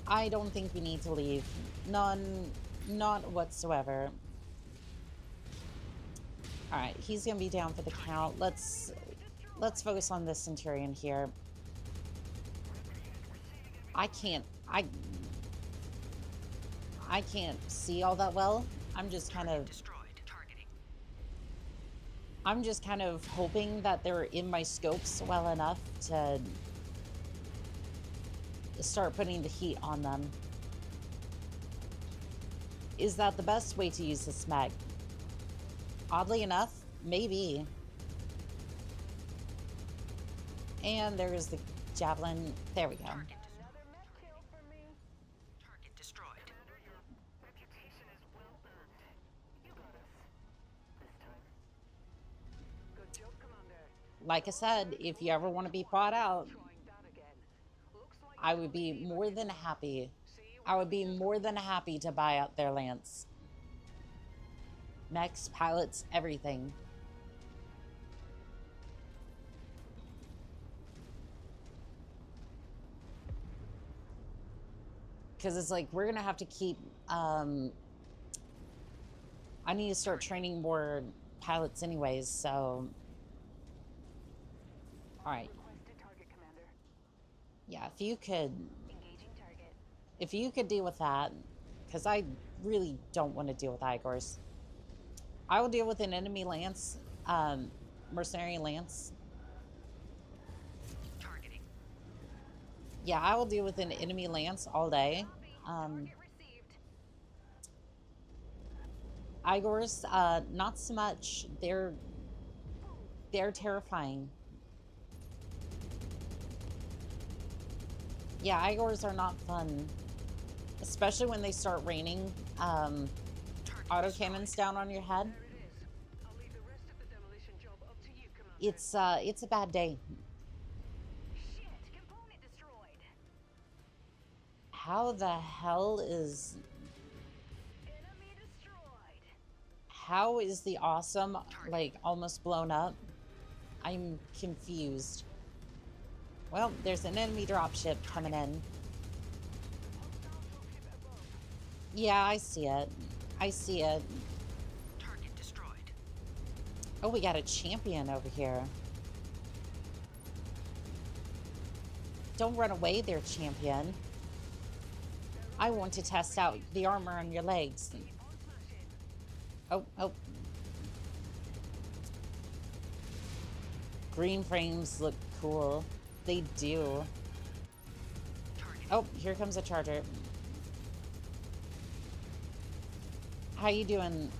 I don't think we need to leave. None, not whatsoever. All right, he's gonna be down for the count. Let's focus on this Centurion here. I can't see all that well. I'm just kind of hoping that they're in my scopes well enough to start putting the heat on them. Is that the best way to use this mech? Oddly enough, maybe. And there's the javelin. There we go. Another mech kill for me. Target destroyed. Commander, your reputation is well earned. You got us. This time. Good job, Commander. Like I said, if you ever want to be bought out, Trying that again. Looks like I would be more than happy. I would be more than happy to buy out their lance. Mechs, pilots, everything. Because it's like, we're going to have to keep... I need to start training more pilots anyways, so... Alright. requested target, Commander. Yeah, if you could... Engaging target. If you could deal with that, because I really don't want to deal with Igors. I will deal with an enemy lance, mercenary lance. Targeting. Yeah, I will deal with an enemy lance all day. Target received. Igors, not so much. They're terrifying. Yeah, Igors are not fun, especially when they start raining autocannons down on your head. There it is. I'll leave the rest of the demolition job up to you, Commander. It's a bad day. Shit, component destroyed. How the hell is... Enemy destroyed. How is the awesome, like, almost blown up? I'm confused. Well, there's an enemy dropship coming in. Yeah, I see it. I see it. Target destroyed. Oh, we got a champion over here. Don't run away there, champion. I want to test out the armor on your legs. Oh, oh. Green frames look cool. They do. Oh, here comes a charger. How you doing,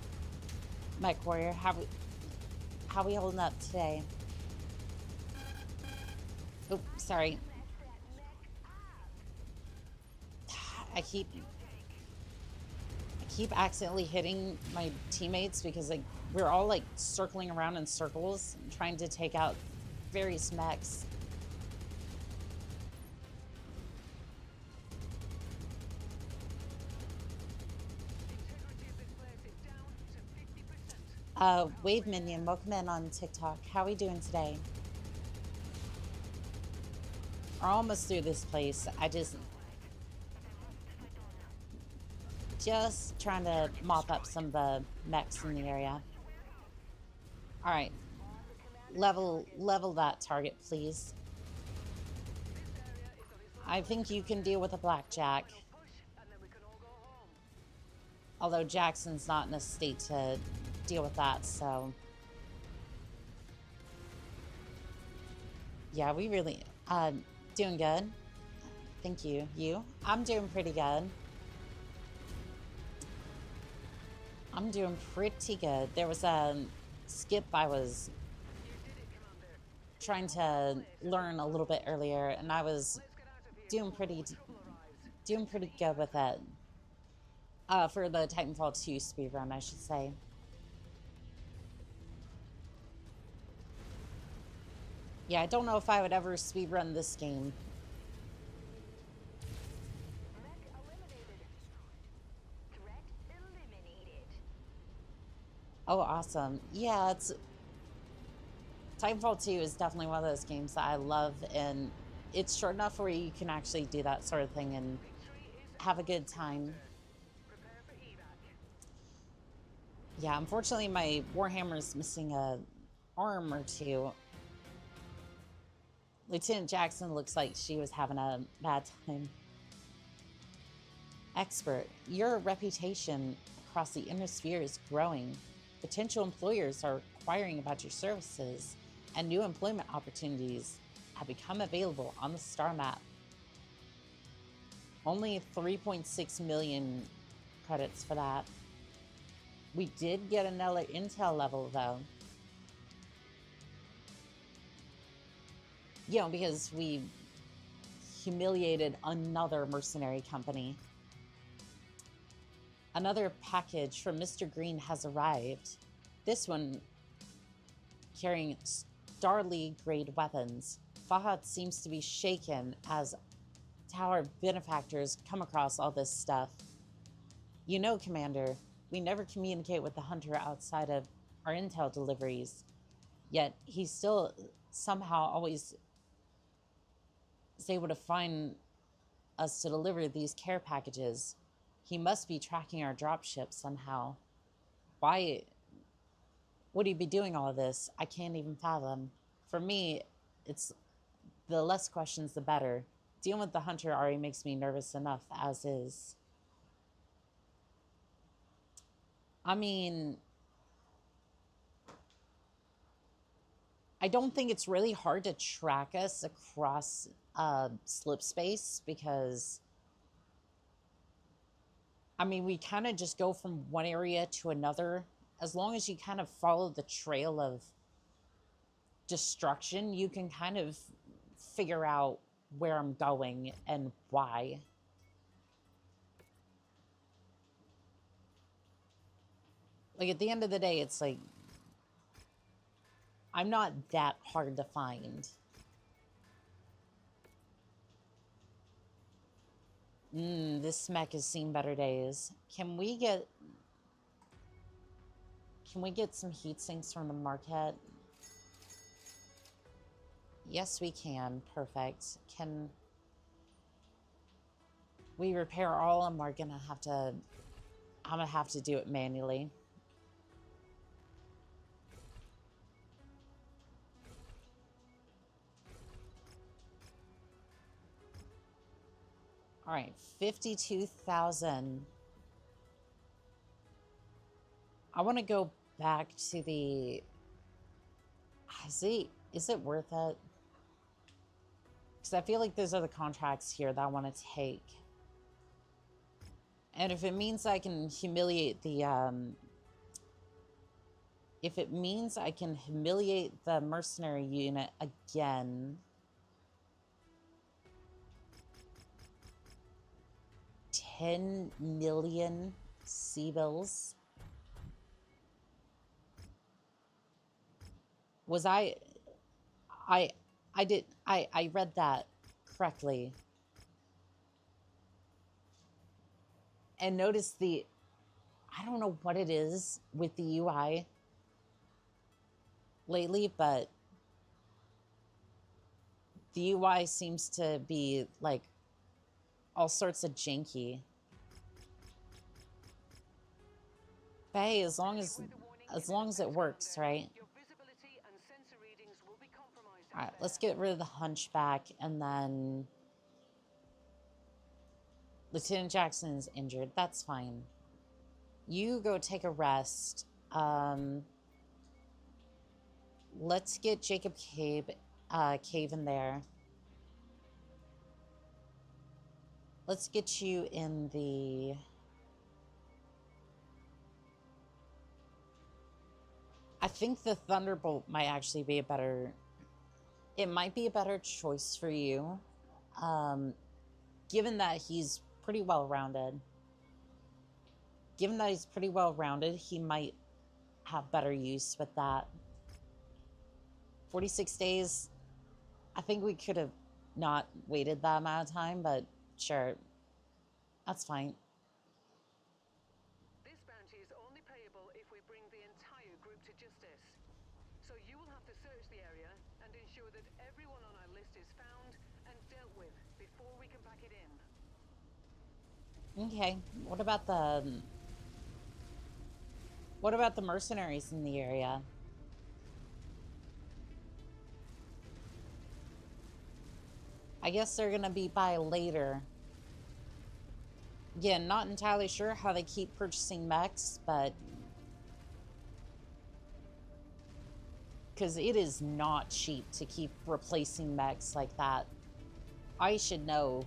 MechWarrior? How we holding up today? Oh, sorry. I keep accidentally hitting my teammates because like we're all like circling around in circles trying to take out various mechs. Integrity of this place is down to 50%. Wave Minion, welcome in on TikTok. How we doing today? We're almost through this place. I just trying to mop up some of the mechs in the area. All right, level that target, please. I think you can deal with a blackjack. Push, and then we can all go home. Although Jackson's not in a state to deal with that, so... Yeah, we really... doing good. Thank you. You? I'm doing pretty good. I'm doing pretty good. There was a skip I was trying to learn a little bit earlier, and I was doing pretty good with it. For the Titanfall 2 speedrun, I should say. Yeah, I don't know if I would ever speedrun this game. Mech eliminated. Threat eliminated. Oh, awesome. Yeah, Titanfall 2 is definitely one of those games that I love, and it's short enough where you can actually do that sort of thing and have a good time. Prepare for evac. Yeah, unfortunately my Warhammer's missing a arm or two. Lieutenant Jackson looks like she was having a bad time. Expert, your reputation across the inner sphere is growing. Potential employers are inquiring about your services, and new employment opportunities have become available on the star map. Only 3.6 million credits for that. We did get another intel level though. You know, because we humiliated another mercenary company. Another package from Mr. Green has arrived. This one carrying Star League grade weapons. Fahad seems to be shaken as Tower benefactors come across all this stuff. You know, Commander, we never communicate with the Hunter outside of our intel deliveries. Yet he still somehow always is able to find us to deliver these care packages. He must be tracking our dropship somehow. Why would he be doing all of this? I can't even fathom. For me, it's the less questions, the better. Dealing with the Hunter already makes me nervous enough as is. I mean, I don't think it's really hard to track us across slip space because, I mean, we kind of just go from one area to another. As long as you kind of follow the trail of destruction, you can kind of figure out where I'm going and why. Like, at the end of the day, it's like, I'm not that hard to find. This mech has seen better days. Can we get some heat sinks from the market? Yes, we can. Perfect. Can we repair all? I'm gonna have to do it manually. All right, 52,000. I want to go back to the... Is it worth it? Because I feel like those are the contracts here that I want to take. And if it means I can humiliate the... If it means I can humiliate the mercenary unit again... 10 million C-bills. Was I read that correctly. And notice I don't know what it is with the UI lately, but the UI seems to be like all sorts of janky. But hey, as long as it works, right? All right, let's get rid of the hunchback, and then Lieutenant Jackson is injured. That's fine. You go take a rest. Let's get Jacob Cave in there. Let's get you in the... I think the Thunderbolt might actually be a better... It might be a better choice for you. Given that he's pretty well-rounded. Given that he's pretty well-rounded, he might have better use with that. 46 days. I think we could have not waited that amount of time, but sure. That's fine. This bounty is only payable if we bring the entire group to justice. So you will have to search the area and ensure that everyone on our list is found and dealt with before we can pack it in. Okay. What about the mercenaries in the area? I guess they're gonna be by later. Again, not entirely sure how they keep purchasing mechs, but because it is not cheap to keep replacing mechs like that. I should know.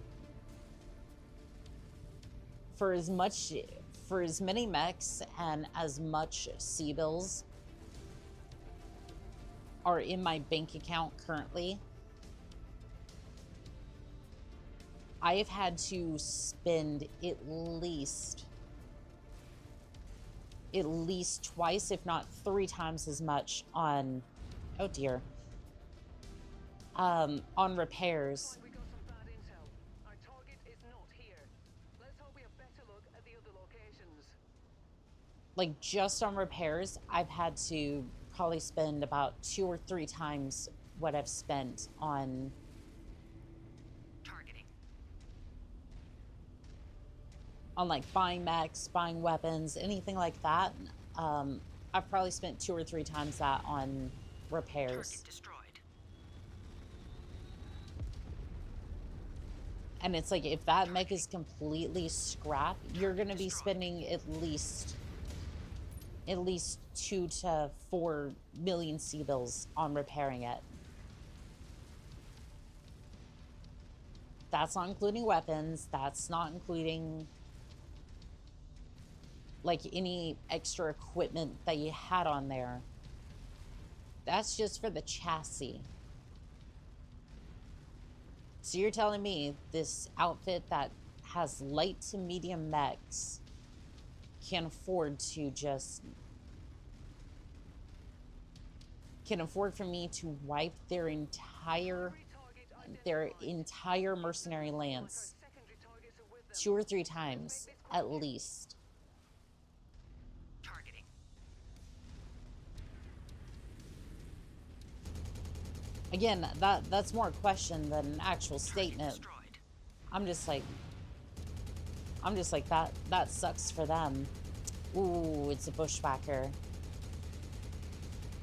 For as many mechs and as much C-bills are in my bank account currently, I have had to spend at least twice, if not 3 times as much on, oh dear, on repairs. We got some bad intel. Our target is not here. Let's hope we have better look at the other locations. Like, just on repairs, I've had to probably spend about 2 or 3 times what I've spent on like buying mechs, buying weapons, anything like that. I've probably spent 2 or 3 times that on repairs. And it's like, if that mech is completely scrap, you're gonna be spending at least 2 to 4 million C-bills on repairing it. That's not including weapons. That's not including like any extra equipment that you had on there. That's just for the chassis. So you're telling me this outfit that has light to medium mechs can afford for me to wipe their entire mercenary lance 2 or 3 times at least. Again, that's more a question than an actual statement. I'm just like that sucks for them. Ooh, it's a bushwhacker.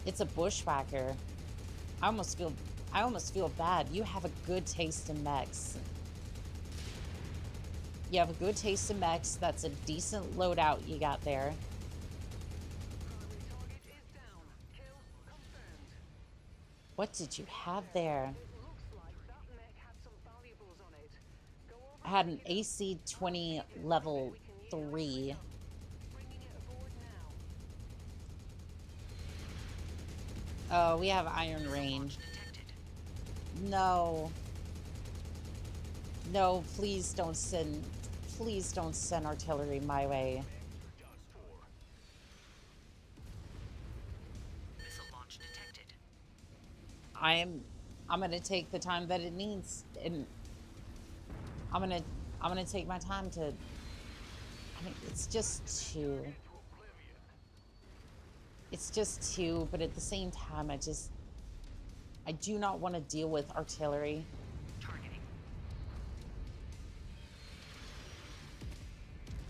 It's a bushwhacker. I almost feel bad. You have a good taste in mechs. You have a good taste in mechs. That's a decent loadout you got there. What did you have there? I had an AC-20 level 3. Oh, we have Iron Rain. No. No, please don't send artillery my way. I'm gonna take the time that it needs, and I'm gonna take my time to. I mean, it's just two. It's just two, but at the same time, I do not want to deal with artillery.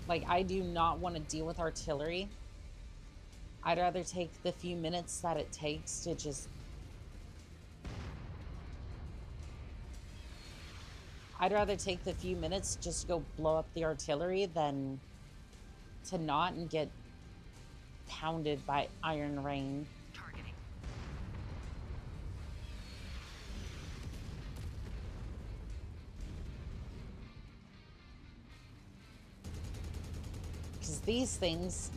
Like, I do not want to deal with artillery. I'd rather take the few minutes that it takes to just. I'd rather take the few minutes just to go blow up the artillery than to not and get pounded by Iron Rain. Because these things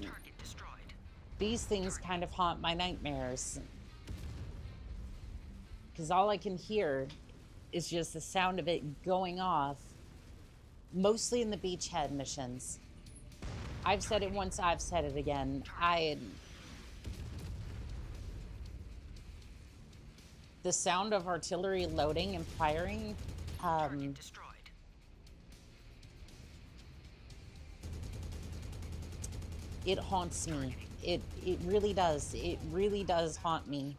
kind of haunt my nightmares. Because all I can hear is just the sound of it going off, mostly in the beachhead missions. I've said it once, I've said it again. The sound of artillery loading and firing, it haunts me. It really does. It really does haunt me.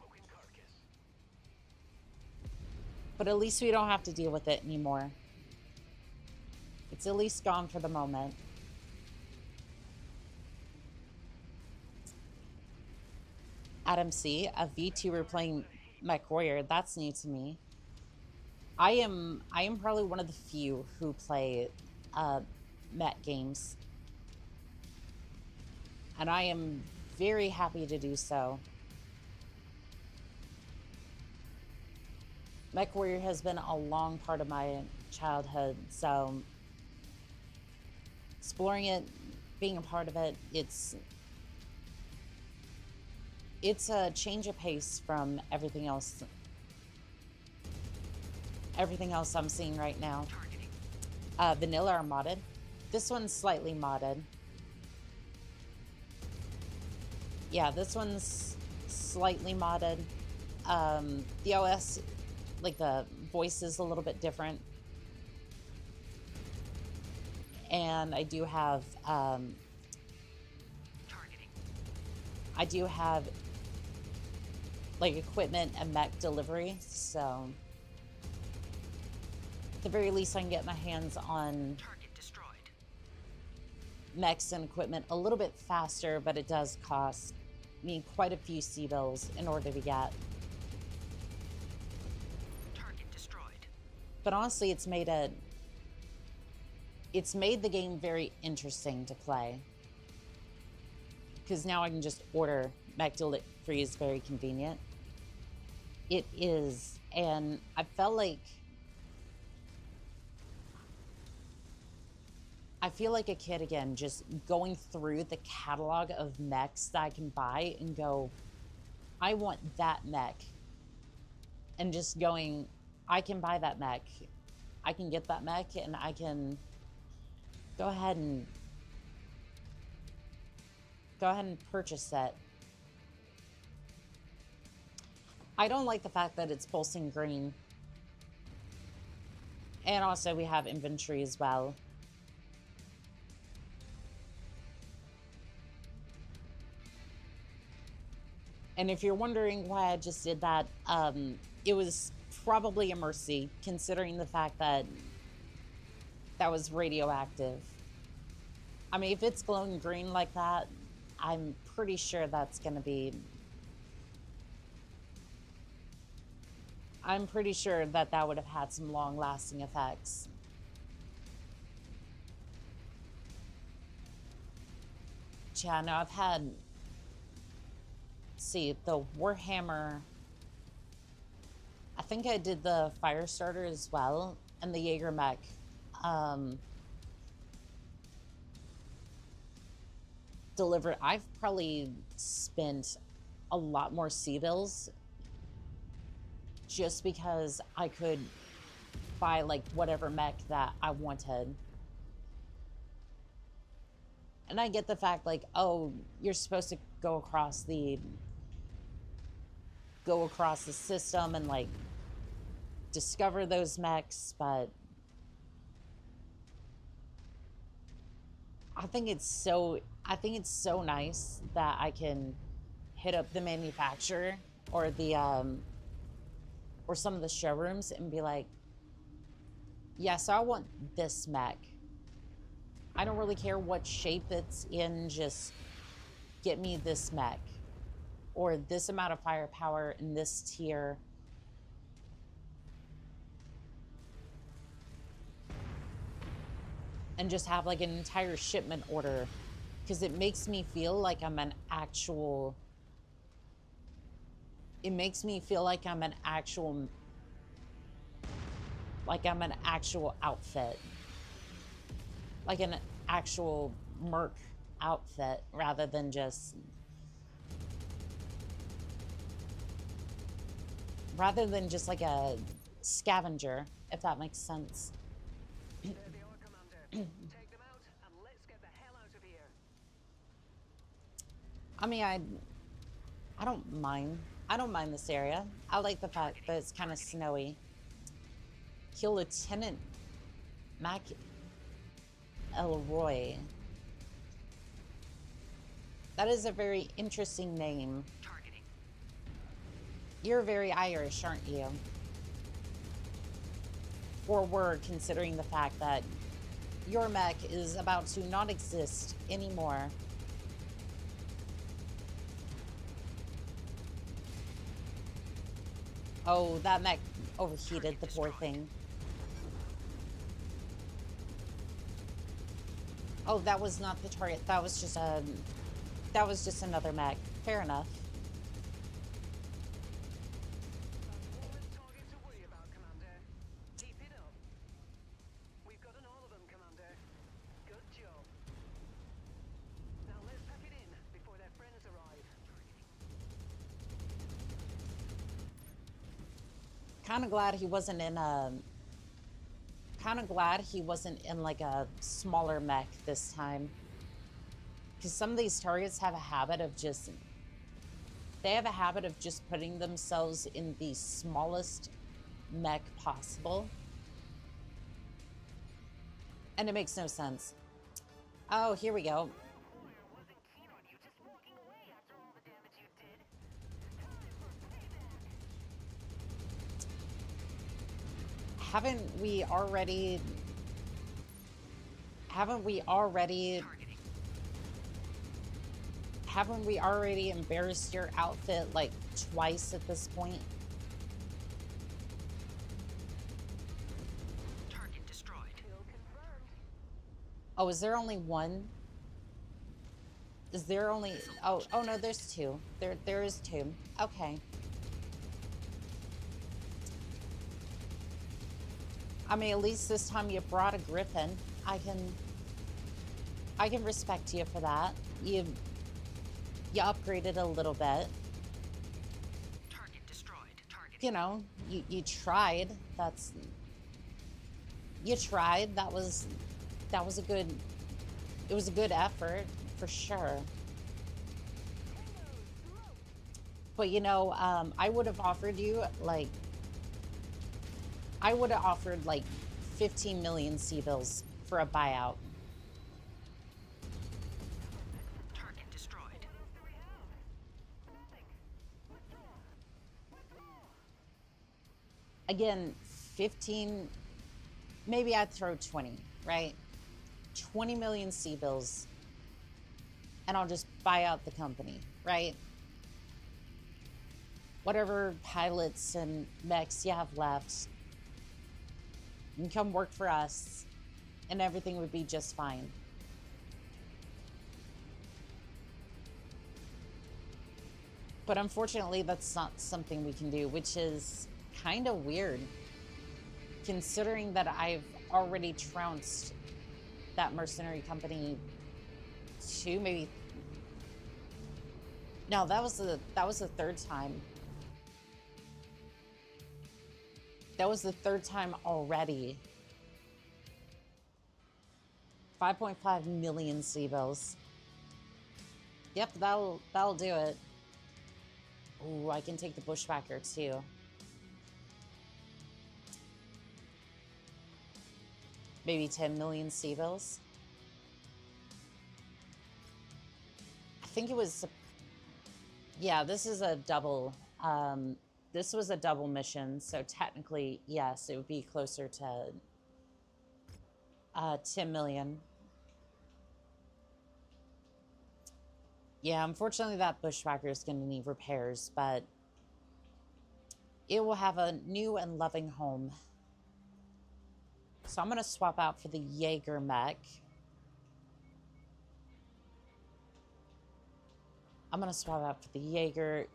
But at least we don't have to deal with it anymore. It's at least gone for the moment. Adam C, a VTuber playing MechWarrior. That's new to me. I am probably one of the few who play mech games. And I am very happy to do so. MechWarrior has been a long part of my childhood, so exploring it, being a part of it, it's a change of pace from everything else I'm seeing right now. Vanilla are modded. This one's slightly modded. Yeah, this one's slightly modded. The OS, like the voice is a little bit different. And I do have, like equipment and mech delivery, so at the very least I can get my hands on mechs and equipment a little bit faster, but it does cost me quite a few C-bills in order to get. But honestly, it's made the game very interesting to play. Because now I can just order mech delivery is very convenient. It is, and I feel like a kid again, just going through the catalog of mechs that I can buy and go, I want that mech. And just going, I can buy that mech. I can get that mech and I can go ahead and purchase it. I don't like the fact that it's pulsing green. And also we have inventory as well. And if you're wondering why I just did that, it was probably a mercy, considering the fact that that was radioactive. I mean, if it's glowing green like that, I'm pretty sure that's gonna be... I'm pretty sure that that would have had some long-lasting effects. Yeah, no, I've had... See, the Warhammer... I think I did the Firestarter as well, and the Jaeger mech. Delivered. I've probably spent a lot more C-bills just because I could buy like whatever mech that I wanted. And I get the fact like, oh, you're supposed to go across the system and like discover those mechs, but I think it's so nice that I can hit up the manufacturer or the or some of the showrooms and be like, yes, I want this mech. I don't really care what shape it's in, just get me this mech. Or this amount of firepower in this tier. And just have like an entire shipment order. Because it makes me feel like I'm an actual... It makes me feel like I'm an actual... Like I'm an actual outfit. Like an actual merc outfit rather than just... Rather than just like a scavenger, if that makes sense. There they are, Commander. Take them out and let's get the hell out of here. I mean, I don't mind. I don't mind this area. I like the fact that it's kind of snowy. Kill Lieutenant Mac Elroy. That is a very interesting name. You're very Irish, aren't you? or were, considering the fact that your mech is about to not exist anymore. Oh, that mech overheated, the poor thing. Oh, that was not the target. That was just another mech. Fair enough. That's one less target to worry about, Commander. Keep it up. We've gotten all of them, Commander. Good job. Now let's pack it in before their friends arrive. Kind of glad he wasn't in a... Kind of glad he wasn't in like a smaller mech this time. Because some of these targets have a habit of just... They have a habit of just putting themselves in the smallest mech possible. And it makes no sense. Oh, here we go. Wasn't keen on you just walking away after all the damage you did. Time for payback. Haven't we already... Haven't we already... Haven't we already embarrassed your outfit like twice at this point? Target destroyed. Kill confirmed. Oh, is there only one? Is there only... Oh no, there's two. There is two. Okay. I mean, at least this time you brought a griffin. I can respect you for that. You upgraded a little bit. Target destroyed. Target. You know, you tried. You tried. That was a good... It was a good effort, for sure. But, you know, I would have offered you, like... I would have offered, like, 15 million C-bills for a buyout. Target destroyed. Again, 15... Maybe I'd throw 20, right? 20 million C-bills. And I'll just buy out the company, right? Whatever pilots and mechs you have left, you can come work for us, and everything would be just fine. But unfortunately, that's not something we can do, which is kind of weird, considering that I've already trounced that mercenary company two, maybe... No, that was the third time. That was the third time already. 5.5 million C-bills. Yep, that'll do it. Ooh, I can take the bushwhacker too. Maybe 10 million C-bills. I think it was... Yeah, this is a double... this was a double mission, so technically, yes, it would be closer to 10 million. Yeah, unfortunately, that bushwhacker is going to need repairs, but it will have a new and loving home. So I'm going to swap out for the Jaeger mech. I'm going to swap out for the Jaeger.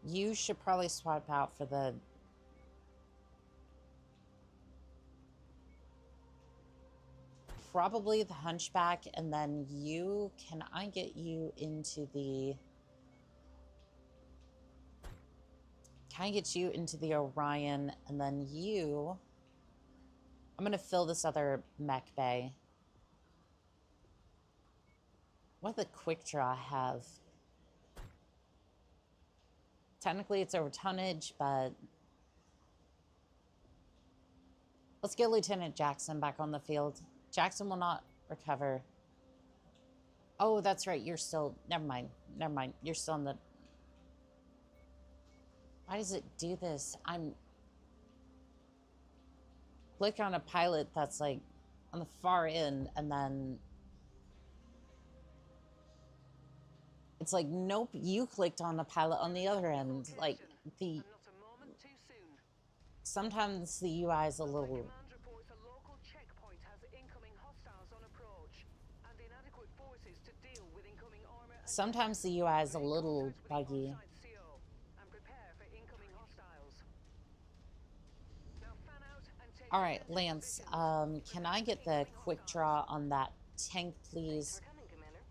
You should probably swap out for the... Probably the Hunchback, and then you... Can I get you into the... Can I get you into the Orion, and then you... I'm going to fill this other mech bay. What the quick draw have? Technically, it's over tonnage, but... Let's get Lieutenant Jackson back on the field. Jackson will not recover. Oh, that's right. You're still... Never mind. Never mind. You're still in the... Why does it do this? I'm click on a pilot that's like on the far end, and then it's like, nope, you clicked on the pilot on the other end. Like the And not a moment too soon. sometimes the UI is a My little. command reports a local checkpoint has incoming hostiles on approach and inadequate forces to deal with incoming armor and Sometimes the UI is a make little contact with the buggy. on-site CO and prepare for incoming hostiles. Now fan out and take All right, defensive Lance, positions. can I get the quick draw on that tank, Thanks please? for coming, Commander.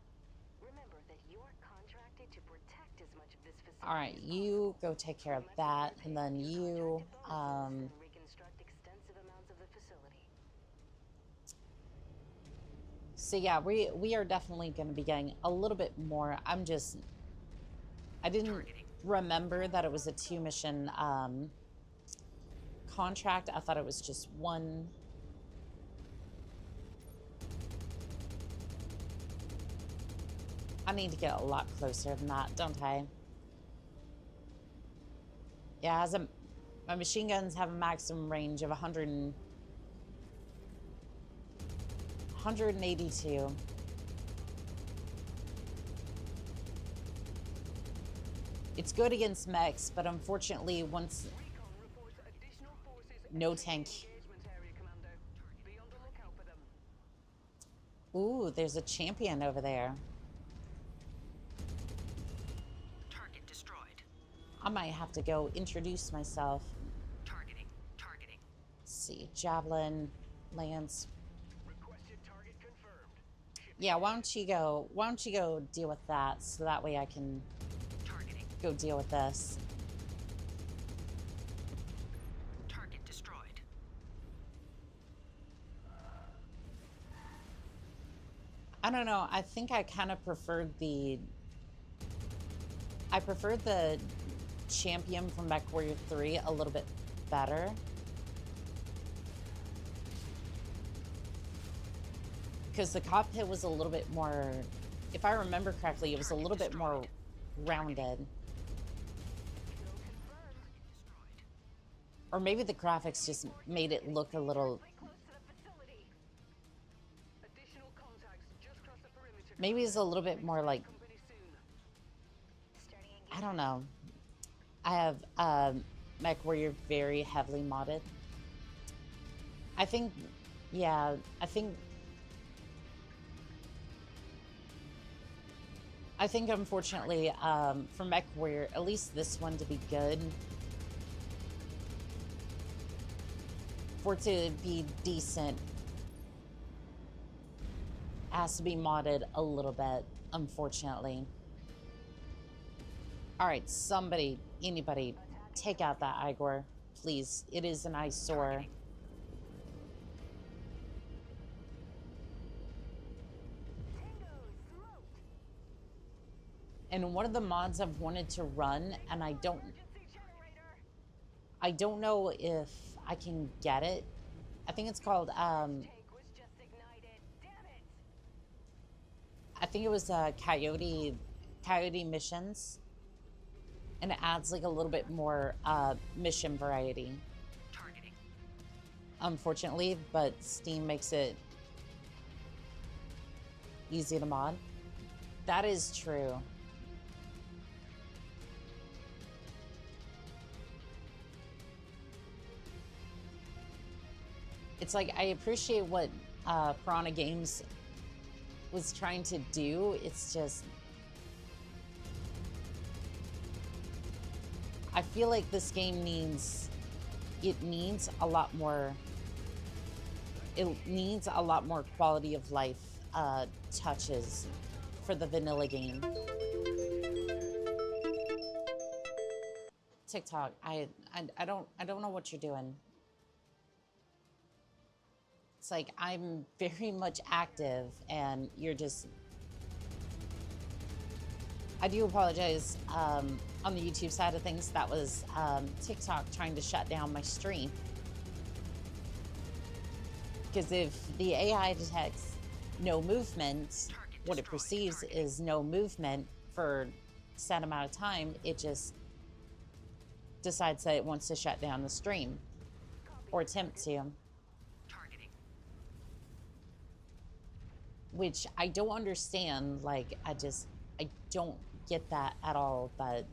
Remember that you are contracted to protect as much of this facility All right, as you possible. go take care of You must that, either and pay then your you, contracted bonuses and reconstruct extensive amounts of the facility. so yeah, we are definitely going to be getting a little bit more. I didn't remember that it was a 2-mission contract. I thought it was just one. I need to get a lot closer than that, don't I? Yeah, my machine guns have a maximum range of 182. It's good against mechs, but unfortunately, once Recon reports additional forces no entering tank. the engagement area, Commander. Be on the lookout for them. Ooh, there's a champion over there. Target destroyed. I might have to go introduce myself. Targeting. Let's see, javelin, lance. Requested target confirmed. Yeah, why don't you go deal with that, so that way I can Targeting. go deal with this. Target destroyed. I don't know, I think I kind of preferred the champion from MechWarrior 3 a little bit better. Because the cockpit was a little bit more, if I remember correctly, it was a little bit more rounded. Or maybe the graphics just made it look a little, Quite close to the facility. Additional contacts just crossed the perimeter. maybe it's a little bit more like, Company soon. Starting I don't know. I have MechWarrior very heavily modded. I think, yeah, I think unfortunately for MechWarrior, at least this one to be good, for it to be decent, has to be modded a little bit, unfortunately. All right, somebody, anybody, take out that Igor, please. It is an eyesore. And one of the mods I've wanted to run, and I don't know if I can get it. I think it's called tank was just ignited. Damn it! I think it was Coyote missions, and it adds like a little bit more mission variety. Targeting. Unfortunately, but Steam makes it easy to mod. That is true. It's like, I appreciate what Piranha Games was trying to do. It's just, I feel like this game needs a lot more, quality of life touches for the vanilla game. TikTok, I don't know what you're doing. It's like, I'm very much active and you're just, I do apologize on the YouTube side of things. That was TikTok trying to shut down my stream. Because if the AI detects no movement, what it perceives is no movement for a set amount of time, it just decides that it wants to shut down the stream or attempt to. Targeting. Which I don't understand. Like, I don't get that at all, but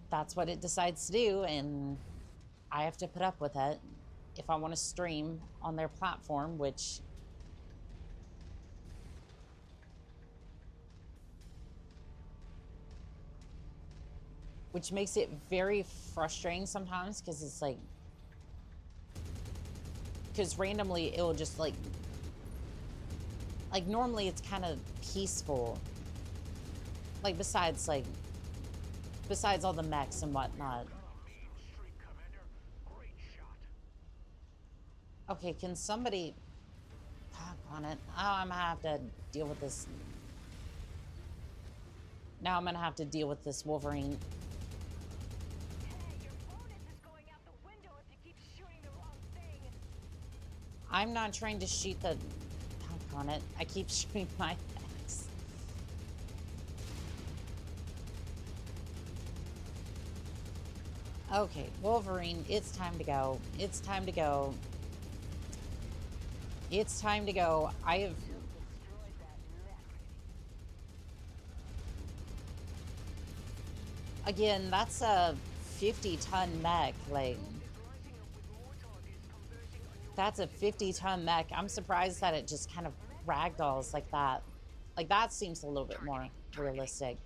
that's what it decides to do, and I have to put up with it if I want to stream on their platform, which makes it very frustrating sometimes, because it's like, because randomly it'll just like normally it's kind of peaceful, like besides all the mechs and whatnot. Okay, can somebody pop on it? Oh, I'm gonna have to deal with this. Now I'm gonna have to deal with this Wolverine. Hey, your bonus is going out the window if you keep shooting the wrong thing. I'm not trying to shoot the pop on it. I keep shooting my mechs. Okay, Wolverine, it's time to go. It's time to go. It's time to go. I have... Destroyed that mech. Again, that's a 50-ton mech. Like, that's a 50-ton mech. I'm surprised that it just kind of ragdolls like that. Like, that seems a little bit more realistic.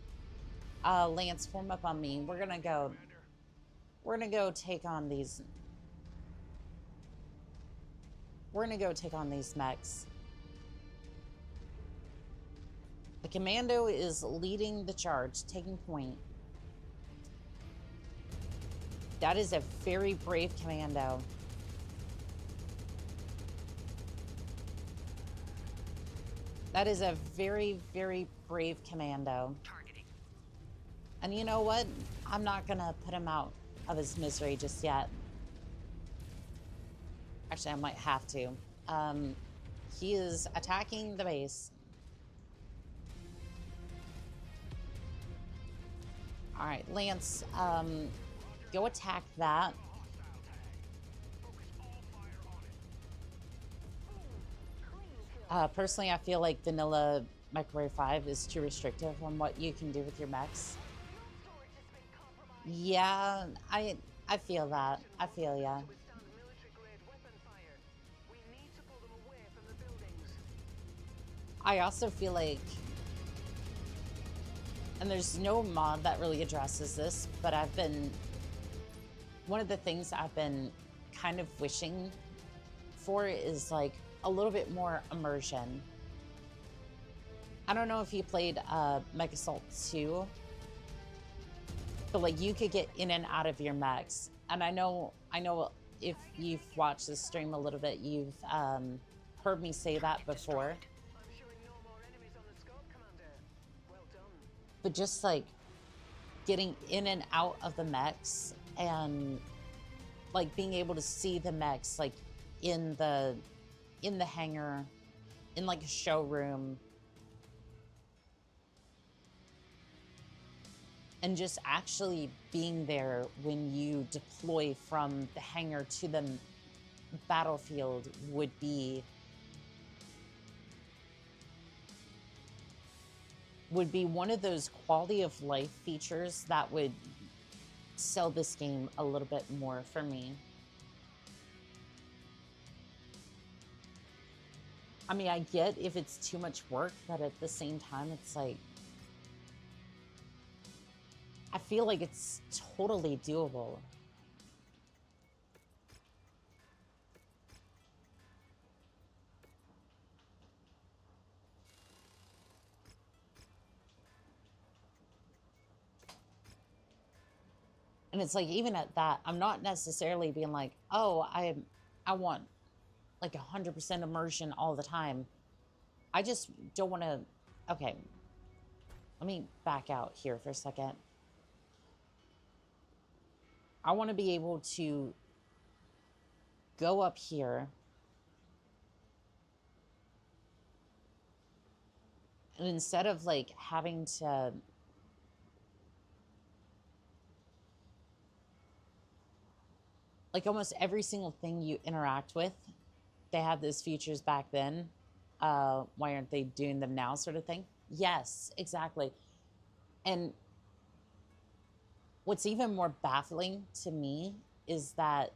Lance, form up on me. We're gonna go take on these... We're gonna go take on these mechs. The commando is leading the charge, taking point. That is a very brave commando. That is a very, very brave commando. Targeting. And you know what? I'm not gonna put him out of his misery just yet. Actually, I might have to. He is attacking the base. All right, Lance, go attack that. Personally, I feel like vanilla MechWarrior 5 is too restrictive on what you can do with your mechs. Yeah, I feel that. I feel ya. I also feel like, and there's no mod that really addresses this, but one of the things I've been kind of wishing for is like a little bit more immersion. I don't know if you played Mech Assault 2, but like you could get in and out of your mechs. And I know if you've watched this stream a little bit, you've heard me say that before. But just like getting in and out of the mechs and like being able to see the mechs like in the hangar, in like a showroom, and just actually being there when you deploy from the hangar to the battlefield would be one of those quality of life features that would sell this game a little bit more for me. I mean, I get if it's too much work, but at the same time, it's like, I feel like it's totally doable. And it's like, even at that, I'm not necessarily being like, oh, I want like 100% immersion all the time. I just don't want to. Okay, let me back out here for a second. I want to be able to go up here and instead of like having to like almost every single thing you interact with, they had those features back then. Why aren't they doing them now, sort of thing? Yes, exactly. And what's even more baffling to me is that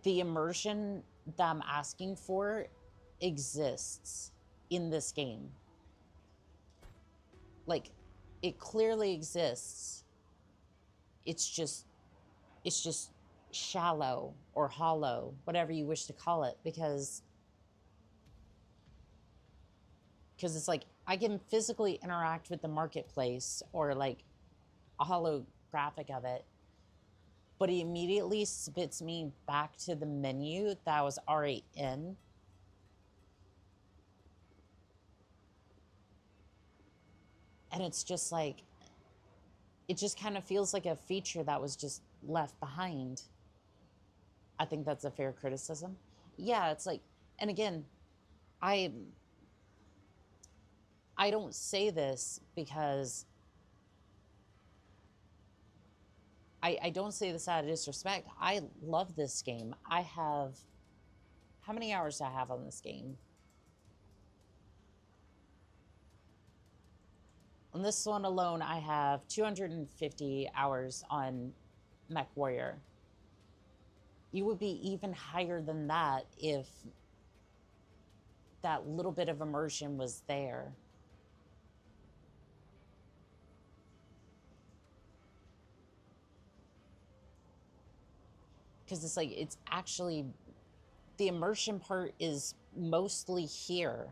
the immersion that I'm asking for exists in this game. Like, it clearly exists. It's just shallow or hollow, whatever you wish to call it, because it's like I can physically interact with the marketplace or like a holographic of it, but he immediately spits me back to the menu that I was already in. And it's just like, it just kind of feels like a feature that was just left behind. I think that's a fair criticism. Yeah, it's like, and again, I don't say this because I don't say this out of disrespect. I love this game. I have, how many hours do I have on this game? On this one alone, I have 250 hours on MechWarrior. You would be even higher than that if that little bit of immersion was there. Because it's like, it's actually, the immersion part is mostly here.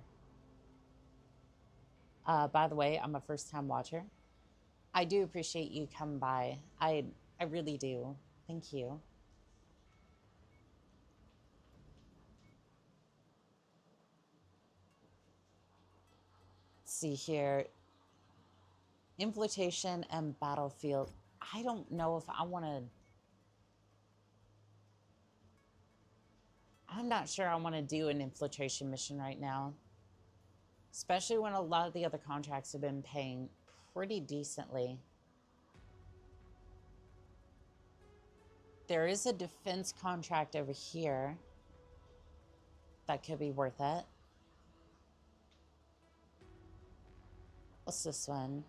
By the way, I'm a first-time watcher. I do appreciate you coming by. I really do. Thank you. Let's see here. Infiltration and battlefield. I don't know if I want to... I'm not sure I want to do an infiltration mission right now. Especially when a lot of the other contracts have been paying pretty decently. There is a defense contract over here that could be worth it. What's this one?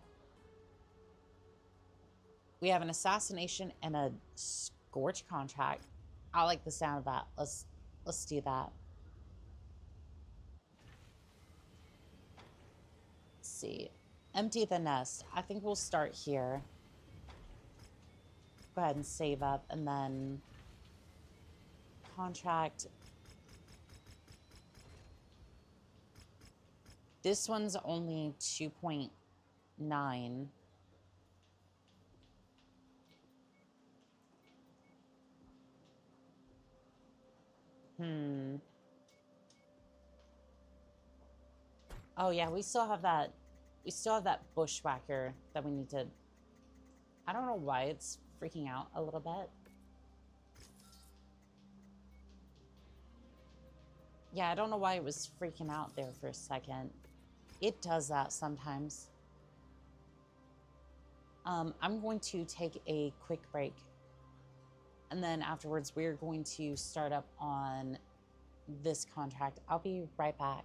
We have an assassination and a scorch contract. I like the sound of that. Let's do that. Let's see. Empty the nest. I think we'll start here. Go ahead and save up, and then contract. This one's only 2.9. Oh yeah, we still have that. We still have that bushwhacker that we need to... I don't know why it's freaking out a little bit. Yeah, I don't know why it was freaking out there for a second. It does that sometimes. I'm going to take a quick break. And then afterwards, we're going to start up on this contract. I'll be right back.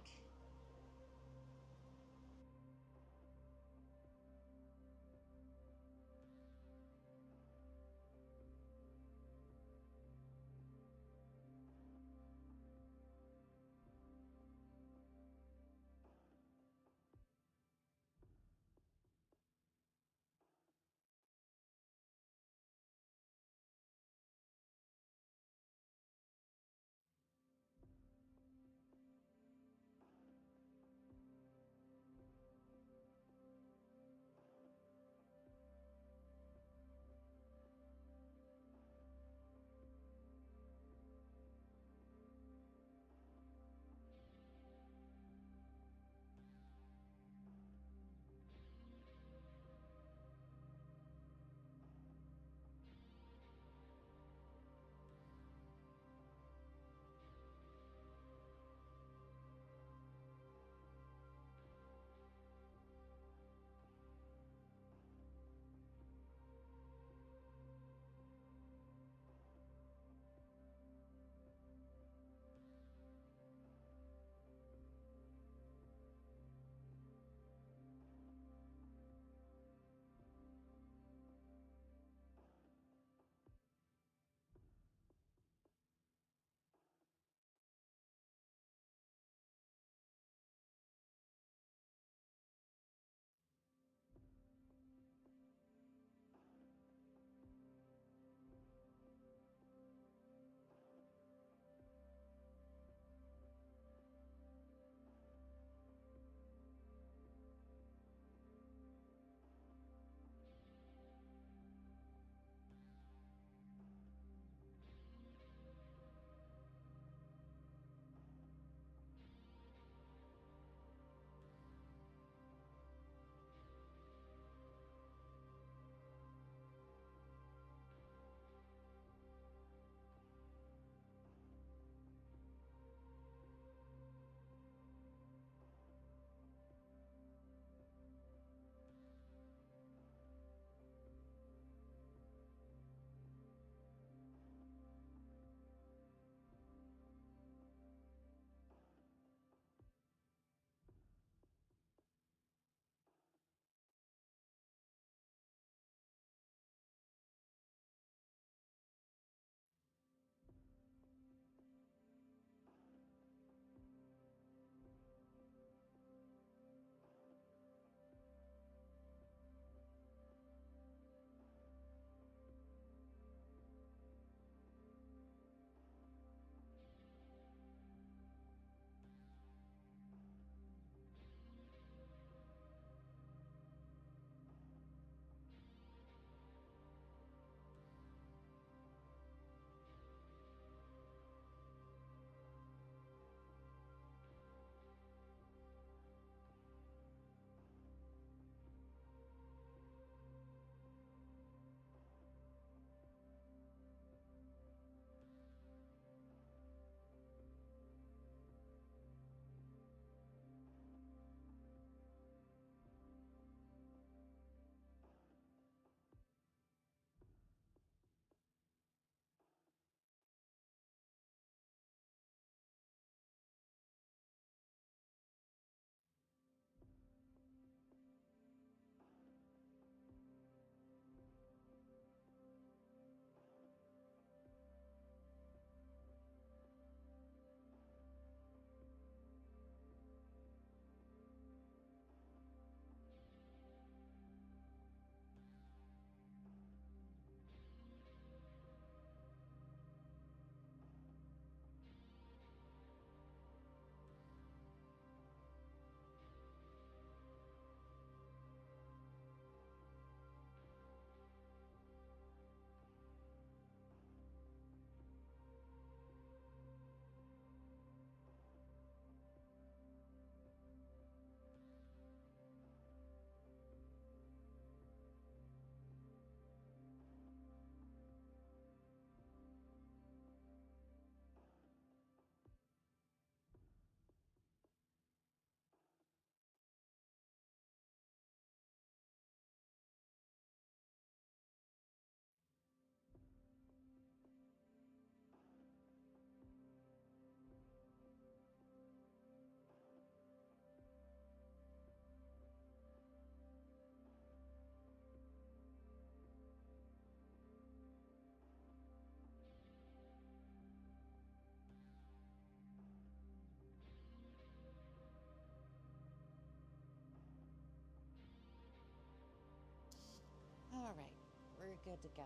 good to go.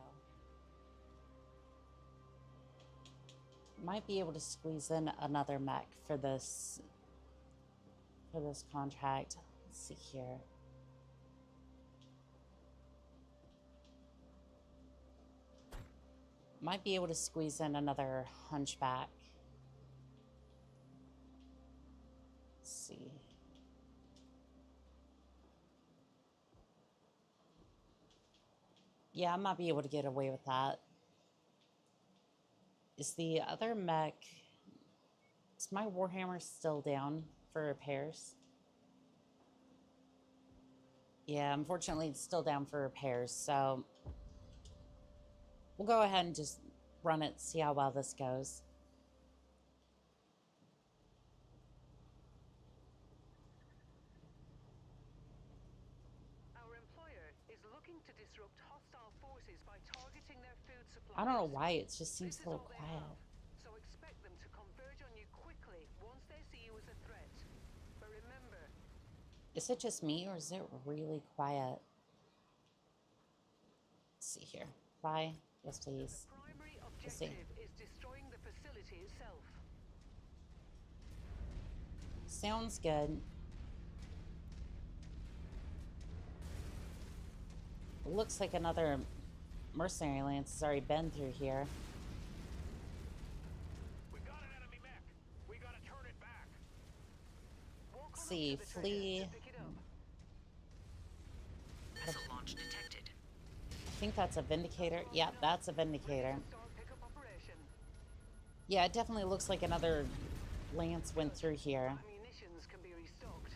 Might be able to squeeze in another mech for this contract. Let's see here. Might be able to squeeze in another hunchback. Let's see. Yeah, I might be able to get away with that. Is the other mech... Is my Warhammer still down for repairs? Yeah, unfortunately it's still down for repairs, so... We'll go ahead and just run it, see how well this goes. Our employer is looking to disrupt hostile forces by targeting their food supplies. I don't know why, it just seems This a is little all they quiet. have, so expect them to converge on you quickly once they see you as a threat. But remember, Is it just me, or is it really quiet? Let's see here. Bye. Yes, please. the primary Let's see. objective is destroying the facility itself. Sounds good. Looks like another mercenary lance has already been through here. We got an enemy mech. We gotta turn it back. Walk on up See, to the trigger flee. to pick it up. Missile launch detected. I think that's a Vindicator. Yeah, that's a Vindicator. Start pickup operation. Yeah, it definitely looks like another lance went through here. Munitions can be restocked.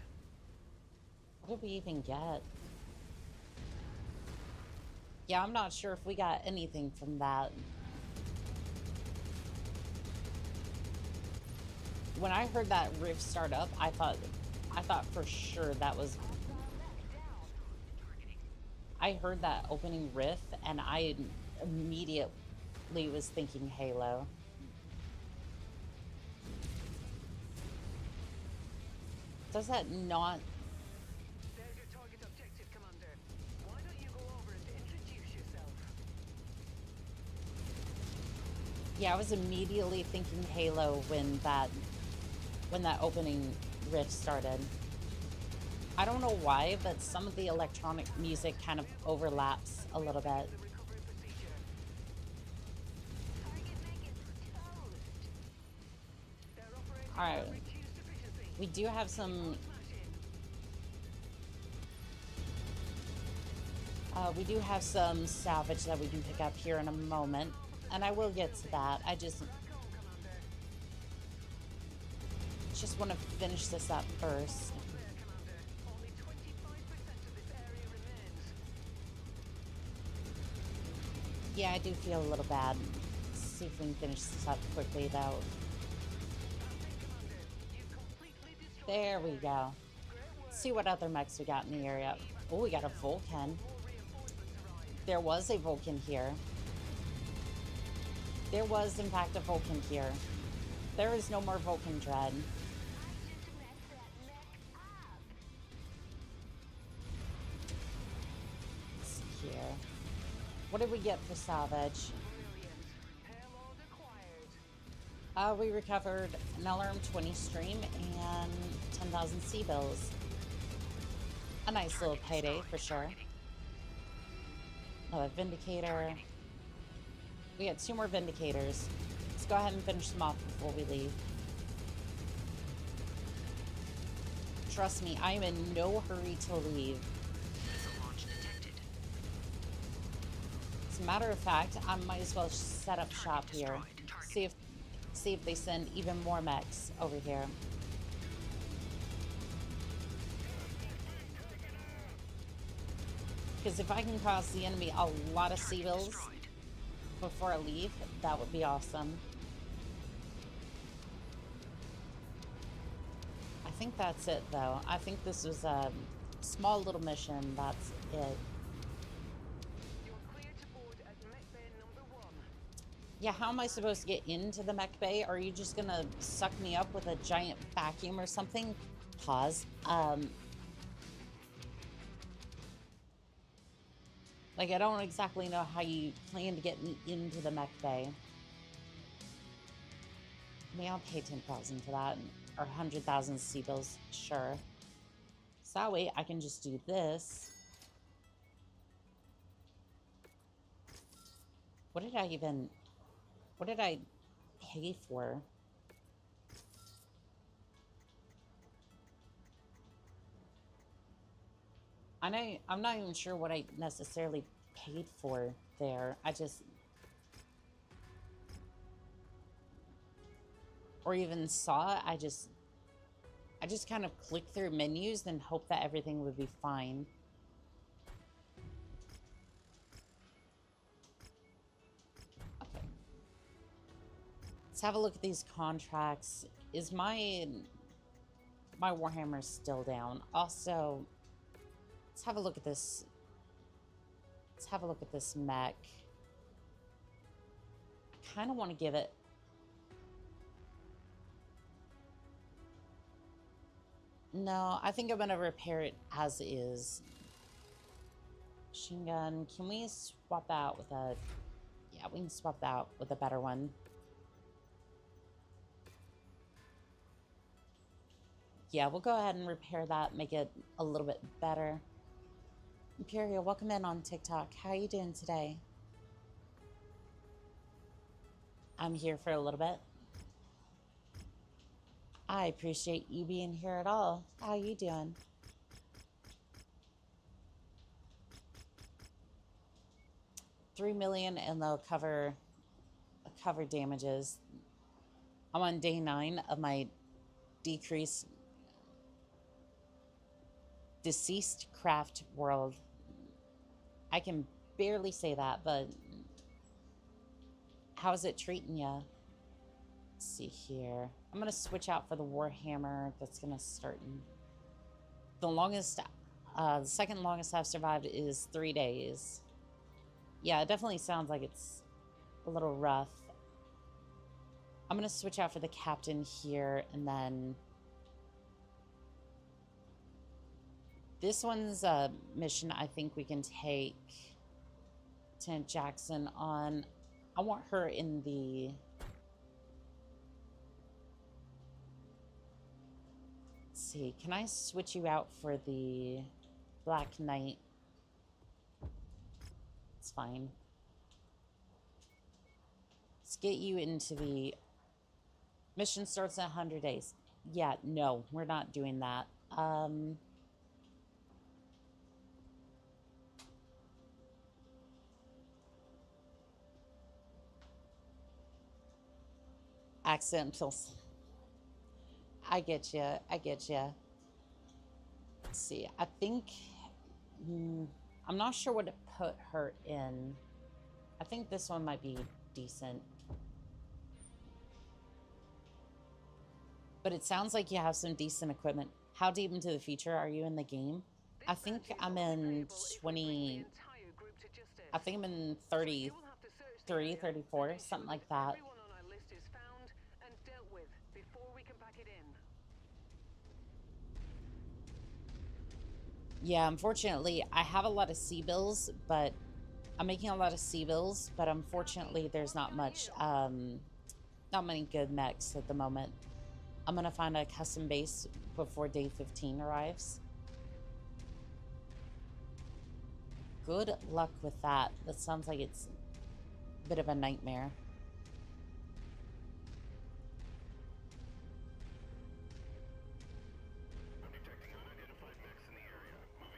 What did we even get? Yeah, I'm not sure if we got anything from that. When I heard that rift start up, I thought for sure that was... I heard that opening riff, and I immediately was thinking Halo. Does that not... There's your target objective, Commander. Why don't you go over and introduce yourself? Yeah, I was immediately thinking Halo when that opening riff started. I don't know why, but some of the electronic music kind of overlaps a little bit. The recovery procedure. Target mech is toast. They're operating All right. at reduced efficiency. We do have some... Smash in. we do have some salvage that we can pick up here in a moment, and I will get to that. I just Back on, Commander. want to finish this up first. There, Commander. Only 25% of this area remains. Yeah, I do feel a little bad. Let's see if we can finish this up quickly, though. That's it, Commander. You've completely destroyed There we the area. go. Great work. See what other mechs we got in the area. Oh, we got a Vulcan. More reinforcements arrive. There was a Vulcan here. There was, in fact, a Vulcan here. There is no more Vulcan dread. I just messed that mech up. Let's see here. What did we get for salvage? Brilliant. Payload acquired. We recovered an LRM-20 stream and 10,000 C-bills. A nice little payday for sure. Another Vindicator. We got 2 more Vindicators. Let's go ahead and finish them off before we leave. Trust me, I am in no hurry to leave. Missile launch detected. As a matter of fact, I might as well set up shop here. Destroyed. See if they send even more mechs over here. Because if I can cause the enemy a lot of C-bills Destroyed. before I leave, that would be awesome. I think that's it, though. I think this was a small little mission. That's it. You're clear to board at Mech Bay number 1. Yeah, how am I supposed to get into the mech bay? Are you just gonna suck me up with a giant vacuum or something? Pause. Like, I don't exactly know how you plan to get me into the mech bay. I mean, I'll pay 10,000 for that, or 100,000 sea bills, sure. So that way I can just do this. What did I pay for? I'm not even sure what I necessarily paid for there. Or even saw. I just kind of clicked through menus and hoped that everything would be fine. Okay. Let's have a look at these contracts. Is my Warhammer still down? Also, let's have a look at this. Let's have a look at this mech. I kind of want to give it... No, I think I'm going to repair it as is. Machine gun. Can we swap that out with a... Yeah, we can swap that out with a better one. Yeah, we'll go ahead and repair that, make it a little bit better. Imperial, welcome in on TikTok. How are you doing today? I'm here for a little bit. I appreciate you being here at all. How are you doing? $3 million and they'll cover damages. I'm on day 9 of my decreased deceased craft world. I can barely say that, but how's it treating ya? Let's see here. I'm gonna switch out for the Warhammer. That's gonna start in the longest. The second longest I've survived is 3 days. Yeah, it definitely sounds like it's a little rough. I'm gonna switch out for the captain here, and then this one's a mission I think we can take Lieutenant Jackson on. I want her in the... Let's see, can I switch you out for the Black Knight? It's fine. Let's get you into the... Mission starts in 100 days. Yeah, no, we're not doing that. Accidentals. I get you. I get you. Let's see. I think... I'm not sure what to put her in. I think this one might be decent. But it sounds like you have some decent equipment. How deep into the future are you in the game? I think I'm in 20... I think I'm in 33, 34, something like that. Yeah, unfortunately, I have a lot of sea bills, but I'm making a lot of sea bills, but unfortunately, there's not much, not many good mechs at the moment. I'm gonna find a custom base before day 15 arrives. Good luck with that. That sounds like it's a bit of a nightmare.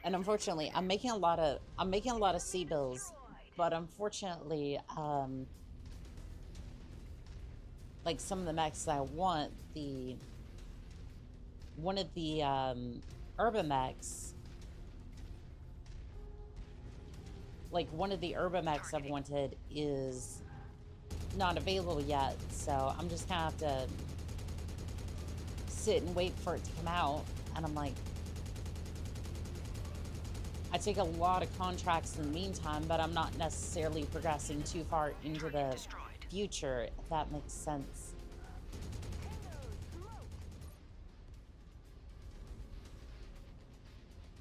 And unfortunately, I'm making a lot of sea bills, but unfortunately, like some of the mechs that I want, one of the urban mechs, like one of the urban mechs I've wanted is not available yet, so I'm just gonna have to sit and wait for it to come out. And I'm like, I take a lot of contracts in the meantime, but I'm not necessarily progressing too far into the future, if that makes sense.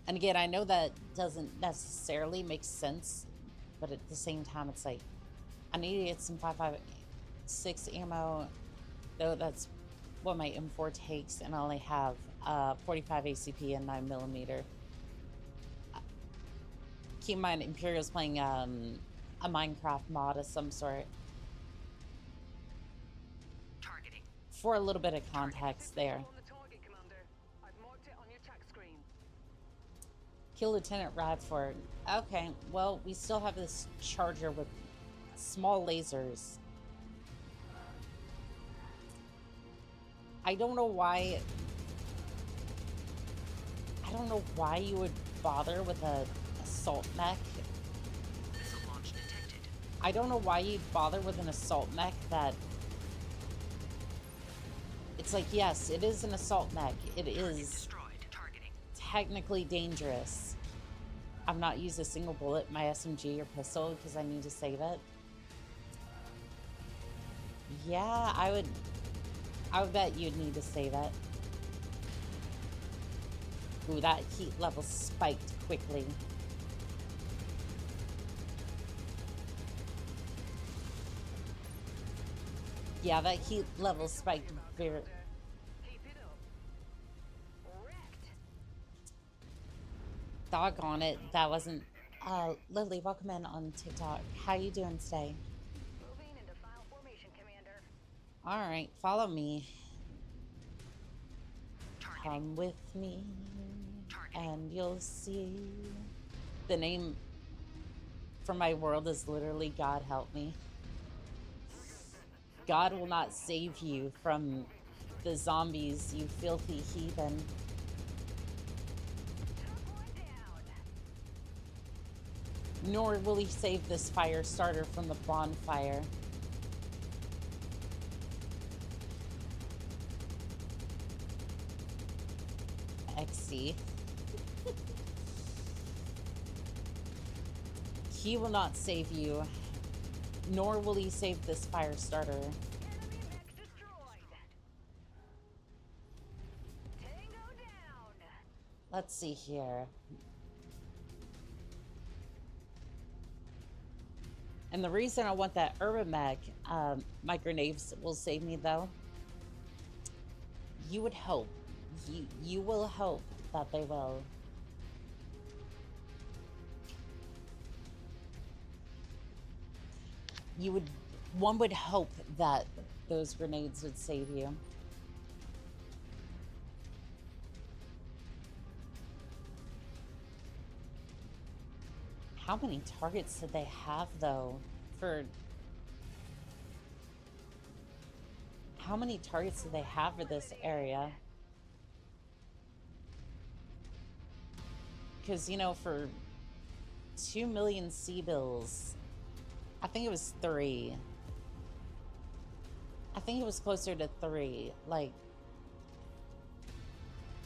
And again, I know that doesn't necessarily make sense, but at the same time, it's like, I need to get some 5.56 ammo, though that's what my M4 takes, and I only have 45 ACP and 9mm. Keep in mind, Imperial's playing a Minecraft mod of some sort. Targeting. For a little bit of context there. On the target, Commander. I've marked it on your tac screen. Kill Lieutenant Radford. Okay, well, we still have this charger with small lasers. I don't know why you would bother with a assault mech. Missile launch detected. I don't know why you'd bother with an assault mech that... It's like, yes, it is an assault mech. It Target is destroyed. Targeting. technically dangerous. I've not used a single bullet in my SMG or pistol because I need to save it. Yeah, I would bet you'd need to save it. Ooh, that heat level spiked quickly. Yeah, that heat level spiked very... Keep it up. Wrecked. Doggone it, that wasn't... Lily, welcome in on TikTok. How you doing today? Moving into file formation, Commander. Alright, follow me. Targeting. Come with me, Targeting. and you'll see. The name for my world is literally God Help Me. God will not save you from the zombies, you filthy heathen. Took one down. Nor will he save this fire starter from the bonfire. XC. He will not save you, nor will he save this fire starter. Enemy mech destroyed. Tango down. Let's see here. And the reason I want that urban mech, my grenades will save me though. You would hope. You will hope that they will. One would hope that those grenades would save you. How many targets did they have though? How many targets did they have for this area? Because, you know, for 2 million C-bills, I think it was 3. I think it was closer to 3. Like,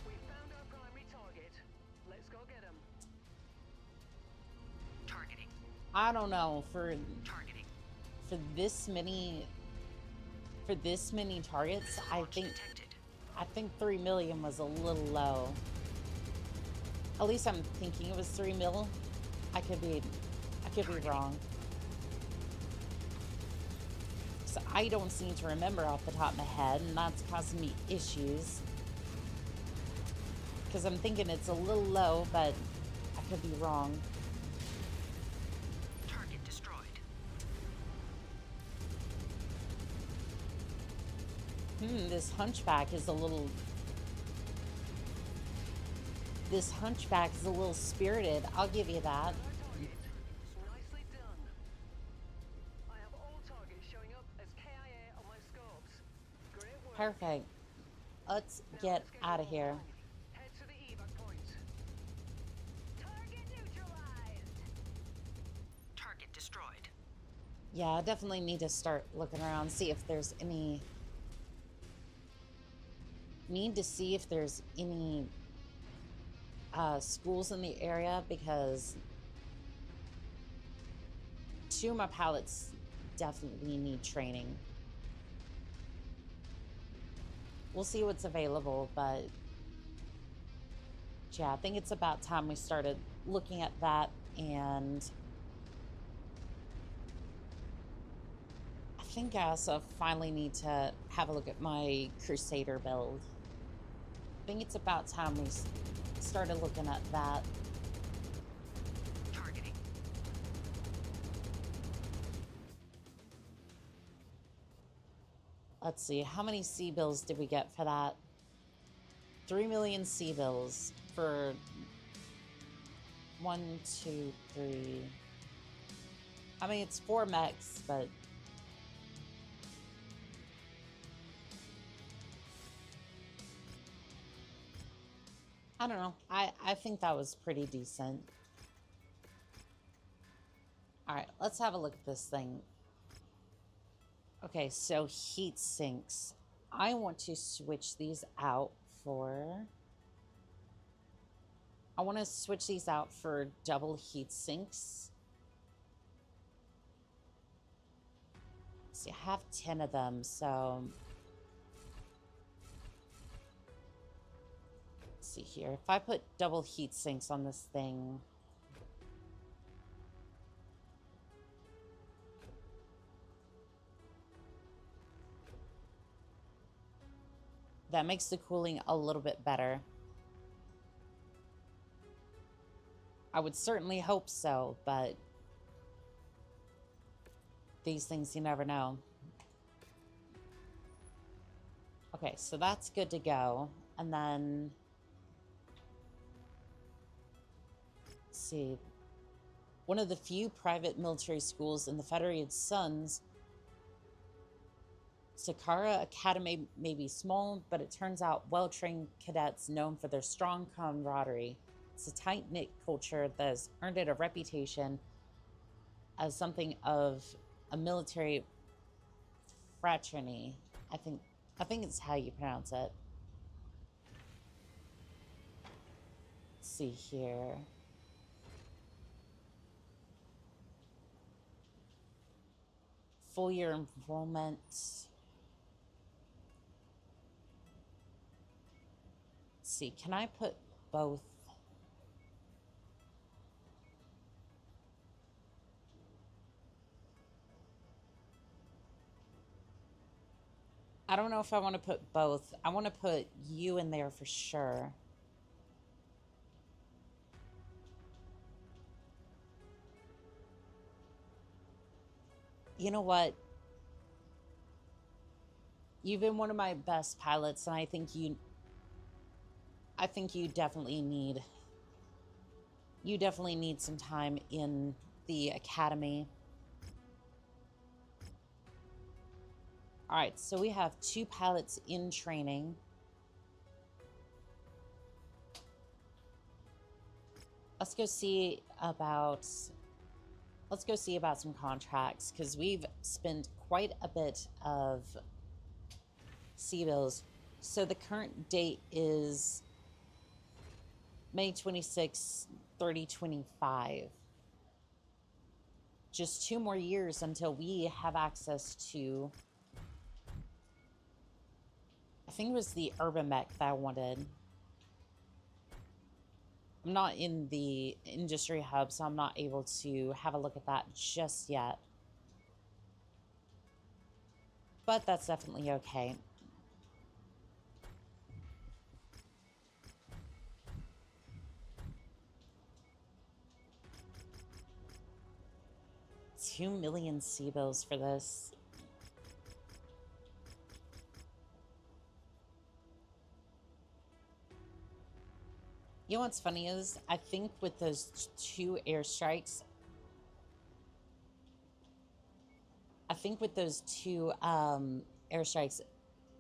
We found our primary target. Let's go get him. Targeting. I don't know, for Targeting. this many targets, Missile I launch think detected. 3 million was a little low. At least I'm thinking it was 3 mil. I could be wrong. So I don't seem to remember off the top of my head, and that's causing me issues. Because I'm thinking it's a little low, but I could be wrong. Target destroyed. This hunchback is a little... This hunchback is a little spirited. I'll give you that. Our target. Nicely done. I have all targets showing up as KIA on my scopes. Great work. Perfect. Let's Now get let's out of going here. on. Head to the evac point. Target neutralized. Target destroyed. Yeah, I definitely need to start looking around, see if there's any... Need to see if there's any schools in the area, because 2 of my pilots definitely need training. We'll see what's available, but yeah, I think it's about time we started looking at that and think I also finally need to have a look at my Crusader build. I think it's about time we started looking at that. Targeting. Let's see, how many C-bills did we get for that? 3 million C-bills for 1, 2, 3. I mean, it's 4 mechs, but I don't know. I think that was pretty decent. All right, let's have a look at this thing. Okay, so heat sinks. I want to switch these out for... I want to switch these out for double heat sinks. See, I have 10 of them, so... Let's see here. If I put double heat sinks on this thing... That makes the cooling a little bit better. I would certainly hope so, but these things you never know. Okay, so that's good to go. And then, let's see, one of the few private military schools in the Federated Suns, Sakara Academy may be small, but it turns out well-trained cadets known for their strong camaraderie. It's a tight-knit culture that has earned it a reputation as something of a military fraternity. I think it's how you pronounce it. Let's see here. Full year enrollment. See, can I put both? I don't know if I want to put both. I want to put you in there for sure. You know what? You've been one of my best pilots, and I think you definitely need some time in the academy. All right, so we have 2 pilots in training. Let's go see about some contracts, because we've spent quite a bit of C-bills. So the current date is May 26, 3025. Just 2 more years until we have access to, I think it was the urban mech that I wanted. I'm not in the industry hub, so I'm not able to have a look at that just yet. But that's definitely okay. $2 million C-bills for this. You know what's funny is, I think with those 2 airstrikes,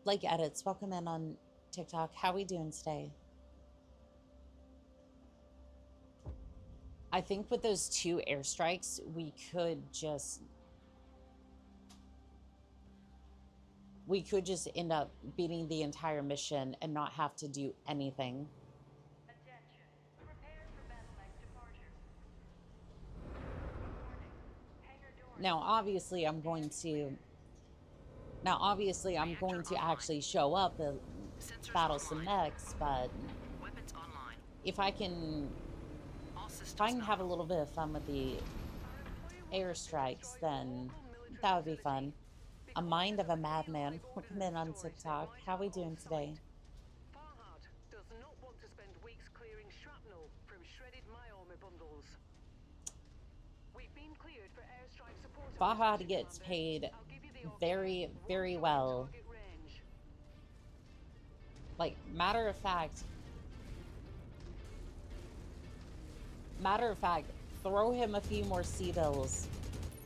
like edits, welcome in on TikTok. How we doing today? I think with those 2 airstrikes, we could just end up beating the entire mission and not have to do anything. Attention. Prepare for battle mech departure. Hangar doors. Now, obviously, I'm going to actually show up and Sensors battle some online. mechs, but Weapons online. if I can All systems have a nominal. little bit of fun with the airstrikes, then that would be fun. Be A mind of a madman. Welcome in on TikTok. How we doing today? Farhad does not want to spend weeks clearing shrapnel from shredded my bundles. We've been cleared for airstrike support. Fahad gets paid very, very well. Like, matter of fact, throw him a few more C-bills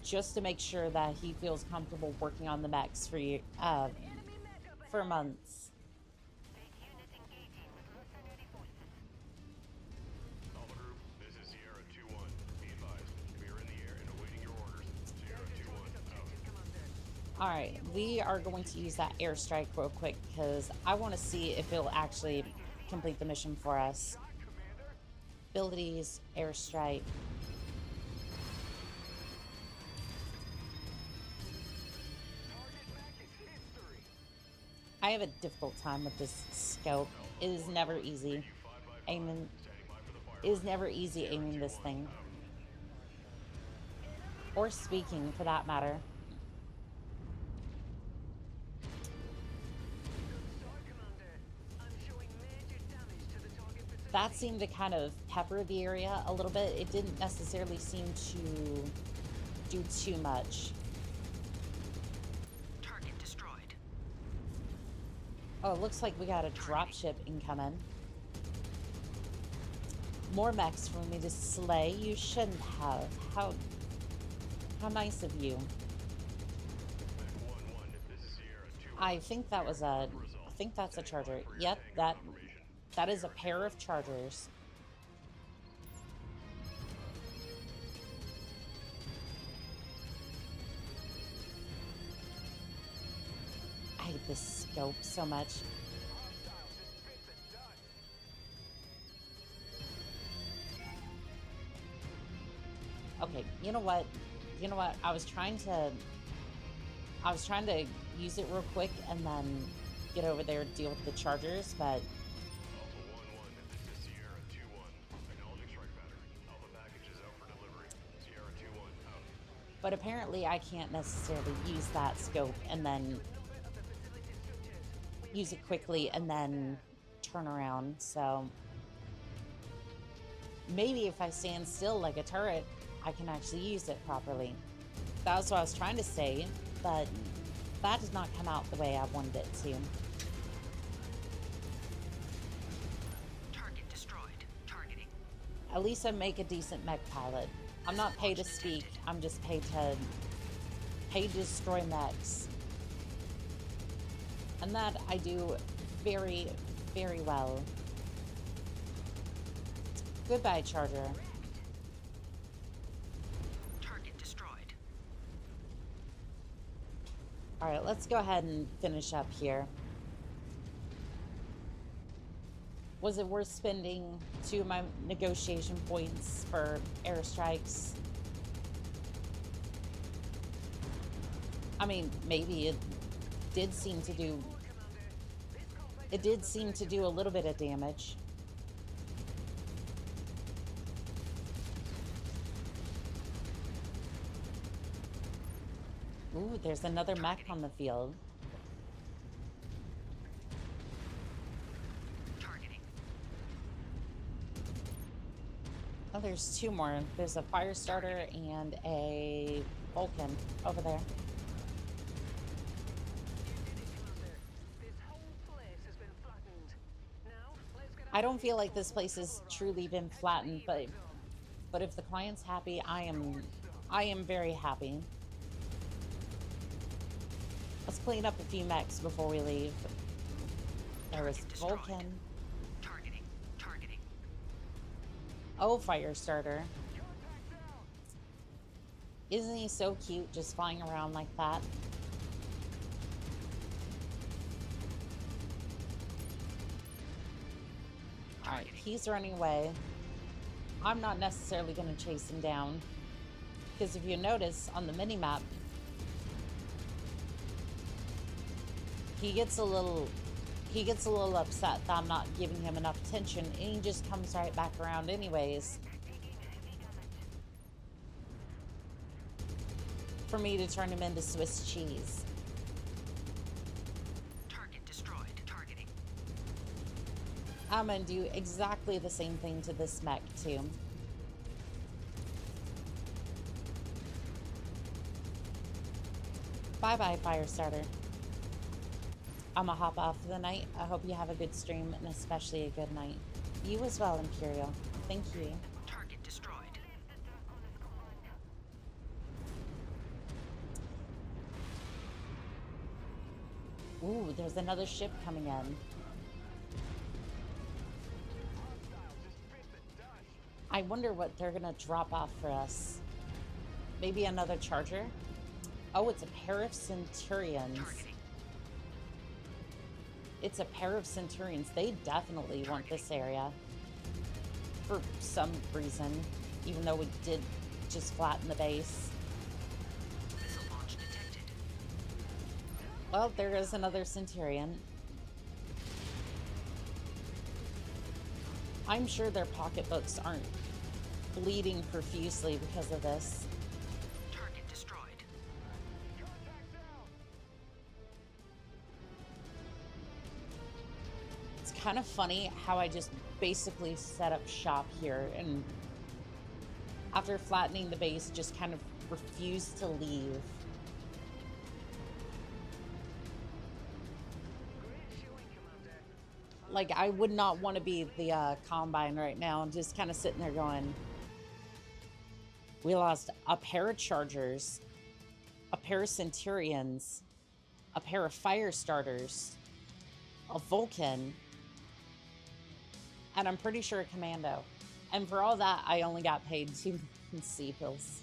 just to make sure that he feels comfortable working on the mechs for you, for months. Unit engaging with mercenary forces. Alpha Group, this is Sierra 2-1. Be advised, we are in the air and awaiting your orders. Sierra 2-1, out. Alright, we are going to use that airstrike real quick because I want to see if it'll actually complete the mission for us. Abilities, airstrike. I have a difficult time with this scope. It is never easy. Aiming is never easy aiming this thing. Or speaking for that matter. That seemed to kind of pepper the area a little bit. It didn't necessarily seem to do too much. Target destroyed. Oh, it looks like we got a dropship incoming. More mechs for me to slay. You shouldn't have. How nice of you. I think that was a. I think that's a charger. Yep, that is a pair of chargers. I hate this scope so much. Okay, you know what? You know what? I was trying to use it real quick and then get over there and deal with the chargers, but Alpha 1-1, this is Sierra 2-1. Acknowledging strike pattern. Alpha package is out for delivery. Sierra 2-1, out. but apparently I can't necessarily use that scope and then use it quickly and then turn around. So maybe if I stand still like a turret, I can actually use it properly. That was what I was trying to say, but that did not come out the way I wanted it to. Target destroyed. Targeting. At least I make a decent mech pilot. I'm not paid to speak, I'm just paid to destroy mechs. And that I do very, very well. Goodbye, Charger. Target destroyed. Alright, let's go ahead and finish up here. Was it worth spending 2 of my negotiation points for airstrikes? I mean, maybe it did seem to do... It did seem to do a little bit of damage. Ooh, there's another mech on the field. Targeting. Oh, there's 2 more. There's a fire starter and a Vulcan over there. I don't feel like this place has truly been flattened, but if the client's happy, I am very happy. Let's clean up a few mechs before we leave. There is Vulcan. Targeting. Targeting. Oh, fire starter. Isn't he so cute just flying around like that? Alright, he's running away. I'm not necessarily going to chase him down. Because if you notice on the mini-map, he gets a little upset that I'm not giving him enough attention, and he just comes right back around anyways. For me to turn him into Swiss cheese. I'm gonna do exactly the same thing to this mech too. Bye-bye, Firestarter. I'm gonna hop off for the night. I hope you have a good stream and especially a good night. You as well, Imperial. Thank you. Target destroyed. Ooh, there's another ship coming in. Hostiles just bit the dust. I wonder what they're gonna drop off for us. Maybe another charger? Oh, it's a pair of Centurions. Targeting. It's a pair of Centurions. They definitely want this area. For some reason. Even though we did just flatten the base. Missile launch detected. Well, there is another Centurion. I'm sure their pocketbooks aren't bleeding profusely because of this. Target destroyed. Contact down. It's kind of funny how I just basically set up shop here and after flattening the base just kind of refused to leave. Great showing, Commander. Like, I would not want to be the Combine right now. I'm just kind of sitting there going, we lost a pair of Chargers, a pair of Centurions, a pair of Fire Starters, a Vulcan, and I'm pretty sure a Commando. And for all that, I only got paid 2 sea pills.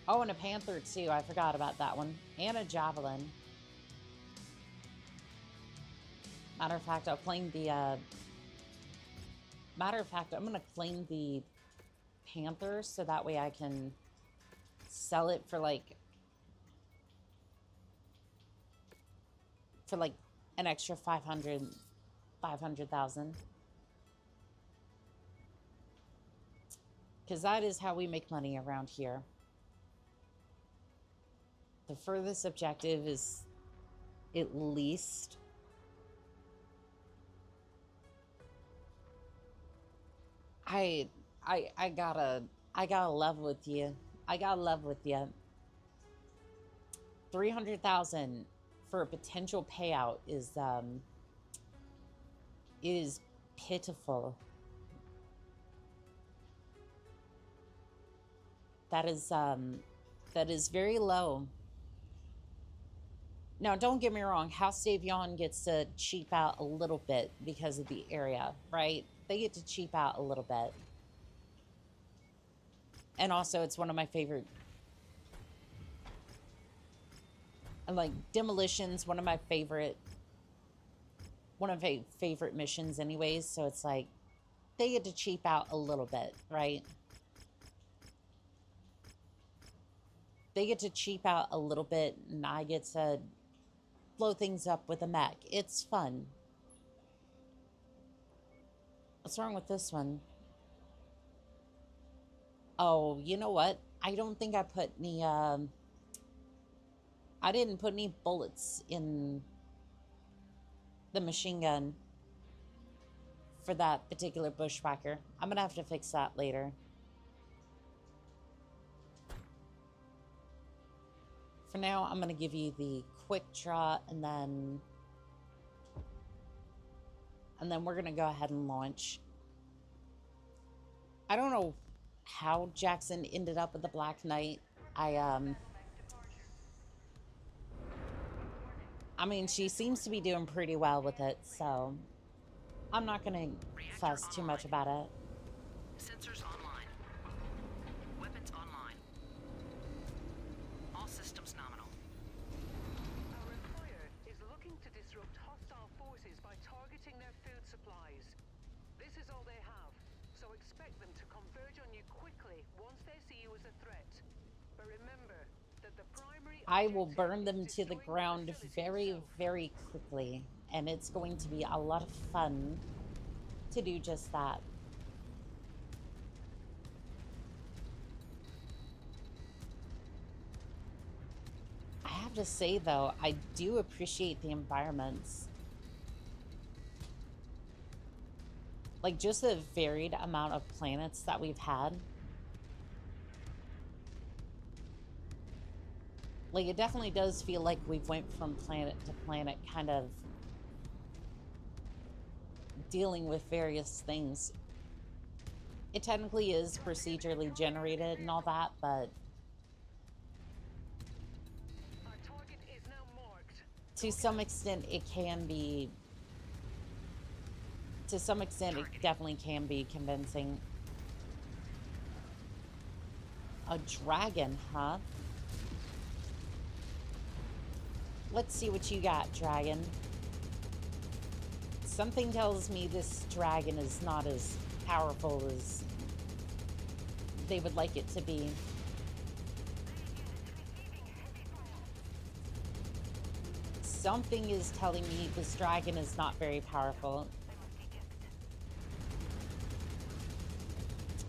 Oh, and a Panther too. I forgot about that one. And a Javelin. Matter of fact, I'll claim the, Matter of fact, I'm going to claim the Panther so that way I can sell it for like an extra 500,000. Because that is how we make money around here. The furthest objective is at least I gotta love with you. I gotta love with you. 300,000 for a potential payout is pitiful. That is very low. Now, don't get me wrong. House Davion gets to cheap out a little bit because of the area, right? They get to cheap out a little bit. And also, it's one of my favorite... And like, Demolition's one of my favorite... One of my favorite missions anyways. So it's like, they get to cheap out a little bit, right? They get to cheap out a little bit, and I get to blow things up with a mech. It's fun. What's wrong with this one? Oh, you know what? I don't think I put any, I didn't put any bullets in the machine gun for that particular bushwhacker. I'm gonna have to fix that later. For now, I'm gonna give you the quick draw and then we're gonna go ahead and launch. I don't know how Jackson ended up with the Black Knight. I mean, she seems to be doing pretty well with it, so I'm not gonna fuss too much about it. Sensors online. Weapons online. All systems nominal. Our employer is looking to disrupt hostile forces by targeting their food supplies. This is all they have, so expect them to converge on you quickly once they see you as a threat. But remember that the primary I will objective burn them is to the destroying ground facility very, itself. very quickly, and it's going to be a lot of fun to do just that. I have to say, though, I do appreciate the environments. Like, just the varied amount of planets that we've had. Like, it definitely does feel like we've went from planet to planet, kind of dealing with various things. It technically is procedurally generated and all that, but Our target is now marked. to some extent it can be, to some extent it definitely can be convincing. A dragon, huh? Let's see what you got, dragon. Something tells me this dragon is not as powerful as they would like it to be. Something is telling me this dragon is not very powerful.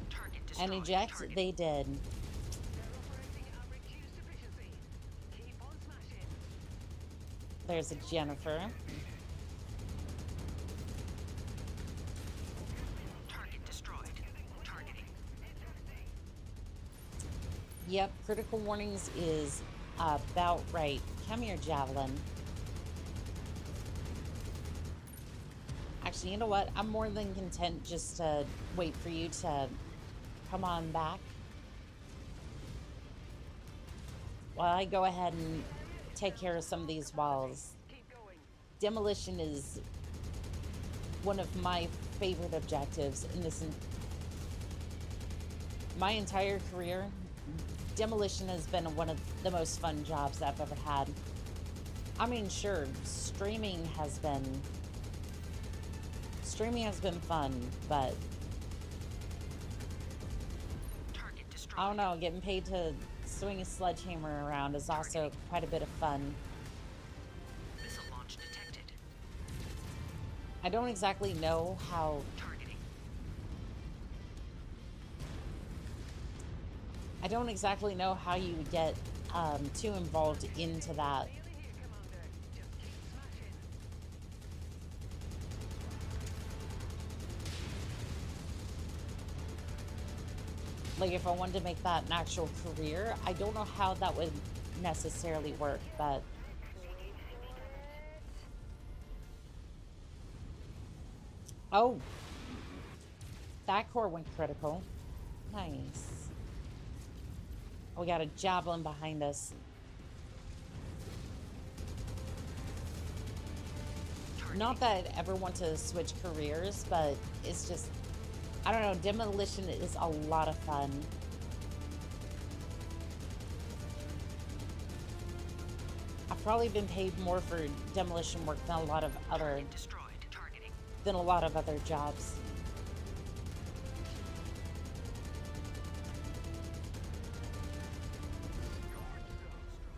Target destroyed. And eject, Targeting. they did. They're operating at reduced efficiency. Keep on smashing. There's a Jennifer. Target destroyed. Targeting. Yep, critical warnings is about right. Come here, Javelin. Actually, you know what? I'm more than content just to wait for you to come on back while I go ahead and take care of some of these walls. Keep going. Demolition is one of my favorite objectives in this. My entire career, demolition has been one of the most fun jobs I've ever had. I mean, sure, streaming has been fun, but Target destroyed. I don't know, getting paid to swing a sledgehammer around is also quite a bit of fun. Missile launch detected. I don't exactly know how Targeting. you would get too involved into that. Nearly here, Commander. Just keep smashing. Like, if I wanted to make that an actual career, I don't know how that would necessarily work, but oh, that core went critical. Nice. Oh, we got a javelin behind us. Not that I ever want to switch careers, but it's just, I don't know, demolition is a lot of fun. I've probably been paid more for demolition work than a lot of other Target destroyed. Targeting. jobs.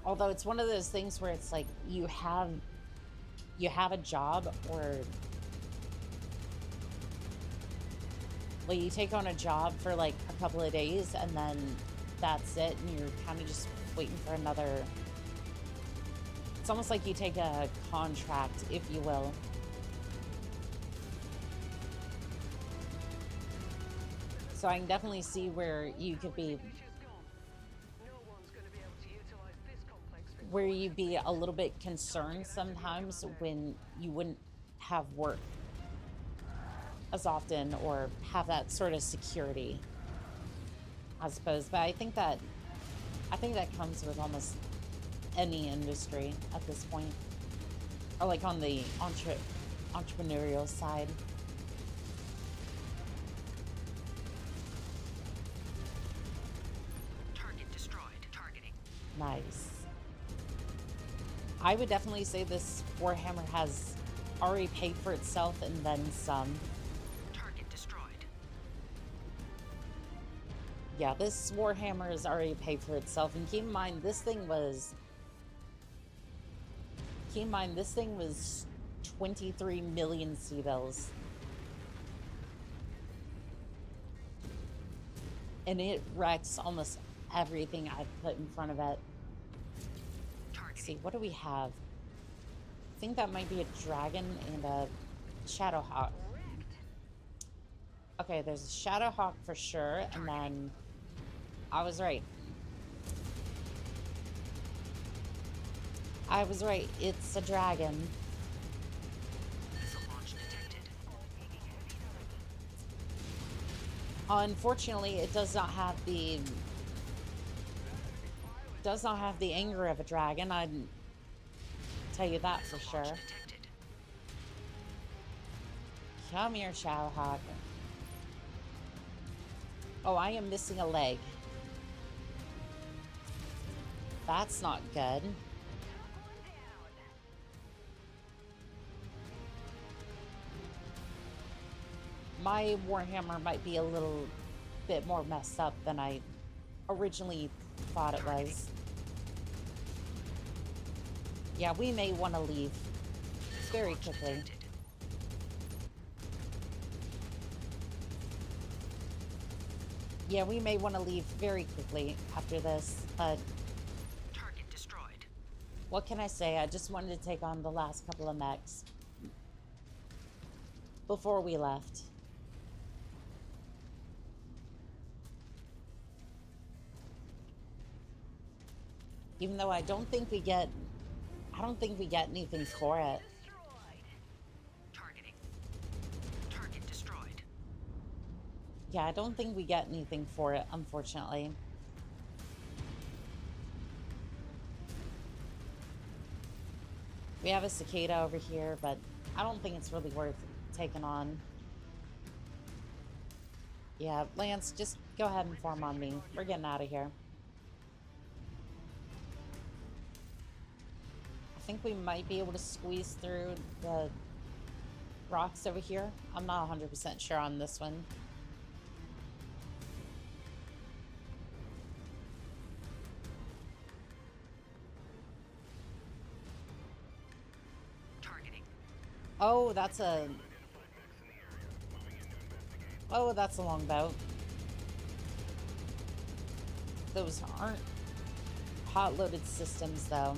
Although it's one of those things where it's like you have a job, or like you take on a job for like a couple of days and then that's it, and you're kind of just waiting for another. It's almost like you take a contract, if you will. So I can definitely see where you could be, Fisher's gone. No one's going to be able to utilize this complex for where you'd be a little bit concerned sometimes when you wouldn't have work as often or have that sort of security, I suppose. But I think that comes with almost any industry at this point, or like on the entrepreneurial side. Target destroyed. Targeting. Nice. I would definitely say this Warhammer has already paid for itself and then some. Target destroyed. Yeah, this Warhammer has already paid for itself. And keep in mind, this thing was 23 million C-bills. And it wrecks almost everything I've put in front of it. Let's Targeting. see, what do we have? I think that might be a dragon and a shadowhawk. Okay, there's a Shadow Hawk for sure, and then I was right. I was right. It's a dragon. Missile launch detected. Unfortunately, it does not have the anger of a dragon. I'd tell you that for Missile sure. launch detected. Come here, Shadow Hawk. Oh, I am missing a leg. That's not good. My Warhammer might be a little bit more messed up than I originally thought it was. Yeah, we may want to leave very quickly. Yeah, we may want to leave very quickly after this, but Target destroyed. what can I say? I just wanted to take on the last couple of mechs before we left. Even though I don't think we get anything for it. Targeting. Target destroyed. Yeah, I don't think we get anything for it, unfortunately. We have a cicada over here, but I don't think it's really worth taking on. Yeah, Lance, just go ahead and form on me. We're getting out of here. I think we might be able to squeeze through the rocks over here. I'm not 100% sure on this one. Targeting. Oh, that's a... Oh, that's a longbow. Those aren't hot-loaded systems, though.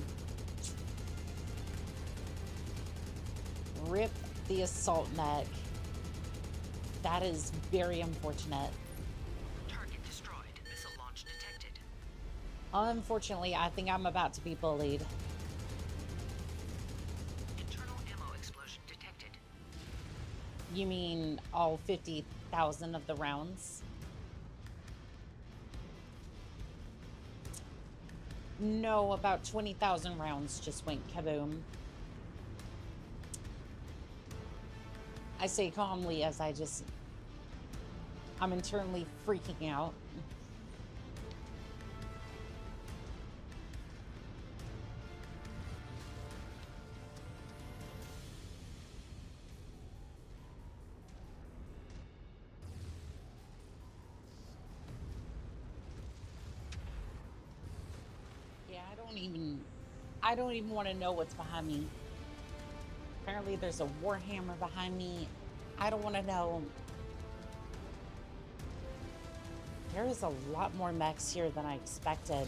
Rip the assault mech. That is very unfortunate. Target destroyed. Missile launch detected. Unfortunately, I think I'm about to be bullied. Internal ammo explosion detected. You mean all 50,000 of the rounds? No, about 20,000 rounds just went kaboom. I say calmly as I'm internally freaking out. Yeah, I don't even want to know what's behind me. Apparently there's a Warhammer behind me. I don't want to know. There is a lot more mechs here than I expected.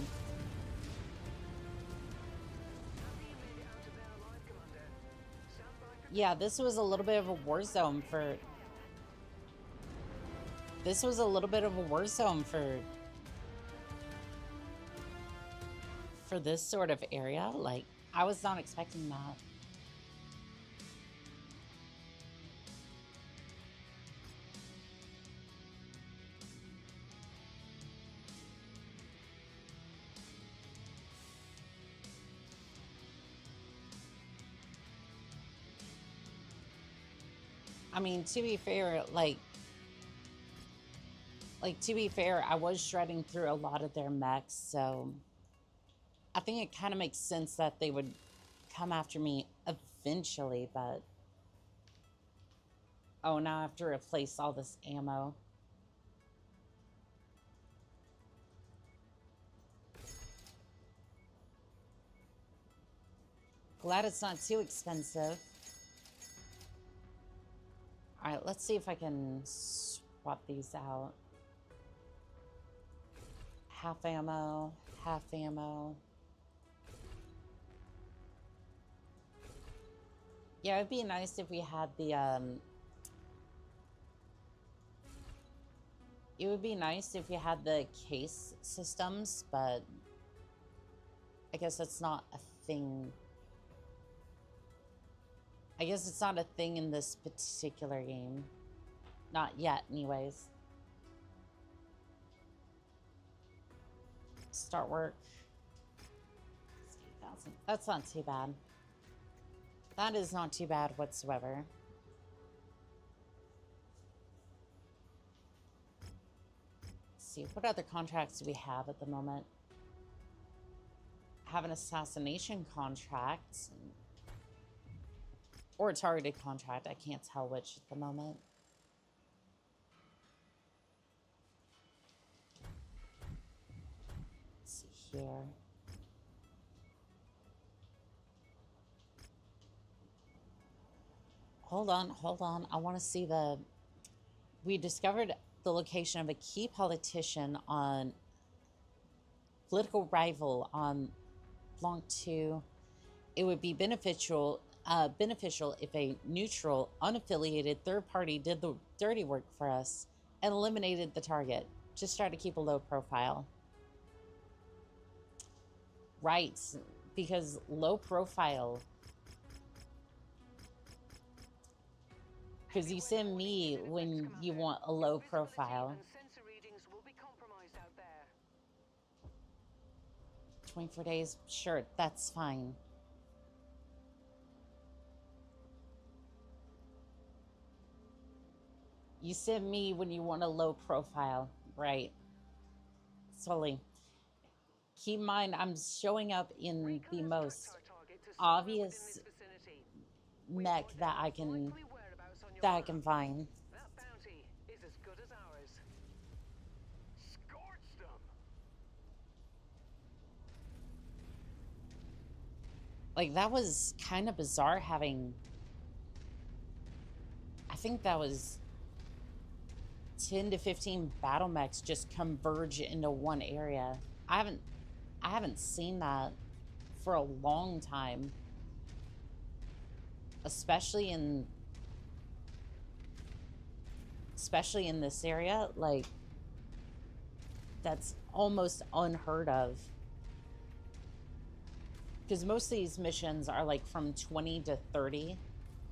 Yeah, this was a little bit of a war zone for... This was a little bit of a war zone for this sort of area. Like, I was not expecting that. I mean, to be fair, to be fair, I was shredding through a lot of their mechs, so I think it kind of makes sense that they would come after me eventually, but... Oh, now I have to replace all this ammo. Glad it's not too expensive. Alright, let's see if I can swap these out. Half ammo, half ammo. Yeah, it'd be nice if we had the It would be nice if you had the case systems, but I guess that's not a thing. I guess it's not a thing in this particular game. Not yet, anyways. Start work. 8,000. That's not too bad. That is not too bad whatsoever. Let's see, what other contracts do we have at the moment? Have an assassination contract. Or a targeted contract. I can't tell which at the moment. Let's see here. Hold on. I want to see the... We discovered the location of a key politician on... Political rival on Blanc 2. It would be beneficial if a neutral, unaffiliated third party did the dirty work for us and eliminated the target. Just try to keep a low profile. Right, because low profile... Because you send me when you want a low profile. 24 days, sure, that's fine. You send me when you want a low profile, right? Totally. Keep in mind, I'm showing up in the most obvious mech that I can find. That bounty is as good as ours. Scorched them! Like, that was kind of bizarre having... I think that was 10 to 15 battle mechs just converge into one area. I haven't seen that for a long time. Especially in this area, like, that's almost unheard of. Because most of these missions are like from 20 to 30,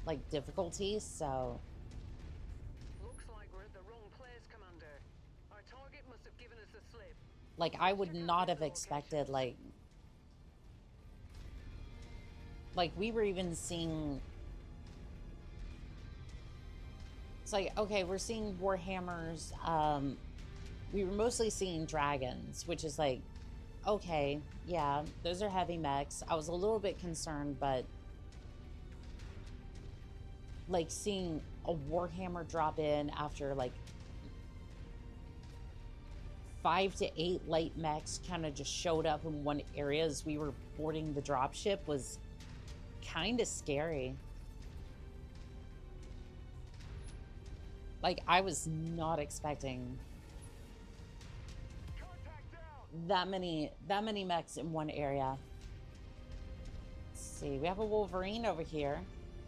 like, difficulty, so... Looks like we're at the wrong place, Commander. Our target must have given us the slip. Like, I would not have expected, like, we were even seeing... It's like, okay, we're seeing Warhammers. We were mostly seeing dragons, which is like, okay, yeah, those are heavy mechs. I was a little bit concerned, but like seeing a Warhammer drop in after like 5 to 8 light mechs kind of just showed up in one area as we were boarding the dropship was kind of scary. Like, I was not expecting that many mechs in one area. Let's see, we have a Wolverine over here.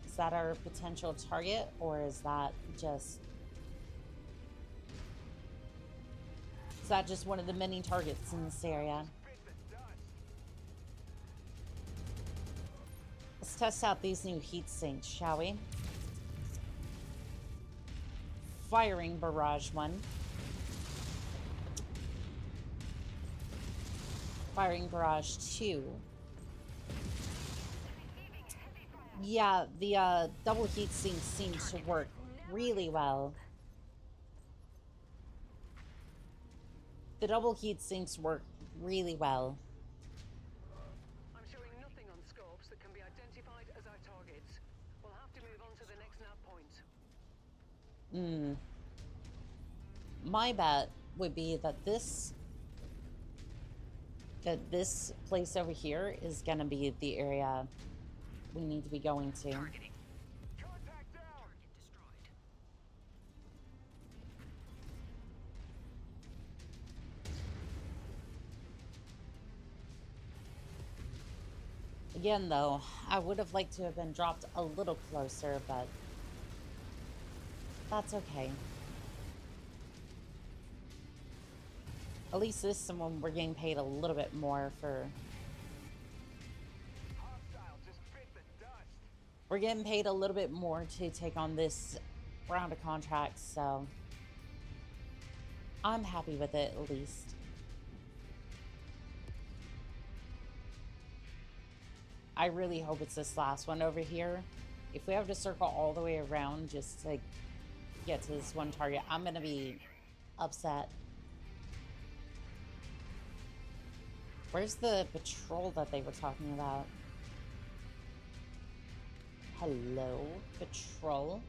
Is that our potential target, or is that just one of the many targets in this area? Let's test out these new heat sinks, shall we? Firing barrage 1. Firing barrage 2. Yeah, the double heat sink seems to work really well. The double heat sinks work really well. I'm showing nothing on scopes that can be identified as our targets. We'll have to move on to the next nav point. My bet would be that this place over here is gonna be the area we need to be going to. Targeting. Contact down. Target destroyed. Again, though, I would have liked to have been dropped a little closer, but that's okay. At least this one we're getting paid a little bit more for. Hostile just bit the dust. We're getting paid a little bit more to take on this round of contracts, so I'm happy with it at least. I really hope it's this last one over here. If we have to circle all the way around just to get to this one target, I'm gonna be upset. Where's the patrol that they were talking about? Hello, patrol.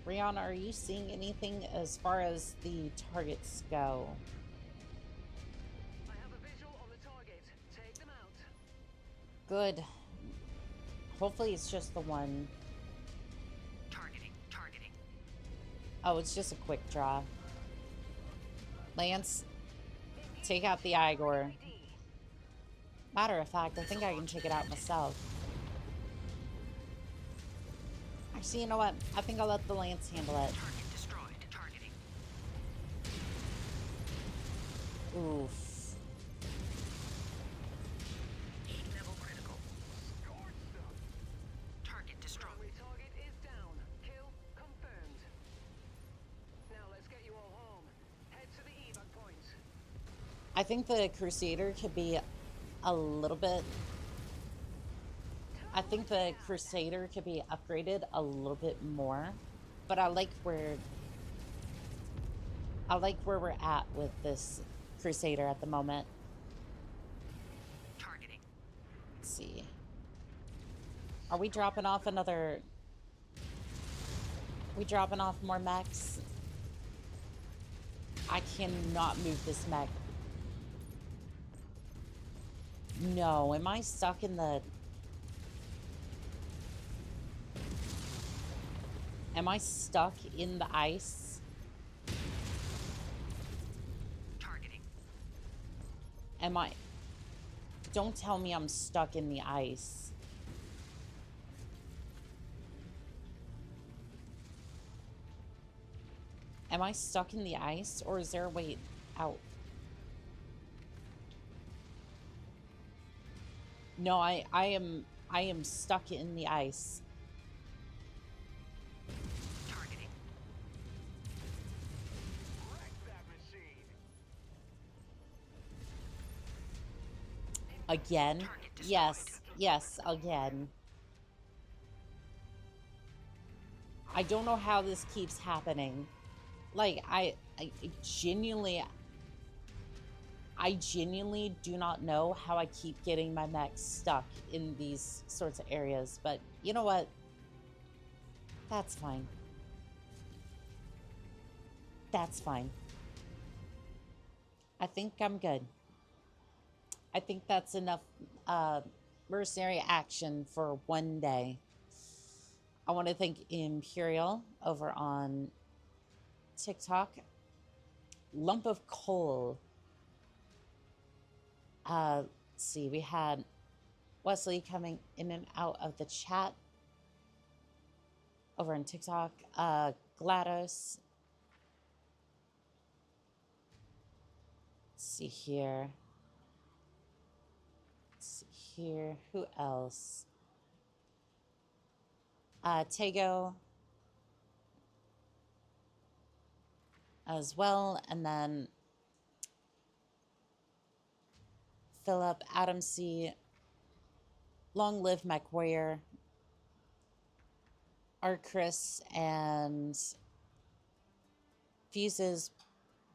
Rihanna, are you seeing anything as far as the targets go? I have a visual on the target. Take them out. Good. Hopefully it's just the one. Targeting. Oh, it's just a quick draw. Lance, take out the Igor. Matter of fact, I think I can take it out myself. Actually, you know what? I think I'll let the Lance handle it. Target destroyed. Targeting. Oof. Heat level critical. Target destroyed. Primary target is down. Kill confirmed. Now let's get you all home. Head to the evac point. I think the Crusader could be a little bit... I think the Crusader could be upgraded a little bit more, but I like where we're at with this Crusader at the moment. Targeting. Let's see. Are we dropping off another... We dropping off more mechs? I cannot move this mech. No, am I stuck in the... Am I stuck in the ice? Targeting. Am I... Don't tell me I'm stuck in the ice. Am I stuck in the ice, or is there a way out? No, I am stuck in the ice. Targeting. Wreck that machine. Again? Target destroyed. Yes, again. I don't know how this keeps happening. Like, I genuinely do not know how I keep getting my mech stuck in these sorts of areas, but you know what? That's fine. That's fine. I think I'm good. I think that's enough mercenary action for one day. I want to thank Imperial over on TikTok. Lump of coal. Let's see, we had Wesley coming in and out of the chat over on TikTok. GLaDOS. Let's see here. Let's see here. Who else? Tego as well, and then Philip, Adam C, Long Live MechWarrior, R. Chris, and Fuses,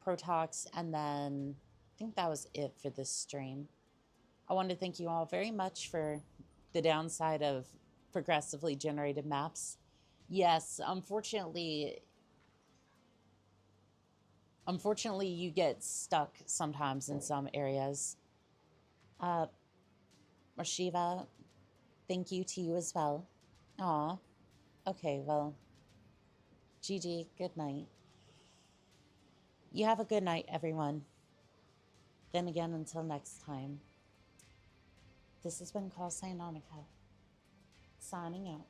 Protox, and then I think that was it for this stream. I want to thank you all very much for the downside of progressively generated maps. Yes, unfortunately you get stuck sometimes in some areas. Rashiva, thank you to you as well. Aw. Okay, well, GG, good night. You have a good night, everyone. Then again, until next time. This has been Call Sign Onica, signing out.